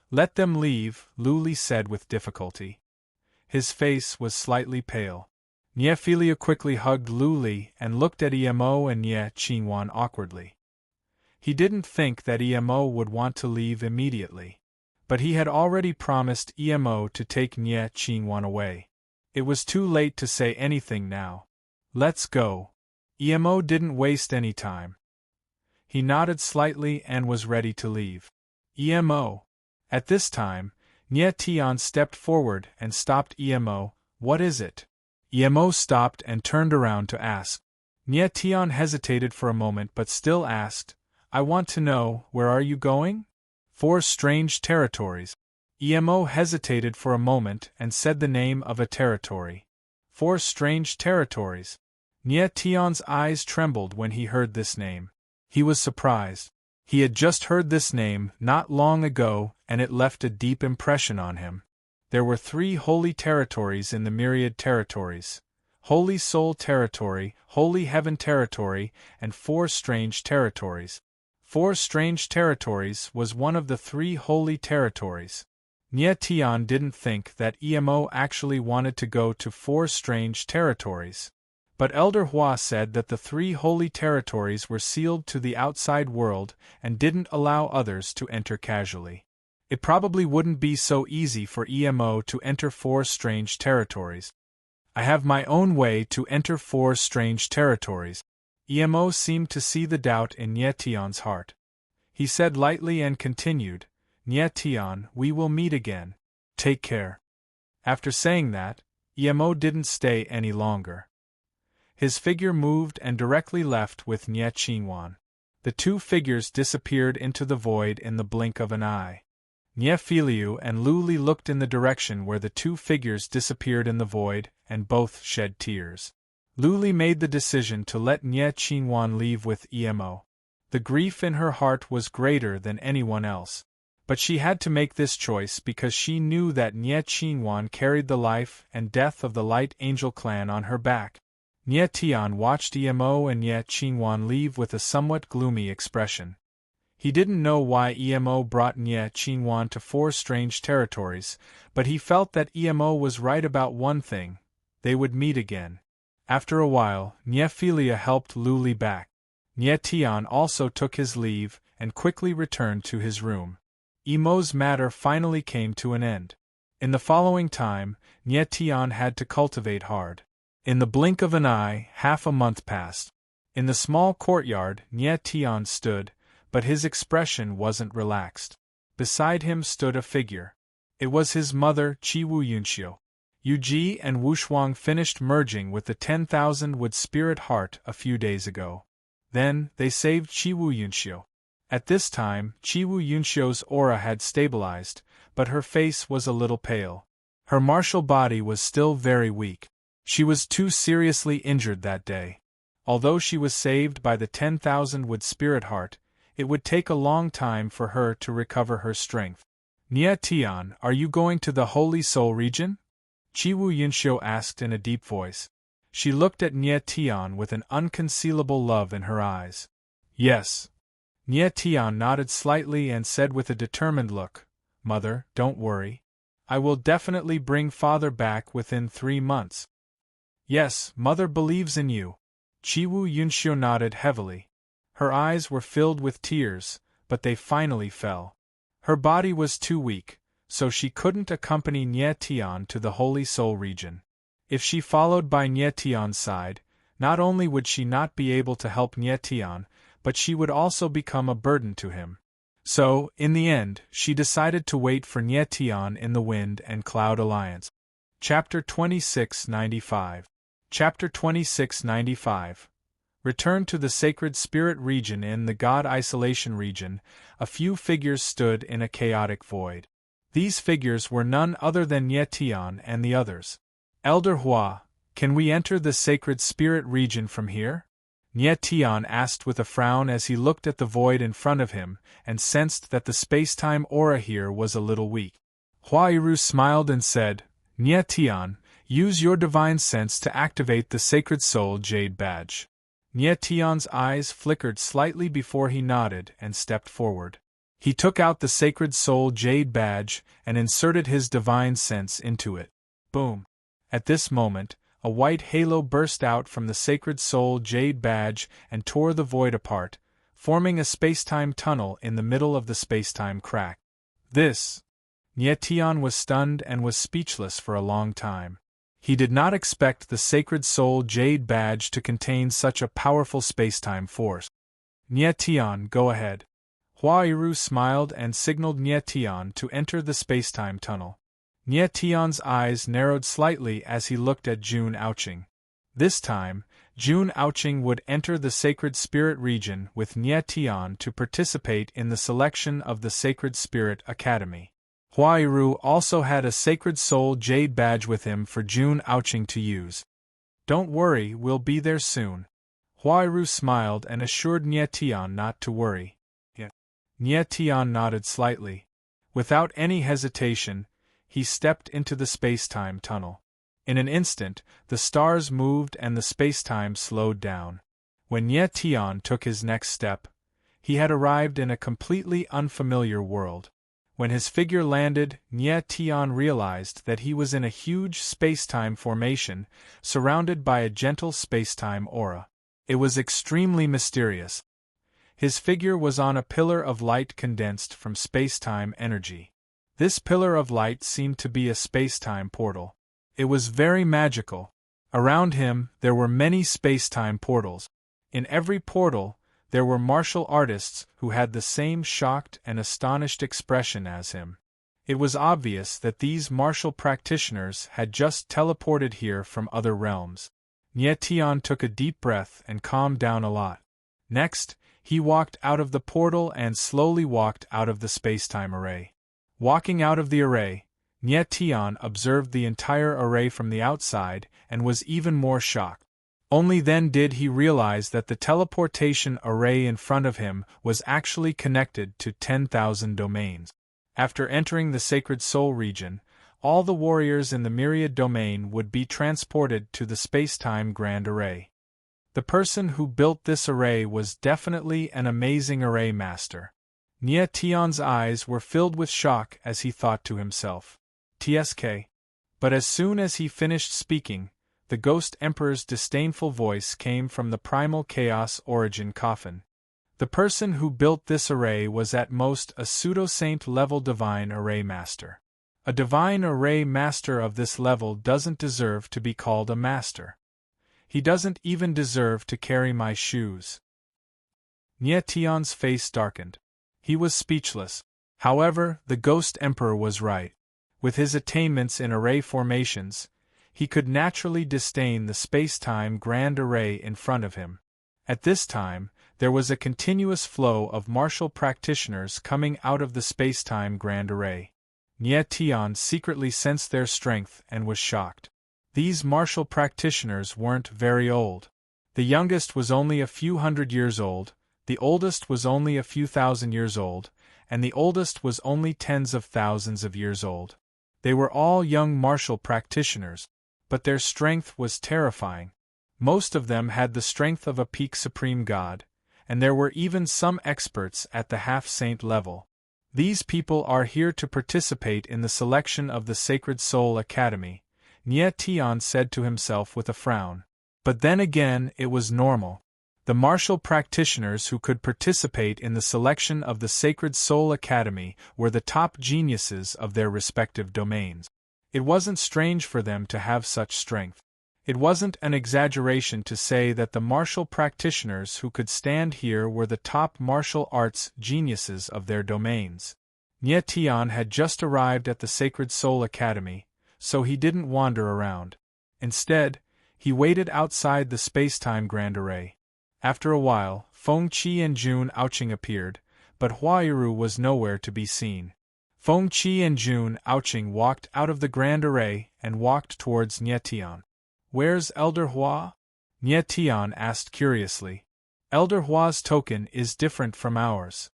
"Let them leave," Lu Li said with difficulty. His face was slightly pale. Niephilia quickly hugged Lu Li and looked at Emo and Nye Qingwan awkwardly. He didn't think that Emo would want to leave immediately. But he had already promised Emo to take Nye Qingwan away. It was too late to say anything now. "Let's go." Emo didn't waste any time. He nodded slightly and was ready to leave. "Emo." At this time, Nye Tian stepped forward and stopped Emo. "What is it?" Emo stopped and turned around to ask. Nye Tian hesitated for a moment but still asked, "I want to know, where are you going?" "4 strange territories." Emo hesitated for a moment and said the name of a territory. 4 strange territories. Nye Tian's eyes trembled when he heard this name. He was surprised. He had just heard this name not long ago, and it left a deep impression on him. There were 3 holy territories in the myriad territories: Holy Soul Territory, Holy Heaven Territory, and 4 strange territories. 4 strange territories was one of the 3 holy territories. Nye Tian didn't think that Emo actually wanted to go to 4 strange territories. But Elder Hua said that the 3 holy territories were sealed to the outside world and didn't allow others to enter casually. It probably wouldn't be so easy for Emo to enter 4 strange territories. "I have my own way to enter 4 strange territories." Emo seemed to see the doubt in Nye Tian's heart. He said lightly and continued, "Nye Tian, we will meet again. Take care." After saying that, Emo didn't stay any longer. His figure moved and directly left with Nye Qingwan. The 2 figures disappeared into the void in the blink of an eye. Niephilia and Lu Li looked in the direction where the 2 figures disappeared in the void, and both shed tears. Lu Li made the decision to let Nye Qingwan leave with Emo. The grief in her heart was greater than anyone else. But she had to make this choice because she knew that Nye Qingwan carried the life and death of the Light Angel clan on her back. Nye Tian watched Emo and Nye Qingwan leave with a somewhat gloomy expression. He didn't know why Emo brought Nye Qingwan to 4 strange territories, but he felt that Emo was right about one thing: they would meet again. After a while, Niephilia helped Lu Li back. Nye Tian also took his leave and quickly returned to his room. Emo's matter finally came to an end. In the following time, Nye Tian had to cultivate hard. In the blink of an eye, half a month passed. In the small courtyard, Nye Tian stood, but his expression wasn't relaxed. Beside him stood a figure. It was his mother, Qiwu Yunxiu. Yuji and Wushuang finished merging with the 10,000 wood spirit heart a few days ago. Then, they saved Qiwu Yunxiu. At this time, Qiwu Yunxiu's aura had stabilized, but her face was a little pale. Her martial body was still very weak. She was too seriously injured that day. Although she was saved by the 10,000 wood spirit heart, it would take a long time for her to recover her strength. "Nye Tian, are you going to the Holy Soul region?" Qiwu Yunxiu asked in a deep voice. She looked at Nye Tian with an unconcealable love in her eyes. "Yes." Nye Tian nodded slightly and said with a determined look, "Mother, don't worry. I will definitely bring father back within 3 months." "Yes, Mother believes in you." Qiwu Yunxiu nodded heavily. Her eyes were filled with tears, but they finally fell. Her body was too weak, so she couldn't accompany Nye Tian to the Holy Soul region. If she followed by Nye Tian's side, not only would she not be able to help Nye Tian, but she would also become a burden to him. So, in the end, she decided to wait for Nye Tian in the Wind and Cloud Alliance. Chapter 2695. Chapter 2695. Return to the Sacred Spirit region. In the God Isolation region, a few figures stood in a chaotic void. These figures were none other than Nye Tian and the others. "Elder Hua, can we enter the Sacred Spirit region from here?" Nye Tian asked with a frown as he looked at the void in front of him and sensed that the space-time aura here was a little weak. Huairu smiled and said, "Nye Tian, use your divine sense to activate the Sacred Soul Jade Badge." Nie Tian's eyes flickered slightly before he nodded and stepped forward. He took out the Sacred Soul Jade Badge and inserted his divine sense into it. Boom! At this moment, a white halo burst out from the Sacred Soul Jade Badge and tore the void apart, forming a spacetime tunnel in the middle of the spacetime crack. This! Nie Tian was stunned and was speechless for a long time. He did not expect the Sacred Soul Jade Badge to contain such a powerful spacetime force. Nie Tian, go ahead. Hua Yiru smiled and signaled Nie Tian to enter the spacetime tunnel. Nie Tian's eyes narrowed slightly as he looked at Jun Aoqing. This time, Jun Aoqing would enter the Sacred Spirit region with Nie Tian to participate in the selection of the Sacred Spirit Academy. Hua Yiru also had a Sacred Soul Jade Badge with him for Jun Aoqing to use. Don't worry, we'll be there soon. Hua Yiru smiled and assured Nie Tian not to worry. Nie Tian nodded slightly. Without any hesitation, he stepped into the spacetime tunnel. In an instant, the stars moved and the spacetime slowed down. When Nie Tian took his next step, he had arrived in a completely unfamiliar world. When his figure landed, Nie Tian realized that he was in a huge spacetime formation, surrounded by a gentle spacetime aura. It was extremely mysterious. His figure was on a pillar of light condensed from spacetime energy. This pillar of light seemed to be a spacetime portal. It was very magical. Around him, there were many spacetime portals. In every portal, there were martial artists who had the same shocked and astonished expression as him. It was obvious that these martial practitioners had just teleported here from other realms. Nie Tian took a deep breath and calmed down a lot. Next, he walked out of the portal and slowly walked out of the spacetime array. Walking out of the array, Nie Tian observed the entire array from the outside and was even more shocked. Only then did he realize that the teleportation array in front of him was actually connected to 10,000 domains. After entering the Sacred Soul region, all the warriors in the Myriad domain would be transported to the spacetime Grand Array. The person who built this array was definitely an amazing array master. Nie Tian's eyes were filled with shock as he thought to himself, "TSK." But as soon as he finished speaking, the Ghost Emperor's disdainful voice came from the Primal Chaos Origin coffin. The person who built this array was at most a pseudo-saint level divine array master. A divine array master of this level doesn't deserve to be called a master. He doesn't even deserve to carry my shoes. Nie Tian's face darkened. He was speechless. However, the Ghost Emperor was right. With his attainments in array formations, he could naturally disdain the space-time Grand Array in front of him. At this time, there was a continuous flow of martial practitioners coming out of the space-time Grand Array. Nie Tian secretly sensed their strength and was shocked. These martial practitioners weren't very old. The youngest was only a few hundred years old, the oldest was only a few thousand years old, and the oldest was only tens of thousands of years old. They were all young martial practitioners, but their strength was terrifying. Most of them had the strength of a peak supreme god, and there were even some experts at the half-saint level. These people are here to participate in the selection of the Sacred Soul Academy, Nie Tian said to himself with a frown. But then again, it was normal. The martial practitioners who could participate in the selection of the Sacred Soul Academy were the top geniuses of their respective domains. It wasn't strange for them to have such strength. It wasn't an exaggeration to say that the martial practitioners who could stand here were the top martial arts geniuses of their domains. Nie Tian had just arrived at the Sacred Soul Academy, so he didn't wander around. Instead, he waited outside the space-time Grand Array. After a while, Feng Qi and Jun Aoqing appeared, but Hua Yiru was nowhere to be seen. Feng Qi and Jun Aoqing walked out of the Grand Array and walked towards Nie Tian. "Where's Elder Hua?" Nie Tian asked curiously. "Elder Hua's token is different from ours.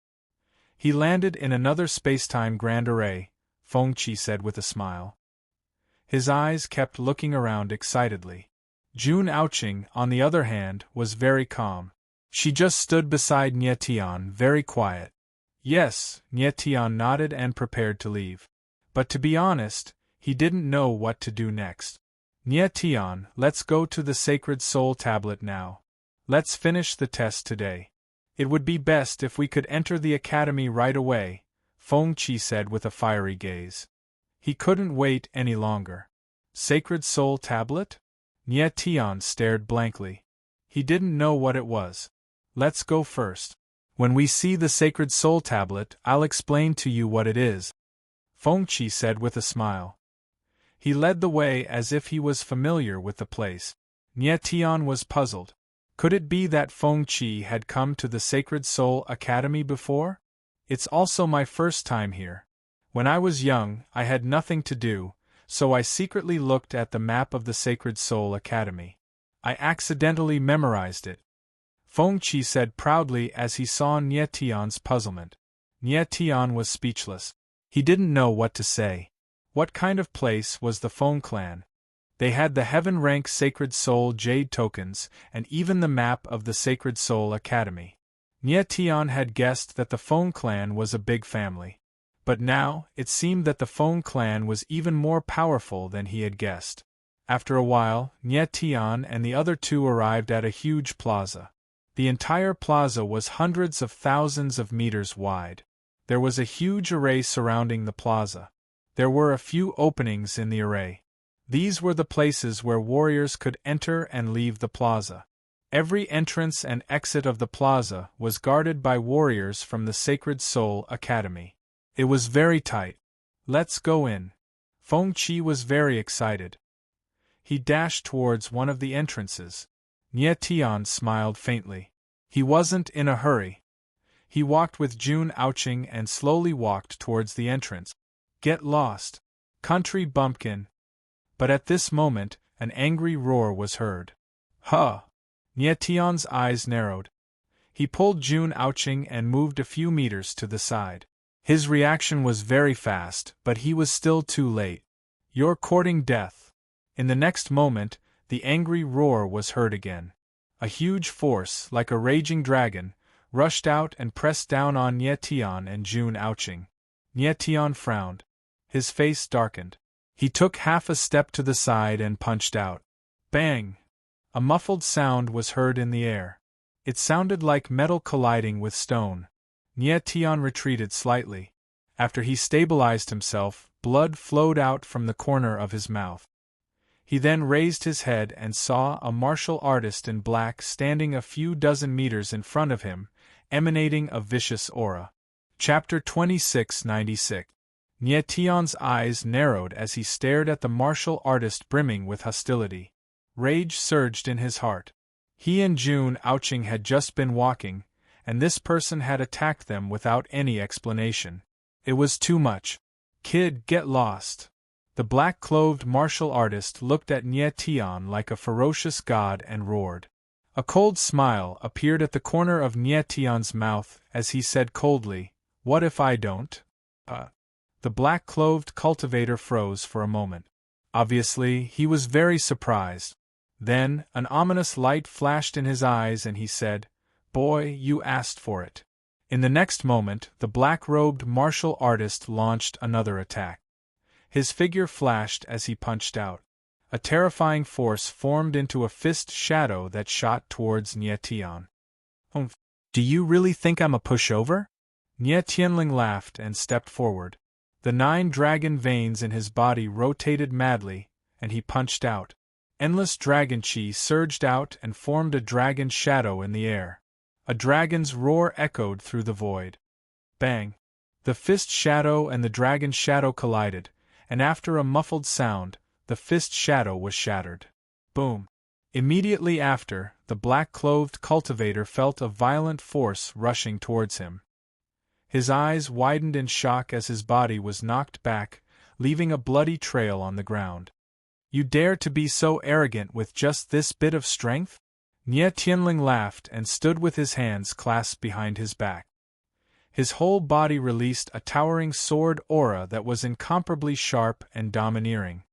He landed in another spacetime Grand Array," Feng Qi said with a smile. His eyes kept looking around excitedly. June Ouching, on the other hand, was very calm. She just stood beside Nye Tian, very quiet. Yes, Nye Tian nodded and prepared to leave. But to be honest, he didn't know what to do next. Nye Tian, let's go to the Sacred Soul Tablet now. Let's finish the test today. It would be best if we could enter the academy right away, Feng Qi said with a fiery gaze. He couldn't wait any longer. Sacred Soul Tablet? Nye Tian stared blankly. He didn't know what it was. Let's go first. When we see the Sacred Soul Tablet, I'll explain to you what it is, Feng Qi said with a smile. He led the way as if he was familiar with the place. Nye Tian was puzzled. Could it be that Feng Qi had come to the Sacred Soul Academy before? It's also my first time here. When I was young, I had nothing to do, so I secretly looked at the map of the Sacred Soul Academy. I accidentally memorized it, Feng Qi said proudly as he saw Nye Tian's puzzlement. Nye Tian was speechless. He didn't know what to say. What kind of place was the Feng clan? They had the heaven-rank Sacred Soul Jade tokens, and even the map of the Sacred Soul Academy. Nye Tian had guessed that the Feng clan was a big family. But now, it seemed that the Feng clan was even more powerful than he had guessed. After a while, Nye Tian and the other two arrived at a huge plaza. The entire plaza was hundreds of thousands of meters wide. There was a huge array surrounding the plaza. There were a few openings in the array. These were the places where warriors could enter and leave the plaza. Every entrance and exit of the plaza was guarded by warriors from the Sacred Soul Academy. It was very tight. Let's go in. Feng Qi was very excited. He dashed towards one of the entrances. Nye Tian smiled faintly. He wasn't in a hurry. He walked with June Ouching and slowly walked towards the entrance. Get lost, country bumpkin. But at this moment, an angry roar was heard. Huh! Nye Tian's eyes narrowed. He pulled June Ouching and moved a few meters to the side. His reaction was very fast, but he was still too late. You're courting death. In the next moment, the angry roar was heard again. A huge force, like a raging dragon, rushed out and pressed down on Nye Tian and June Ouching. Nye Tian frowned. His face darkened. He took half a step to the side and punched out. Bang! A muffled sound was heard in the air. It sounded like metal colliding with stone. Nye Tian retreated slightly. After he stabilized himself, blood flowed out from the corner of his mouth. He then raised his head and saw a martial artist in black standing a few dozen meters in front of him, emanating a vicious aura. Chapter 2696. Nye Tian's eyes narrowed as he stared at the martial artist brimming with hostility. Rage surged in his heart. He and June Ouching had just been walking, and this person had attacked them without any explanation. It was too much. Kid, get lost. The black-clothed martial artist looked at Nye Tian like a ferocious god and roared. A cold smile appeared at the corner of Nye Tian's mouth as he said coldly, "What if I don't?" The black-clothed cultivator froze for a moment. Obviously, he was very surprised. Then, an ominous light flashed in his eyes and he said, "Boy, you asked for it." In the next moment, the black-robed martial artist launched another attack. His figure flashed as he punched out. A terrifying force formed into a fist shadow that shot towards Nye Tian. Do you really think I'm a pushover? Nye Tianling laughed and stepped forward. The 9 dragon veins in his body rotated madly, and he punched out. Endless dragon chi surged out and formed a dragon shadow in the air. A dragon's roar echoed through the void. Bang! The fist shadow and the dragon shadow collided, and after a muffled sound, the fist shadow was shattered. Boom! Immediately after, the black-clothed cultivator felt a violent force rushing towards him. His eyes widened in shock as his body was knocked back, leaving a bloody trail on the ground. You dare to be so arrogant with just this bit of strength? Nye Tianling laughed and stood with his hands clasped behind his back. His whole body released a towering sword aura that was incomparably sharp and domineering.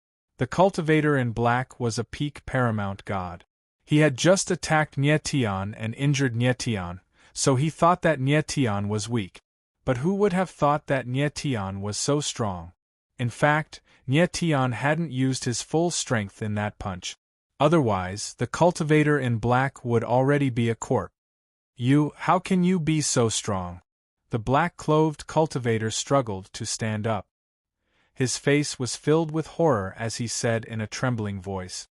The cultivator in black was a peak paramount god. He had just attacked Nietian and injured Nietian, so he thought that Nietian was weak. But who would have thought that Nietian was so strong? In fact, Nietian hadn't used his full strength in that punch. Otherwise, the cultivator in black would already be a corpse. How can you be so strong? The black-clothed cultivator struggled to stand up. His face was filled with horror as he said in a trembling voice,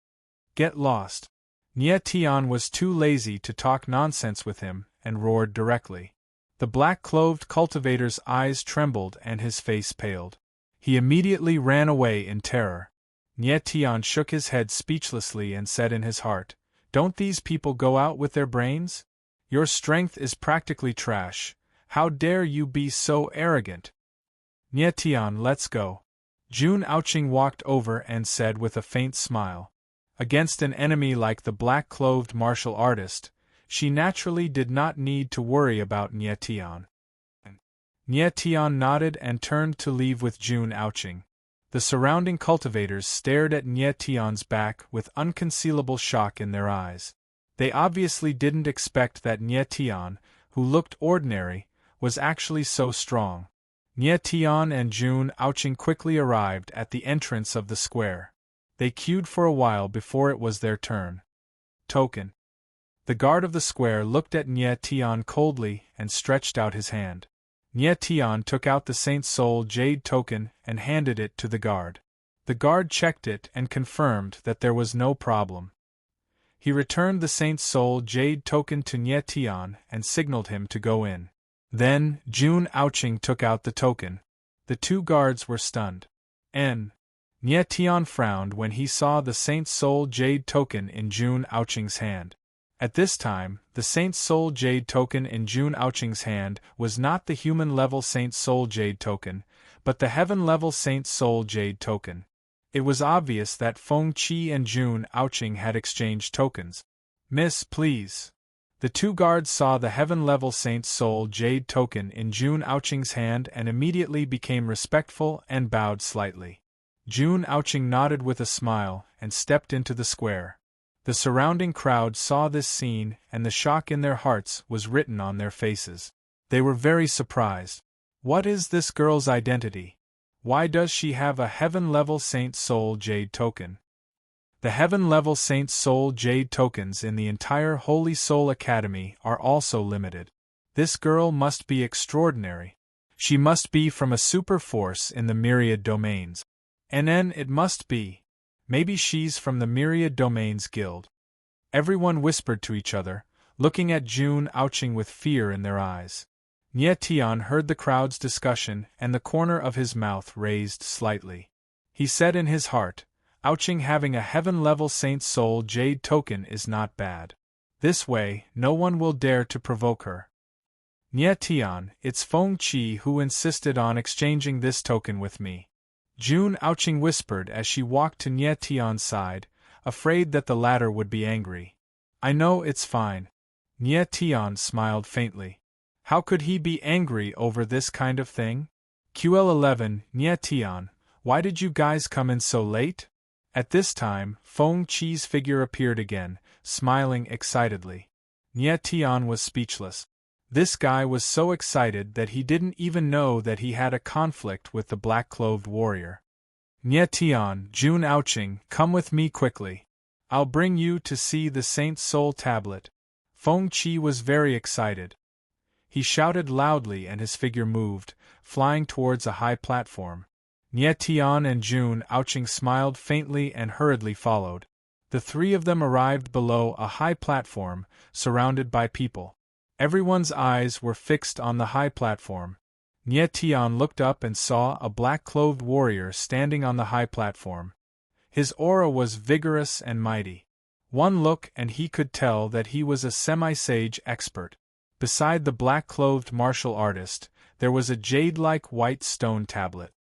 "Get lost." Nietian was too lazy to talk nonsense with him, and roared directly. The black-clothed cultivator's eyes trembled and his face paled. He immediately ran away in terror. Nietian shook his head speechlessly and said in his heart, "Don't these people go out with their brains? Your strength is practically trash. How dare you be so arrogant?" "Nietian, let's go." Jun Aoqing walked over and said with a faint smile. Against an enemy like the black-clothed martial artist, she naturally did not need to worry about Nietian. Nietian nodded and turned to leave with Jun Aoqing. The surrounding cultivators stared at Nietian's back with unconcealable shock in their eyes. They obviously didn't expect that Nietian, who looked ordinary, was actually so strong. Nietian and Jun Aoqing quickly arrived at the entrance of the square. They queued for a while before it was their turn. "Token." The guard of the square looked at Nietian coldly and stretched out his hand. Nietian took out the Saint Soul Jade token and handed it to the guard. The guard checked it and confirmed that there was no problem. He returned the Saint Soul Jade token to Nietian and signaled him to go in. Then, Jun Aoqing took out the token. The two guards were stunned. Nietian frowned when he saw the Saint Soul Jade token in Jun Aoqing's hand. At this time, the Saint Soul Jade token in Jun Aoqing's hand was not the human-level Saint Soul Jade token, but the heaven-level Saint Soul Jade token. It was obvious that Feng Qi and Jun Aoqing had exchanged tokens. "Miss, please." The two guards saw the heaven-level Saint Soul Jade token in Jun Aoqing's hand and immediately became respectful and bowed slightly. Jun Aoqing nodded with a smile and stepped into the square. The surrounding crowd saw this scene and the shock in their hearts was written on their faces. They were very surprised. What is this girl's identity? Why does she have a heaven-level Saint Soul Jade token? The heaven-level Saint Soul Jade tokens in the entire Holy Soul Academy are also limited. This girl must be extraordinary. She must be from a super force in the Myriad Domains. It must be. Maybe she's from the Myriad Domains Guild. Everyone whispered to each other, looking at Jun Aoqing with fear in their eyes. Nietian heard the crowd's discussion and the corner of his mouth raised slightly. He said in his heart, "Aoqing having a heaven-level Saint Soul Jade token is not bad. This way, no one will dare to provoke her." "Nietian, it's Feng Qi who insisted on exchanging this token with me," Jun Aoqing whispered as she walked to Nietian's side, afraid that the latter would be angry. "I know it's fine." Nietian smiled faintly. How could he be angry over this kind of thing? QL11, Nietian, why did you guys come in so late? At this time, Feng Qi's figure appeared again, smiling excitedly. Nietian was speechless. This guy was so excited that he didn't even know that he had a conflict with the black-clothed warrior. "Nietian, Jun Aoqing, come with me quickly. I'll bring you to see the Saint Soul tablet." Feng Qi was very excited. He shouted loudly and his figure moved, flying towards a high platform. Nietian and Jun Aoqing smiled faintly and hurriedly followed. The three of them arrived below a high platform, surrounded by people. Everyone's eyes were fixed on the high platform. Nietian looked up and saw a black-clothed warrior standing on the high platform. His aura was vigorous and mighty. One look and he could tell that he was a semi-sage expert. Beside the black-clothed martial artist, there was a jade-like white stone tablet.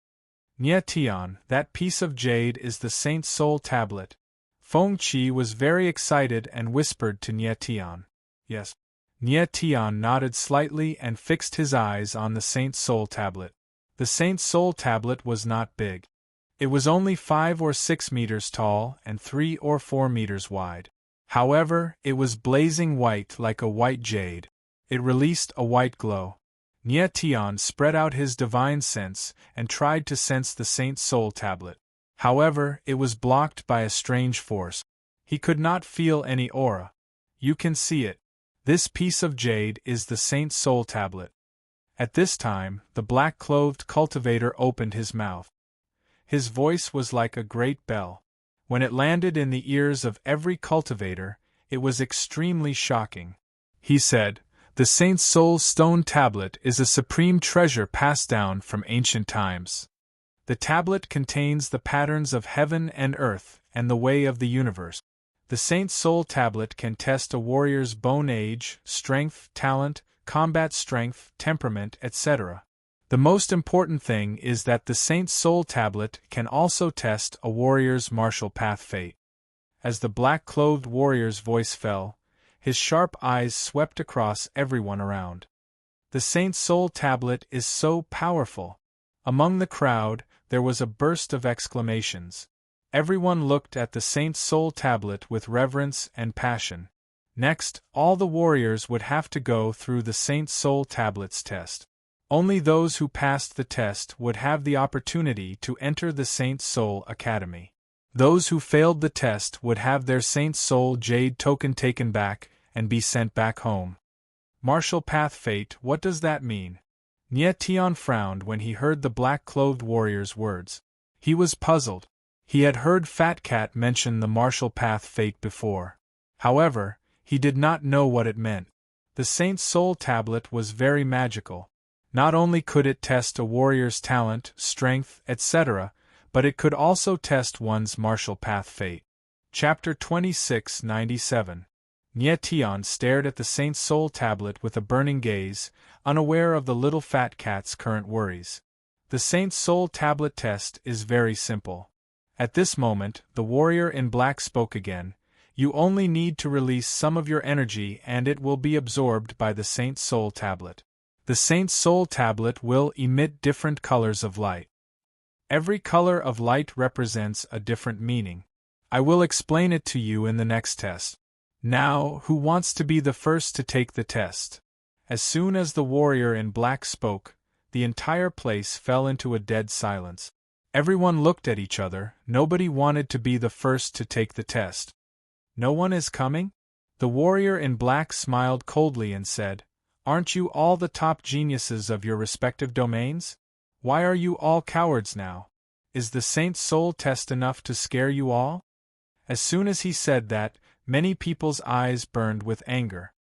"Nietian, that piece of jade is the Saint Soul tablet." Feng Qi was very excited and whispered to Nietian. "Yes." Nietian nodded slightly and fixed his eyes on the Saint Soul tablet. The Saint Soul tablet was not big. It was only 5 or 6 meters tall and 3 or 4 meters wide. However, it was blazing white like a white jade. It released a white glow. Nye Tian spread out his divine sense and tried to sense the Saint's soul tablet. However, it was blocked by a strange force. He could not feel any aura. You can see it. This piece of jade is the Saint's soul tablet. At this time, the black-clothed cultivator opened his mouth. His voice was like a great bell. When it landed in the ears of every cultivator, it was extremely shocking. He said, "The Saint's Soul Stone Tablet is a supreme treasure passed down from ancient times. The tablet contains the patterns of heaven and earth and the way of the universe. The Saint's Soul Tablet can test a warrior's bone age, strength, talent, combat strength, temperament, etc. The most important thing is that the Saint's Soul Tablet can also test a warrior's martial path fate." As the black-clothed warrior's voice fell, his sharp eyes swept across everyone around. "The Saint's Soul Tablet is so powerful." Among the crowd, there was a burst of exclamations. Everyone looked at the Saint's Soul Tablet with reverence and passion. Next, all the warriors would have to go through the Saint's Soul Tablet's test. Only those who passed the test would have the opportunity to enter the Saint's Soul Academy. Those who failed the test would have their Saint's Soul Jade token taken back and be sent back home. Martial path fate, what does that mean? Nye Tian frowned when he heard the black-clothed warrior's words. He was puzzled. He had heard Fat Cat mention the martial path fate before. However, he did not know what it meant. The Saint's Soul Tablet was very magical. Not only could it test a warrior's talent, strength, etc., but it could also test one's martial path fate. Chapter 2697. Nye Tian stared at the Saint's Soul Tablet with a burning gaze, unaware of the little fat cat's current worries. The Saint's Soul Tablet test is very simple. At this moment, the warrior in black spoke again. You only need to release some of your energy and it will be absorbed by the Saint's Soul Tablet. The Saint's Soul Tablet will emit different colors of light. Every color of light represents a different meaning. I will explain it to you in the next test. Now, who wants to be the first to take the test? As soon as the warrior in black spoke, the entire place fell into a dead silence. Everyone looked at each other. Nobody wanted to be the first to take the test. No one is coming? The warrior in black smiled coldly and said, "Aren't you all the top geniuses of your respective domains? Why are you all cowards now? Is the Saint's Soul test enough to scare you all?" As soon as he said that, many people's eyes burned with anger.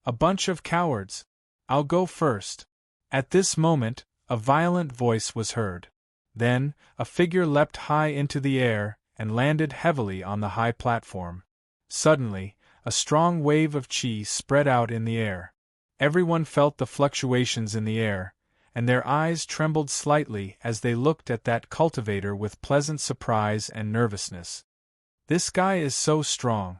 "A bunch of cowards! I'll go first." At this moment, a violent voice was heard. Then, a figure leapt high into the air and landed heavily on the high platform. Suddenly, a strong wave of chi spread out in the air. Everyone felt the fluctuations in the air, and their eyes trembled slightly as they looked at that cultivator with pleasant surprise and nervousness. "This guy is so strong."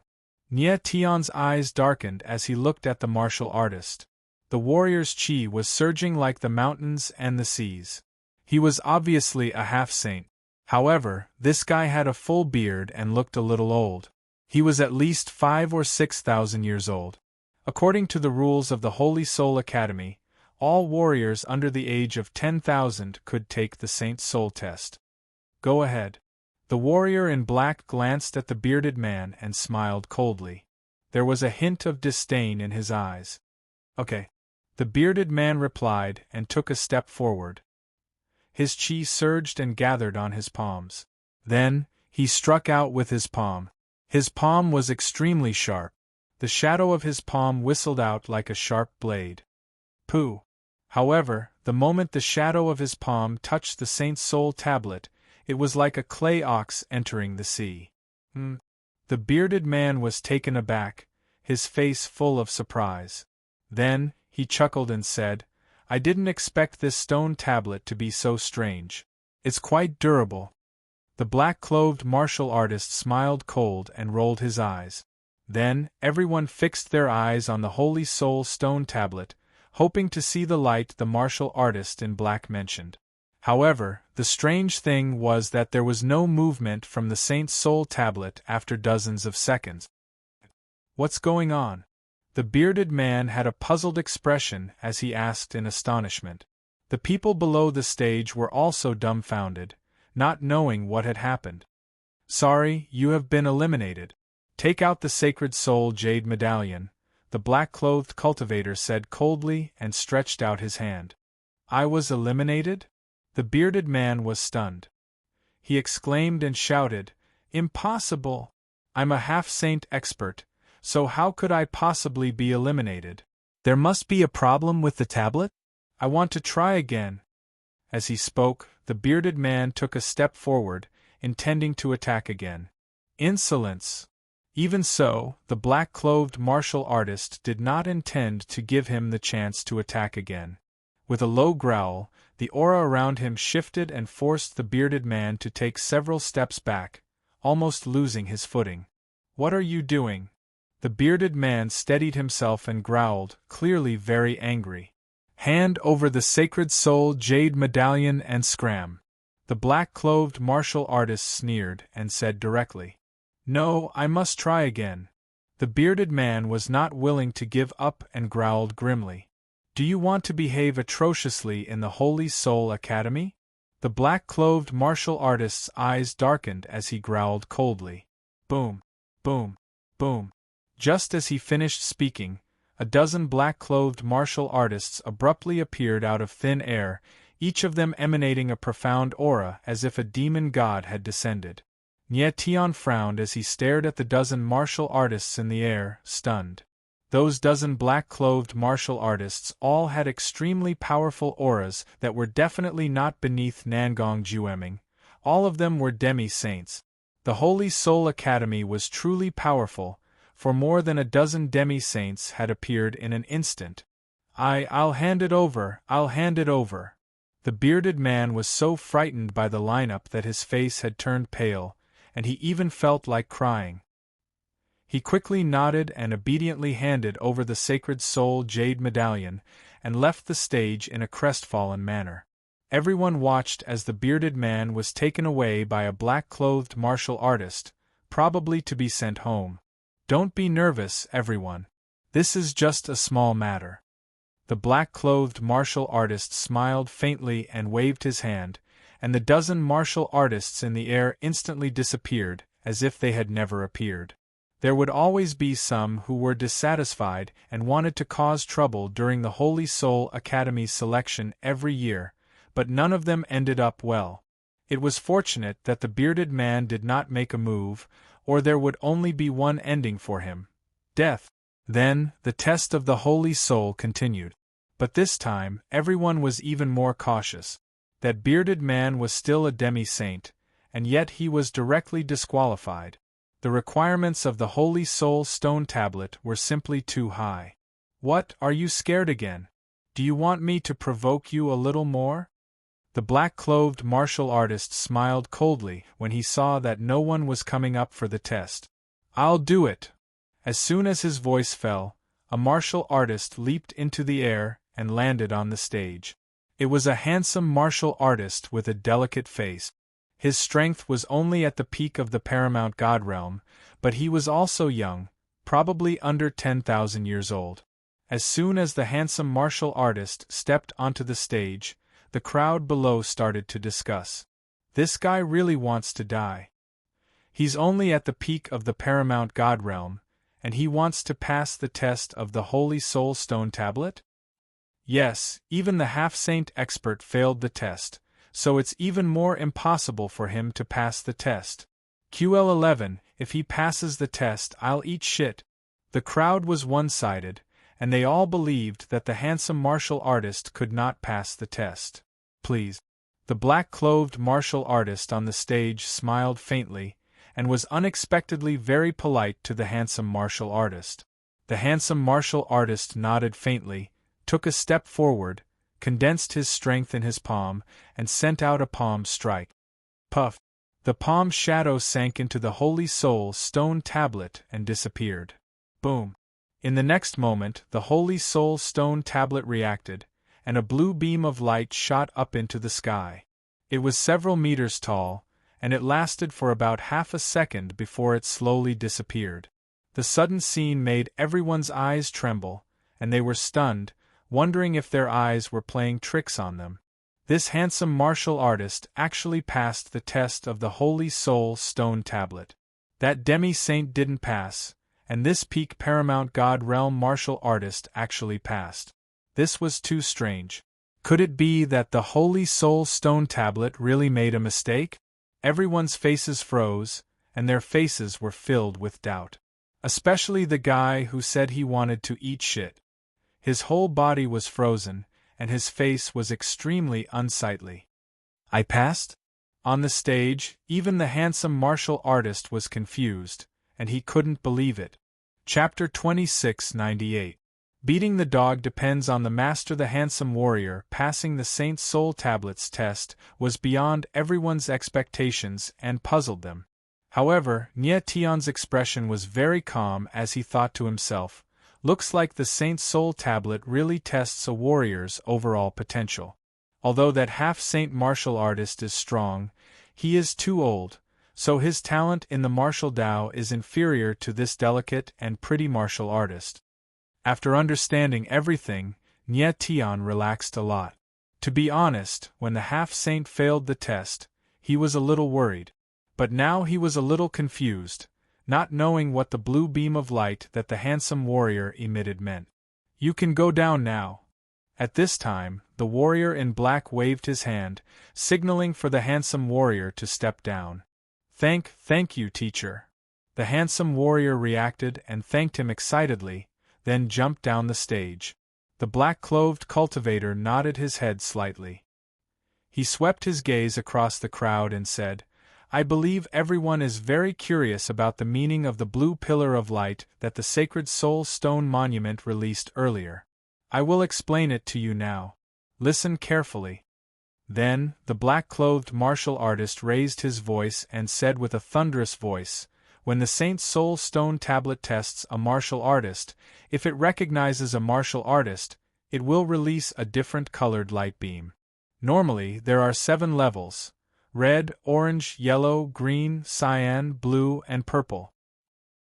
Nye Tian's eyes darkened as he looked at the martial artist. The warrior's chi was surging like the mountains and the seas. He was obviously a half-saint. However, this guy had a full beard and looked a little old. He was at least 5,000 or 6,000 years old. According to the rules of the Holy Soul Academy, all warriors under the age of 10,000 could take the Saint's Soul test. Go ahead. The warrior in black glanced at the bearded man and smiled coldly. There was a hint of disdain in his eyes. Okay. The bearded man replied and took a step forward. His chi surged and gathered on his palms. Then, he struck out with his palm. His palm was extremely sharp. The shadow of his palm whistled out like a sharp blade. Pooh! However, the moment the shadow of his palm touched the Saint's Soul Tablet, it was like a clay ox entering the sea. The bearded man was taken aback, his face full of surprise. Then, he chuckled and said, "I didn't expect this stone tablet to be so strange. It's quite durable." The black-clothed martial artist smiled cold and rolled his eyes. Then, everyone fixed their eyes on the Holy Soul stone tablet, hoping to see the light the martial artist in black mentioned. However, the strange thing was that there was no movement from the Saint's soul tablet after dozens of seconds. "What's going on?" The bearded man had a puzzled expression as he asked in astonishment. The people below the stage were also dumbfounded, not knowing what had happened. "Sorry, you have been eliminated. Take out the sacred soul jade medallion," the black-clothed cultivator said coldly and stretched out his hand. "I was eliminated?" The bearded man was stunned. He exclaimed and shouted, "Impossible! I'm a half-saint expert, so how could I possibly be eliminated? There must be a problem with the tablet? I want to try again." As he spoke, the bearded man took a step forward, intending to attack again. Insolence! Even so, the black-clothed martial artist did not intend to give him the chance to attack again. With a low growl, the aura around him shifted and forced the bearded man to take several steps back, almost losing his footing. "What are you doing?" The bearded man steadied himself and growled, clearly very angry. "Hand over the sacred soul jade medallion and scram." The black-clothed martial artist sneered and said directly, "No, I must try again." The bearded man was not willing to give up and growled grimly, "Do you want to behave atrociously in the Holy Soul Academy?" The black-clothed martial artist's eyes darkened as he growled coldly. Boom, boom, boom. Just as he finished speaking, a dozen black-clothed martial artists abruptly appeared out of thin air, each of them emanating a profound aura as if a demon god had descended. Nye Tian frowned as he stared at the dozen martial artists in the air, stunned. Those dozen black-clothed martial artists all had extremely powerful auras that were definitely not beneath Nangong Jueming. All of them were demi-saints. The Holy Soul Academy was truly powerful, for more than a dozen demi-saints had appeared in an instant. I'll hand it over, I'll hand it over." The bearded man was so frightened by the lineup that his face had turned pale, and he even felt like crying. He quickly nodded and obediently handed over the sacred soul jade medallion, and left the stage in a crestfallen manner. Everyone watched as the bearded man was taken away by a black-clothed martial artist, probably to be sent home. "Don't be nervous, everyone. This is just a small matter." The black-clothed martial artist smiled faintly and waved his hand, and the dozen martial artists in the air instantly disappeared, as if they had never appeared. There would always be some who were dissatisfied and wanted to cause trouble during the Holy Soul Academy's selection every year, but none of them ended up well. It was fortunate that the bearded man did not make a move, or there would only be one ending for him: death. Then, the test of the Holy Soul continued. But this time, everyone was even more cautious. That bearded man was still a demi-saint, and yet he was directly disqualified. The requirements of the Holy Soul Stone Tablet were simply too high. "What, are you scared again? Do you want me to provoke you a little more?" The black-clothed martial artist smiled coldly when he saw that no one was coming up for the test. "I'll do it." As soon as his voice fell, a martial artist leaped into the air and landed on the stage. It was a handsome martial artist with a delicate face. His strength was only at the peak of the paramount god realm, but he was also young, probably under 10,000 years old. As soon as the handsome martial artist stepped onto the stage, the crowd below started to discuss. "This guy really wants to die. He's only at the peak of the paramount god realm, and he wants to pass the test of the Holy Soul Stone Tablet?" Yes, even the half-saint expert failed the test, so it's even more impossible for him to pass the test. QL11, if he passes the test, I'll eat shit. The crowd was one-sided, and they all believed that the handsome martial artist could not pass the test. "Please." The black-clothed martial artist on the stage smiled faintly, and was unexpectedly very polite to the handsome martial artist. The handsome martial artist nodded faintly, took a step forward, condensed his strength in his palm, and sent out a palm strike. Puff! The palm shadow sank into the Holy Soul Stone Tablet and disappeared. Boom! In the next moment, the Holy Soul Stone Tablet reacted, and a blue beam of light shot up into the sky. It was several meters tall, and it lasted for about half a second before it slowly disappeared. The sudden scene made everyone's eyes tremble, and they were stunned, wondering if their eyes were playing tricks on them. This handsome martial artist actually passed the test of the Holy Soul Stone Tablet. That demi-saint didn't pass, and this peak paramount God realm martial artist actually passed. This was too strange. Could it be that the Holy Soul Stone Tablet really made a mistake? Everyone's faces froze, and their faces were filled with doubt. Especially the guy who said he wanted to eat shit. His whole body was frozen, and his face was extremely unsightly. I passed? On the stage, even the handsome martial artist was confused, and he couldn't believe it. Chapter 2698. Beating the dog depends on the master. The handsome warrior passing the Saint Soul Tablet's test was beyond everyone's expectations and puzzled them. However, Nye Tion's expression was very calm as he thought to himself, looks like the Saint Soul Tablet really tests a warrior's overall potential. Although that half-saint martial artist is strong, he is too old, so his talent in the martial Tao is inferior to this delicate and pretty martial artist. After understanding everything, Nye Tion relaxed a lot. To be honest, when the half-saint failed the test, he was a little worried. But now he was a little confused, not knowing what the blue beam of light that the handsome warrior emitted meant. You can go down now. At this time, the warrior in black waved his hand, signaling for the handsome warrior to step down. Thank you, teacher. The handsome warrior reacted and thanked him excitedly, then jumped down the stage. The black-clothed cultivator nodded his head slightly. He swept his gaze across the crowd and said, I believe everyone is very curious about the meaning of the blue pillar of light that the Sacred Soul Stone Monument released earlier. I will explain it to you now. Listen carefully. Then, the black-clothed martial artist raised his voice and said with a thunderous voice, when the Saint Soul Stone Tablet tests a martial artist, if it recognizes a martial artist, it will release a different colored light beam. Normally, there are 7 levels: red, orange, yellow, green, cyan, blue, and purple.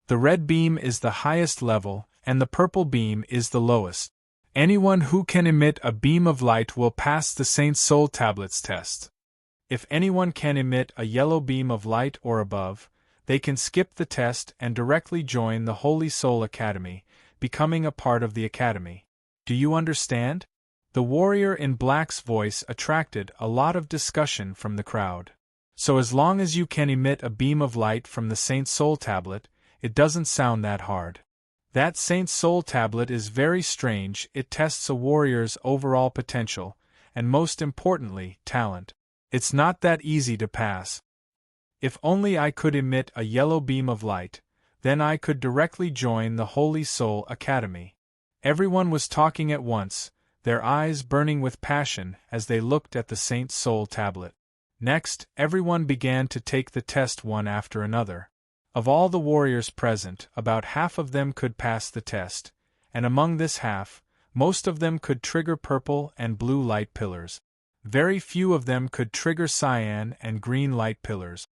The red beam is the highest level, and the purple beam is the lowest. Anyone who can emit a beam of light will pass the Saint Soul Tablet's test. If anyone can emit a yellow beam of light or above, they can skip the test and directly join the Holy Soul Academy, becoming a part of the Academy. Do you understand? The warrior in black's voice attracted a lot of discussion from the crowd. So as long as you can emit a beam of light from the Saint Soul Tablet, it doesn't sound that hard. That Saint Soul Tablet is very strange. It tests a warrior's overall potential, and most importantly, talent. It's not that easy to pass. If only I could emit a yellow beam of light, then I could directly join the Holy Soul Academy. Everyone was talking at once, their eyes burning with passion as they looked at the Saint Soul Tablet. Next, everyone began to take the test one after another. Of all the warriors present, about half of them could pass the test, and among this half, most of them could trigger purple and blue light pillars. Very few of them could trigger cyan and green light pillars.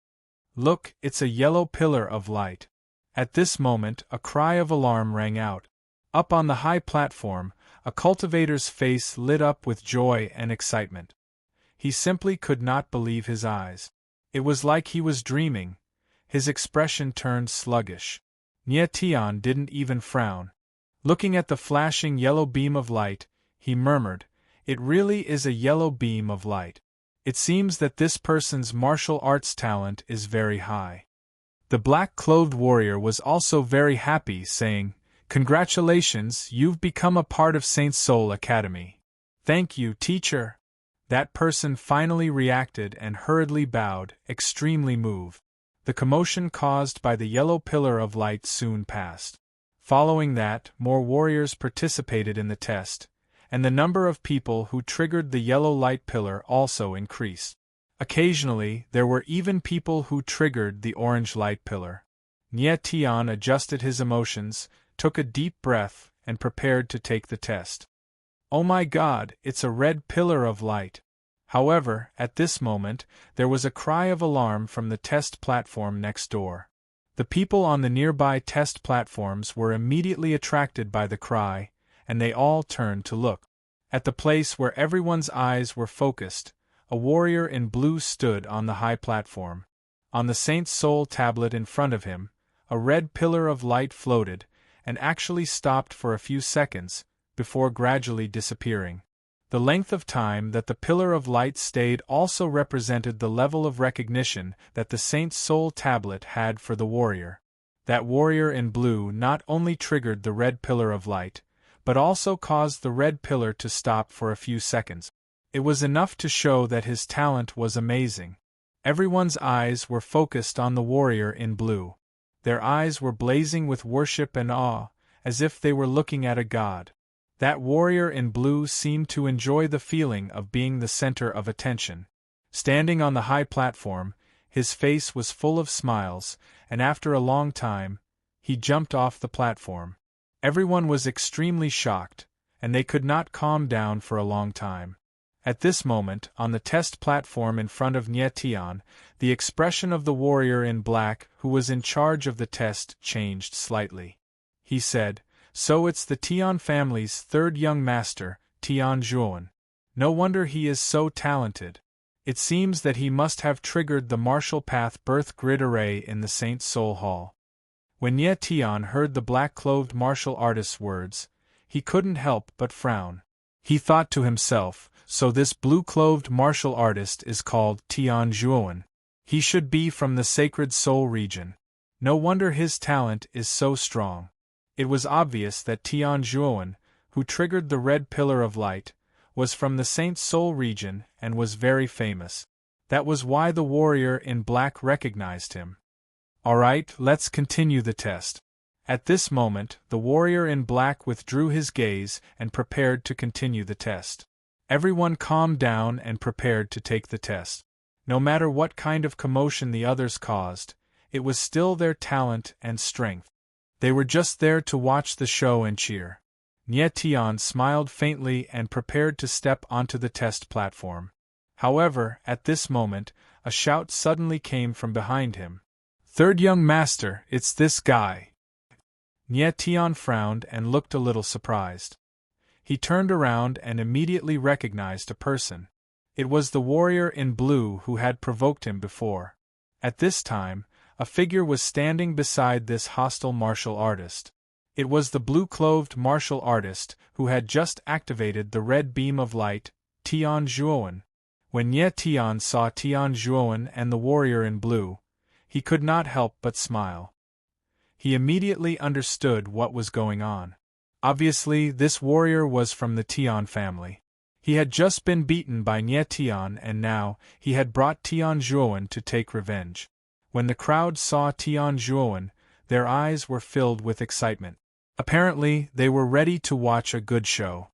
Look, it's a yellow pillar of light. At this moment, a cry of alarm rang out. Up on the high platform, a cultivator's face lit up with joy and excitement. He simply could not believe his eyes. It was like he was dreaming. His expression turned sluggish. Nye Tion didn't even frown. Looking at the flashing yellow beam of light, he murmured, "It really is a yellow beam of light. It seems that this person's martial arts talent is very high." The black-clothed warrior was also very happy, saying, "Congratulations, you've become a part of Saint Soul Academy." "Thank you, teacher." That person finally reacted and hurriedly bowed, extremely moved. The commotion caused by the yellow pillar of light soon passed. Following that, more warriors participated in the test, and the number of people who triggered the yellow light pillar also increased. Occasionally, there were even people who triggered the orange light pillar. Nye Tion adjusted his emotions, took a deep breath, and prepared to take the test. "Oh my God, it's a red pillar of light." However, at this moment, there was a cry of alarm from the test platform next door. The people on the nearby test platforms were immediately attracted by the cry, and they all turned to look. At the place where everyone's eyes were focused, a warrior in blue stood on the high platform. On the Saint's Soul tablet in front of him, a red pillar of light floated, and actually stopped for a few seconds, before gradually disappearing. The length of time that the pillar of light stayed also represented the level of recognition that the Saint's Soul tablet had for the warrior. That warrior in blue not only triggered the red pillar of light, but also caused the red pillar to stop for a few seconds. It was enough to show that his talent was amazing. Everyone's eyes were focused on the warrior in blue. Their eyes were blazing with worship and awe, as if they were looking at a god. That warrior in blue seemed to enjoy the feeling of being the center of attention. Standing on the high platform, his face was full of smiles, and after a long time, he jumped off the platform. Everyone was extremely shocked, and they could not calm down for a long time. At this moment, on the test platform in front of Nye Tian, the expression of the warrior in black who was in charge of the test changed slightly. He said, "So it's the Tian family's third young master, Tian Zhuowen. No wonder he is so talented. It seems that he must have triggered the martial path birth grid array in the Saint's Soul Hall." When Nye Tian heard the black-clothed martial artist's words, he couldn't help but frown. He thought to himself, so this blue-clothed martial artist is called Tian Zhuowen. He should be from the Sacred Soul region. No wonder his talent is so strong. It was obvious that Tian Zhuowen, who triggered the red pillar of light, was from the Saint's Soul region and was very famous. That was why the warrior in black recognized him. "Alright, let's continue the test." At this moment, the warrior in black withdrew his gaze and prepared to continue the test. Everyone calmed down and prepared to take the test. No matter what kind of commotion the others caused, it was still their talent and strength. They were just there to watch the show and cheer. Nye Tian smiled faintly and prepared to step onto the test platform. However, at this moment, a shout suddenly came from behind him. "Third young master, it's this guy." Nye Tian frowned and looked a little surprised. He turned around and immediately recognized a person. It was the warrior in blue who had provoked him before. At this time, a figure was standing beside this hostile martial artist. It was the blue-clothed martial artist who had just activated the red beam of light, Tian Zhuowen. When Nye Tian saw Tian Zhuowen and the warrior in blue, he could not help but smile. He immediately understood what was going on. Obviously, this warrior was from the Tian family. He had just been beaten by Nye Tian and now he had brought Tian Zhuowen to take revenge. When the crowd saw Tian Zhuowen, their eyes were filled with excitement. Apparently, they were ready to watch a good show.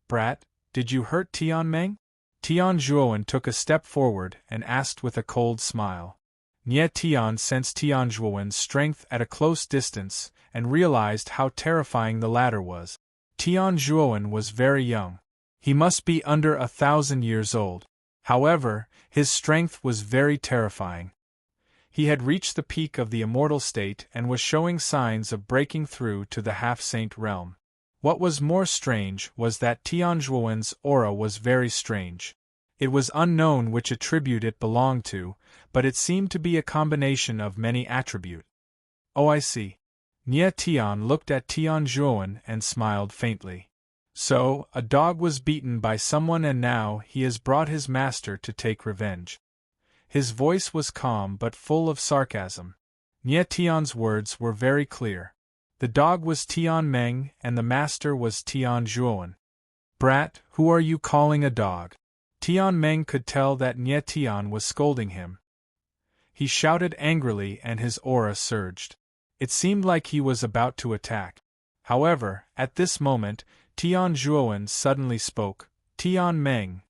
"Brat, did you hurt Tian Meng?" Tian Zhuowen took a step forward and asked with a cold smile. Nye Tian sensed Tian Zhuowen's strength at a close distance and realized how terrifying the latter was. Tian Zhuowen was very young. He must be under 1,000 years old. However, his strength was very terrifying. He had reached the peak of the immortal state and was showing signs of breaking through to the half-saint realm. What was more strange was that Tian Zhuowen's aura was very strange. It was unknown which attribute it belonged to, but it seemed to be a combination of many attributes. "Oh, I see." Nye Tian looked at Tian Zhuowen and smiled faintly. "So, a dog was beaten by someone and now he has brought his master to take revenge." His voice was calm but full of sarcasm. Nye Tian's words were very clear. The dog was Tian Meng and the master was Tian Zhuowen. "Brat, who are you calling a dog?" Tian Meng could tell that Nye Tian was scolding him. He shouted angrily and his aura surged. It seemed like he was about to attack. However, at this moment, Tian Zhuowen suddenly spoke, "Tian Meng."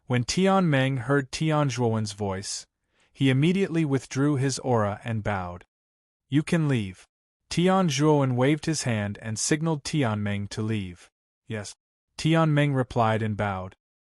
When Tian Meng heard Tian Zhuowen's voice, he immediately withdrew his aura and bowed. "You can leave." Tian Zhuowen waved his hand and signaled Tian Meng to leave. "Yes." Tian Meng replied and bowed.